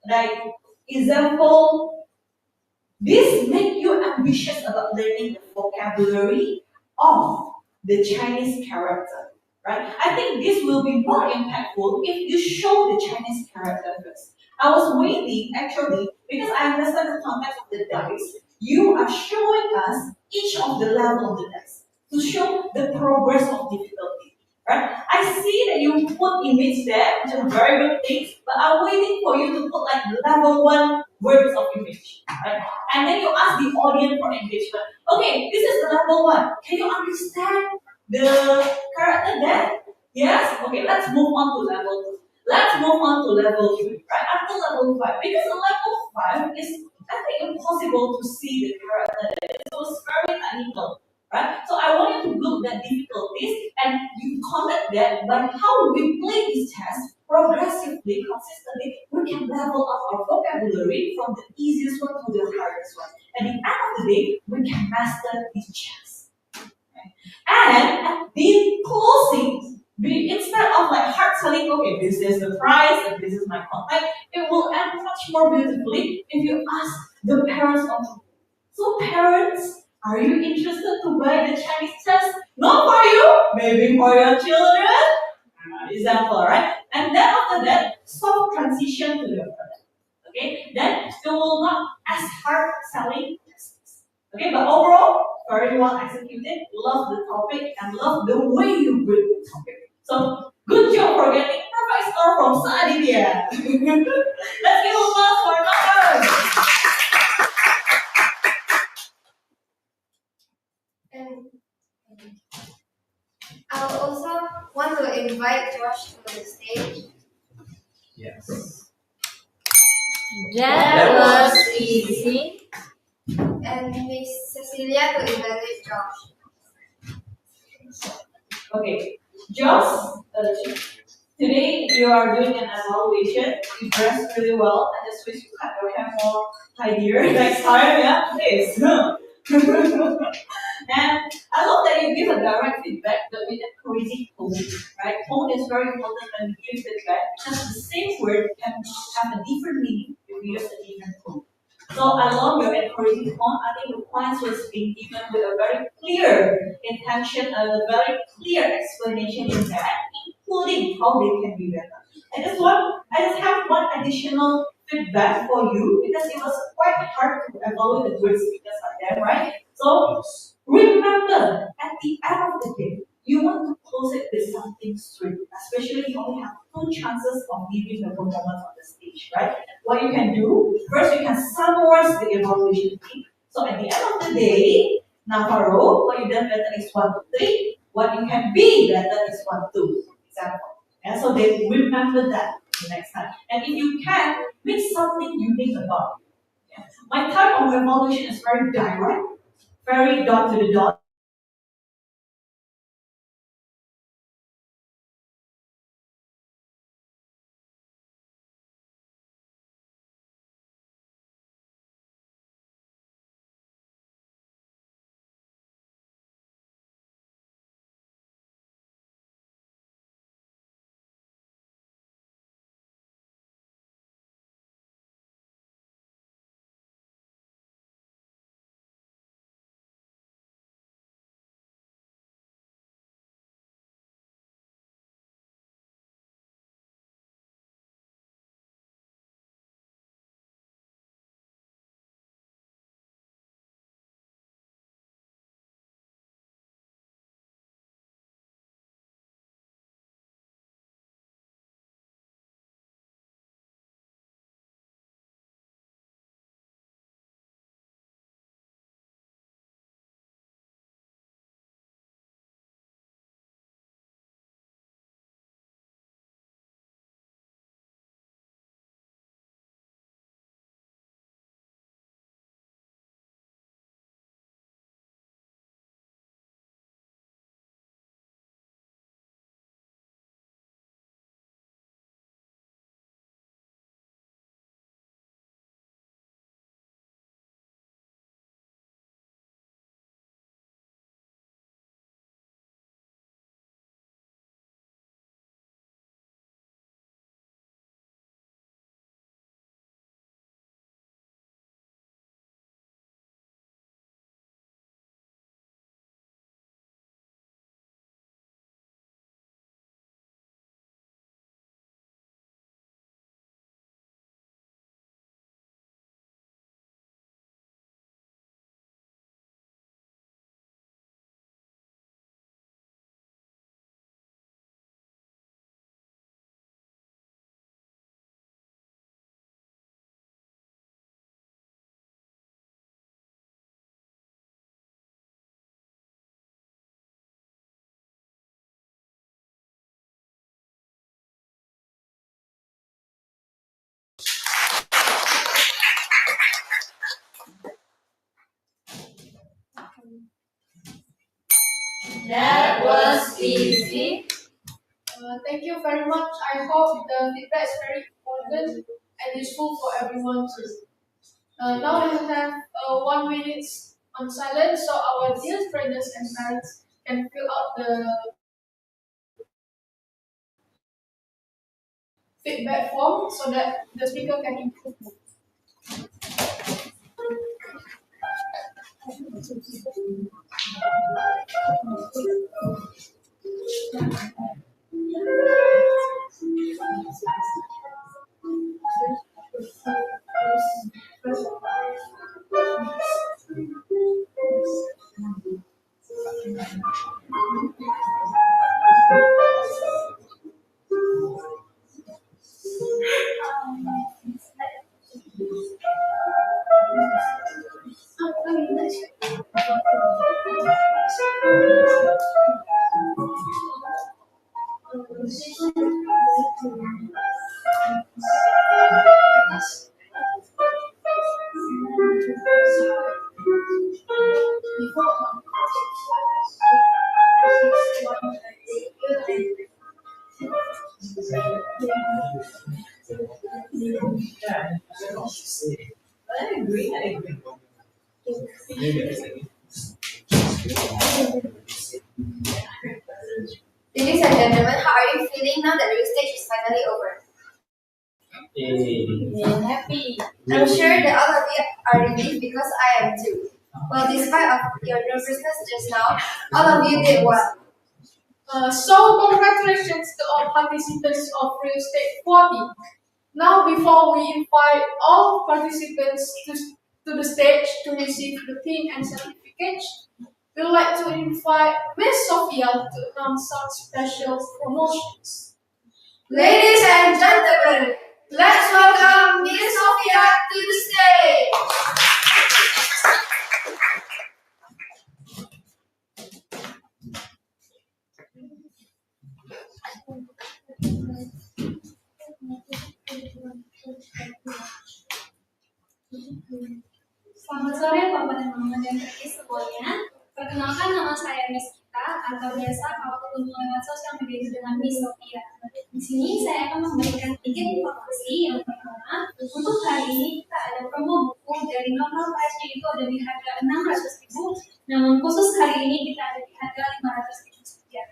like example, this make you ambitious about learning the vocabulary of the Chinese character. Right? I think this will be more impactful if you show the Chinese character first. I was waiting actually because I understand the context of the dice. You are showing us each of the level of the dice to show the progress of difficulty. Right? I see that you put image there, which is a very good thing, but I'm waiting for you to put like level 1 words of image. Right? And then you ask the audience for engagement. Okay, this is the level 1. Can you understand the character there? Yes? Okay, let's move on to level 2. Let's move on to level 3, right? After level 5. Because in level 5 is, I think, impossible to see the character there. So it's very technical, right? So I want you to build that difficulties and you connect that by how we play this test progressively, consistently, we can level up our vocabulary from the easiest one to the hardest one. At the end of the day, we can master this chess. And at the closing, instead of like hard selling, okay, this is the price and this is my contact, it will end much more beautifully if you ask the parents of. So parents, are you interested to buy the Chinese test? Not for you, maybe for your children. Example, right? And then after that, soft transition to your product. Okay, then it will not as hard selling. Okay, but overall, very well executed, love the topic, and love the way you bring the topic. So, good job for getting perfect score from Saadibia. Let's give applause for Navarro. And I also want to invite Josh to the stage. Yes. That was easy. And Miss Cecilia to evaluate Josh. Okay, Josh, today you are doing an evaluation. You dressed really well. I just wish you cut your hair more tidier next time. Yeah, please. And I love that you give a direct feedback, but with a crazy tone, right? Tone is very important when we give feedback because the same word can have a different meaning if we use a different tone. So I love your encouraging tone. I think the points was being given with a very clear intention and a very clear explanation in that, including how they can be better. I just have one additional feedback for you because it was quite hard to evaluate the good speakers like that, right? So remember, at the end of the day, you want to close it with something sweet, especially you only have 2 chances of giving the performance on the stage, right? What you can do, first you can summarize the evaluation thing. So at the end of the day, Now for row, what you done better is 1 to 3. What you can be better is 1 2. Example. And so they remember that the next time. And if you can, make something unique about it. Yeah. My type of evaluation is very direct, very dot to the dot. That was easy. Thank you very much. I hope the feedback is very important and useful for everyone too. Now we have 1 minute on silence so our dear trainers and parents can fill out the feedback form so that the speaker can improve more. I agree, I agree. Ladies and gentlemen, how are you feeling now that the stage is finally over? Happy. I'm sure that all of you are relieved because I am too. Well, despite of your nervousness just now, all of you did well. So congratulations to all participants of Real Estate 40. Now before we invite all participants to the stage to receive the pin and certificates, we would like to invite Miss Sophia to announce some special promotions. Ladies and gentlemen, let's welcome Miss Sophia to the stage. sore Bapak dan Mama dan Adik semuanya. Perkenalkan nama saya Miss Kita atau biasa kalau ketemu lewat sosial media itu dengan Miss Sophia. Di sini saya akan memberikan sedikit informasi. Yang pertama, untuk hari ini kita ada promo buku dari normal price-nya itu ada di harga 600.000, namun khusus hari ini kita ada di harga 500.000 saja.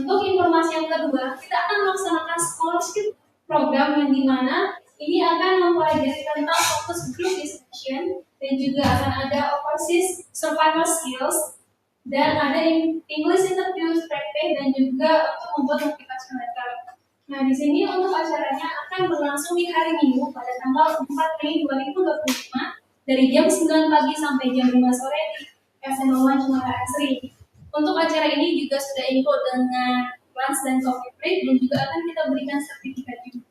Untuk informasi yang kedua, kita akan melaksanakan scholarship program yang dimana ini akan mempelajari tentang focus group discussion dan juga akan ada overseas survival skills dan ada English interview practice dan juga untuk membuat motivation letter. Nah, di sini untuk acaranya akan berlangsung di hari Minggu pada tanggal 4 Mei 2025 dari jam 9 pagi sampai jam 5 sore di SMA 1 Cemara Asri. Untuk acara ini juga sudah include dengan lunch dan coffee break dan juga akan kita berikan sertifikat juga.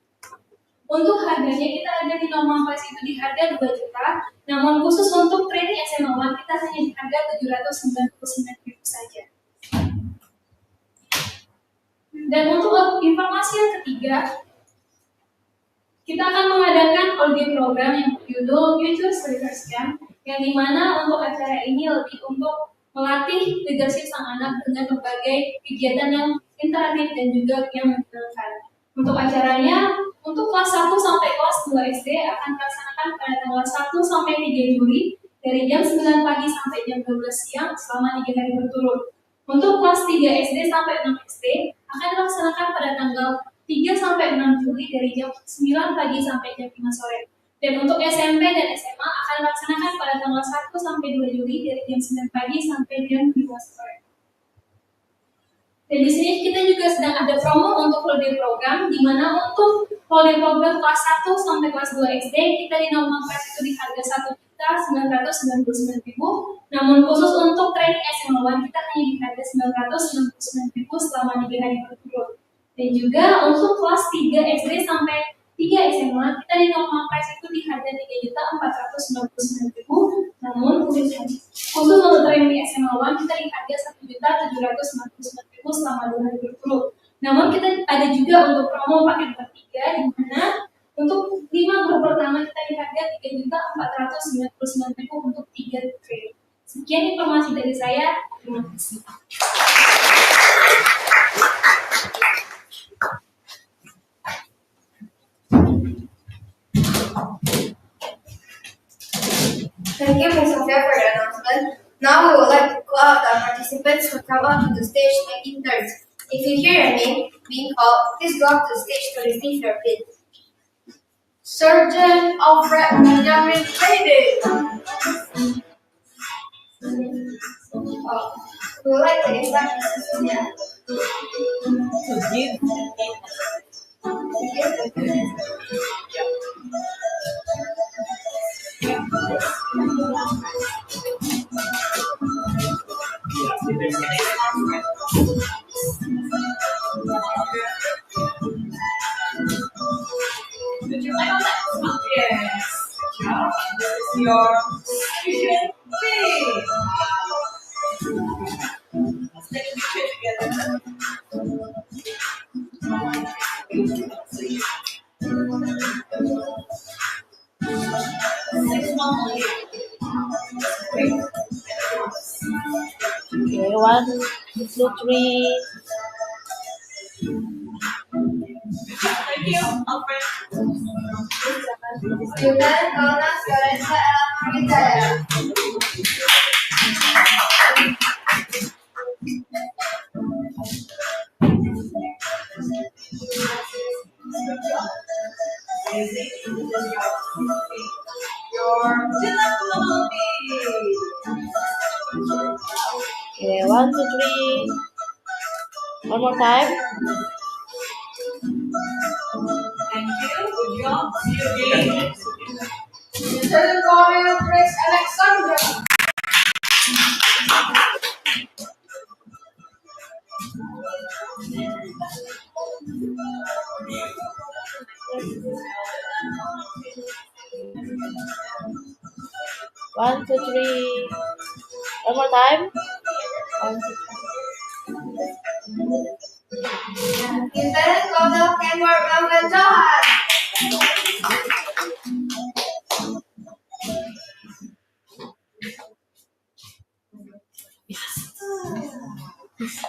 Untuk harganya kita ada di normal price itu di harga 2 juta, namun khusus untuk training SMA 1 kita hanya di harga 799.000 saja. Dan untuk informasi yang ketiga, kita akan mengadakan holiday program yang berjudul Future Leaders Camp, yang dimana untuk acara ini lebih untuk melatih leadership sang anak dengan berbagai kegiatan yang interaktif dan juga yang menyenangkan. Untuk acaranya, untuk kelas 1 sampai kelas 2 SD akan dilaksanakan pada tanggal 1 sampai 3 Juli dari jam 9 pagi sampai jam 12 siang selama 3 hari berturut. Untuk kelas 3 SD sampai 6 SD akan dilaksanakan pada tanggal 3 sampai 6 Juli dari jam 9 pagi sampai jam 5 sore. Dan untuk SMP dan SMA akan dilaksanakan pada tanggal 1 sampai 2 Juli dari jam 9 pagi sampai jam 5 sore. Dan di sini kita juga sedang ada promo untuk holiday program, di mana untuk holiday program kelas 1 sampai kelas 2 SD kita di normal price itu di harga 1.999.000, namun khusus untuk training SMA 1 kita hanya di harga 999.000 selama 3 hari berturut. Dan juga untuk kelas 3 SD sampai 3 SMA kita di normal price itu di harga 3.499.000, namun khusus untuk training SMA 1 kita di harga 1.799.000 selama 2 hari berturut. Namun kita ada juga untuk promo paket bertiga, di mana untuk 5 grup pertama kita di harga 3.499.000 untuk 3 training. Sekian informasi dari saya. Terima kasih. Thank you, Ms. Sophia, for the announcement. Now we would like to call out our participants who come out to the stage taking turns. If you hear your name being called, please go up to the stage to receive your pin. Sergeant Alfred Benjamin Hayden. We would like to invite Mrs. Sophia To give Would you like that? Yes. Good job. This is your student thing. Let's take a picture together. 6 months later. Okay, 1, 2, 3. Thank you, Alfred. Student Jonas Lorenza Ella Maritaya. Amazing. Your delivery. Okay, 1, 2, 3. One more time. Thank you. Good job. See you again. Lieutenant Colonel Grace Alexandra. One, two, three. One more time. 1, 2, 3. Lieutenant Colonel Kenward Melvin Johan.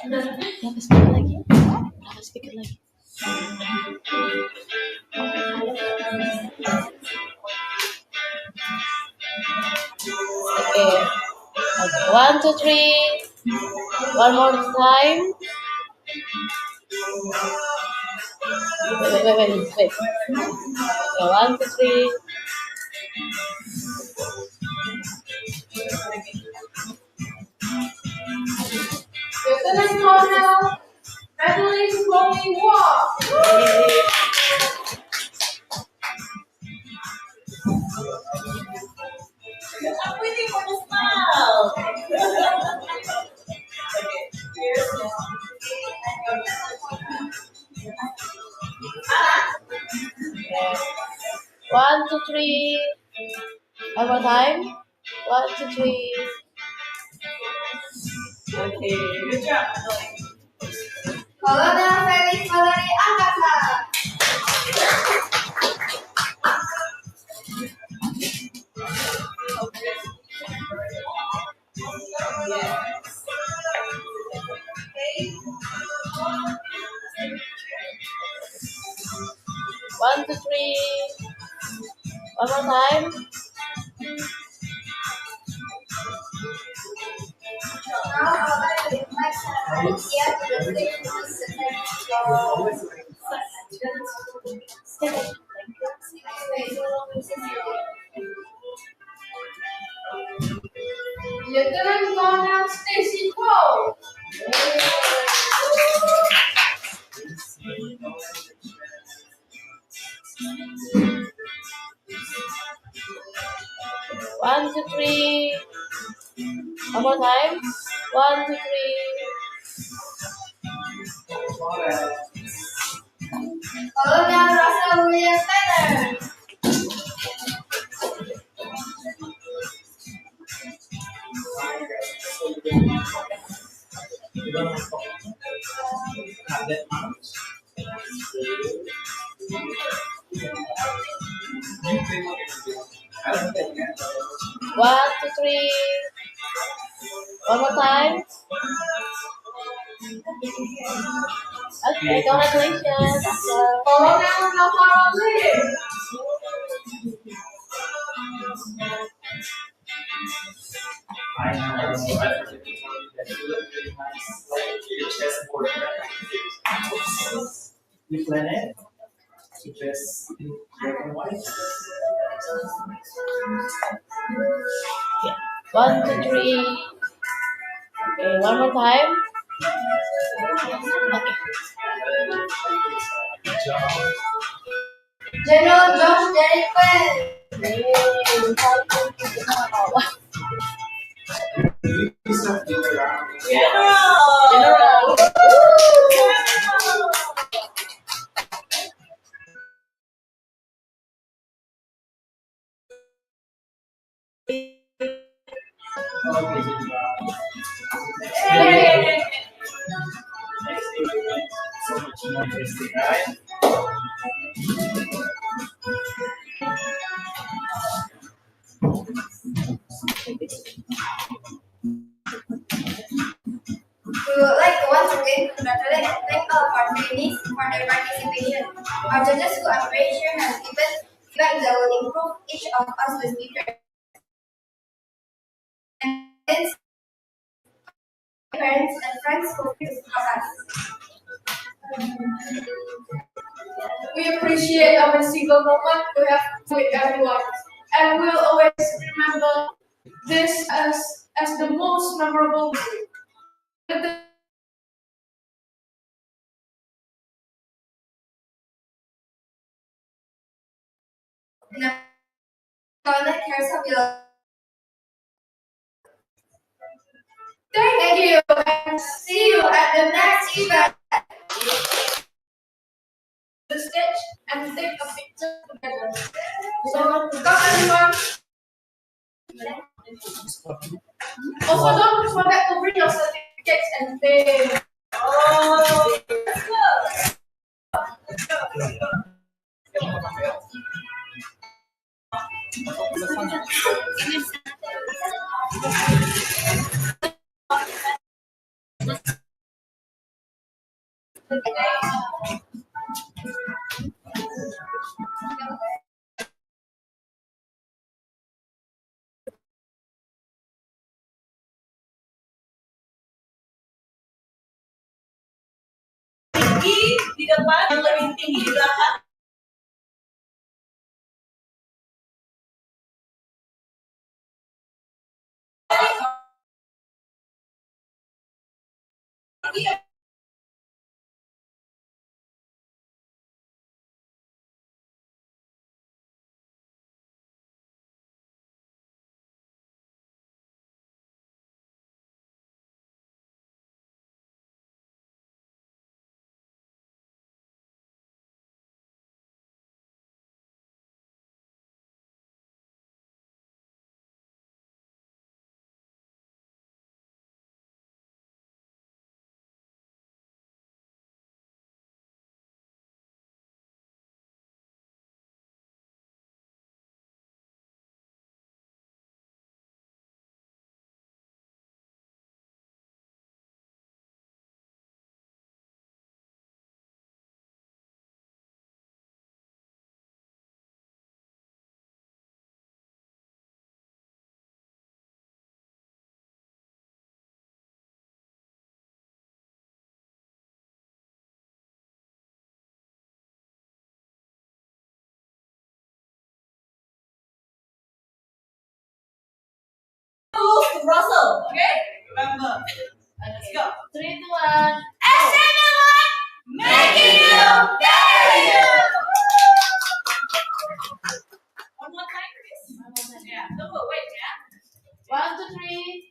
Berapa speaker lagi? Berapa speaker lagi? Okay. Okay. 1, 2, 3. One more time. Wait. Okay, 1, 2, 3. Lieutenant Colonel Madeline Chloe Wong. I'm waiting for the smile. Okay, here's One, two, three. One more time. 1, 2, 3. Okay, good job. Colonel Felix Valery Agatha. One, two, three. One more time. Now I would like to invite Sarah India to the stage to present Lieutenant Colonel Stacy Cole. One, two, three. One more time. 1, 2, 3. Colonel Russell William Taylor. Not that much. I don't think that. 1, 2, 3. One more time. Okay, congratulations. Colonel Navarro Lee. I know. I forget to tell you that you look really nice. Like your chessboard. You plan it to dress in black and white. Yeah. 1, 2, 3. Okay, one more time. Okay. Good job. General Josh Derek Penn. General. Okay, good job. Yay. So much more interesting, right? We would like to once again congratulate and thank all of our trainees for their participation. Our judges who I'm very sure have given feedback that will improve each of us as teachers. And parents and friends who support us. We appreciate every single moment we have with everyone, and we'll always remember this as the most memorable day. Colonel Kersa will. Thank you, and see you at the next event. The stage and take a picture together. So, come everyone. Also, don't forget to bring your certificates and pay. Oh, let's go. depan, yang lebih tinggi di belakang. Rules to Russell, okay? Remember. Let's go. 3, 2, 1. Making you better you. One more time, please. Yeah. Don't wait, yeah. 1, 2, 3.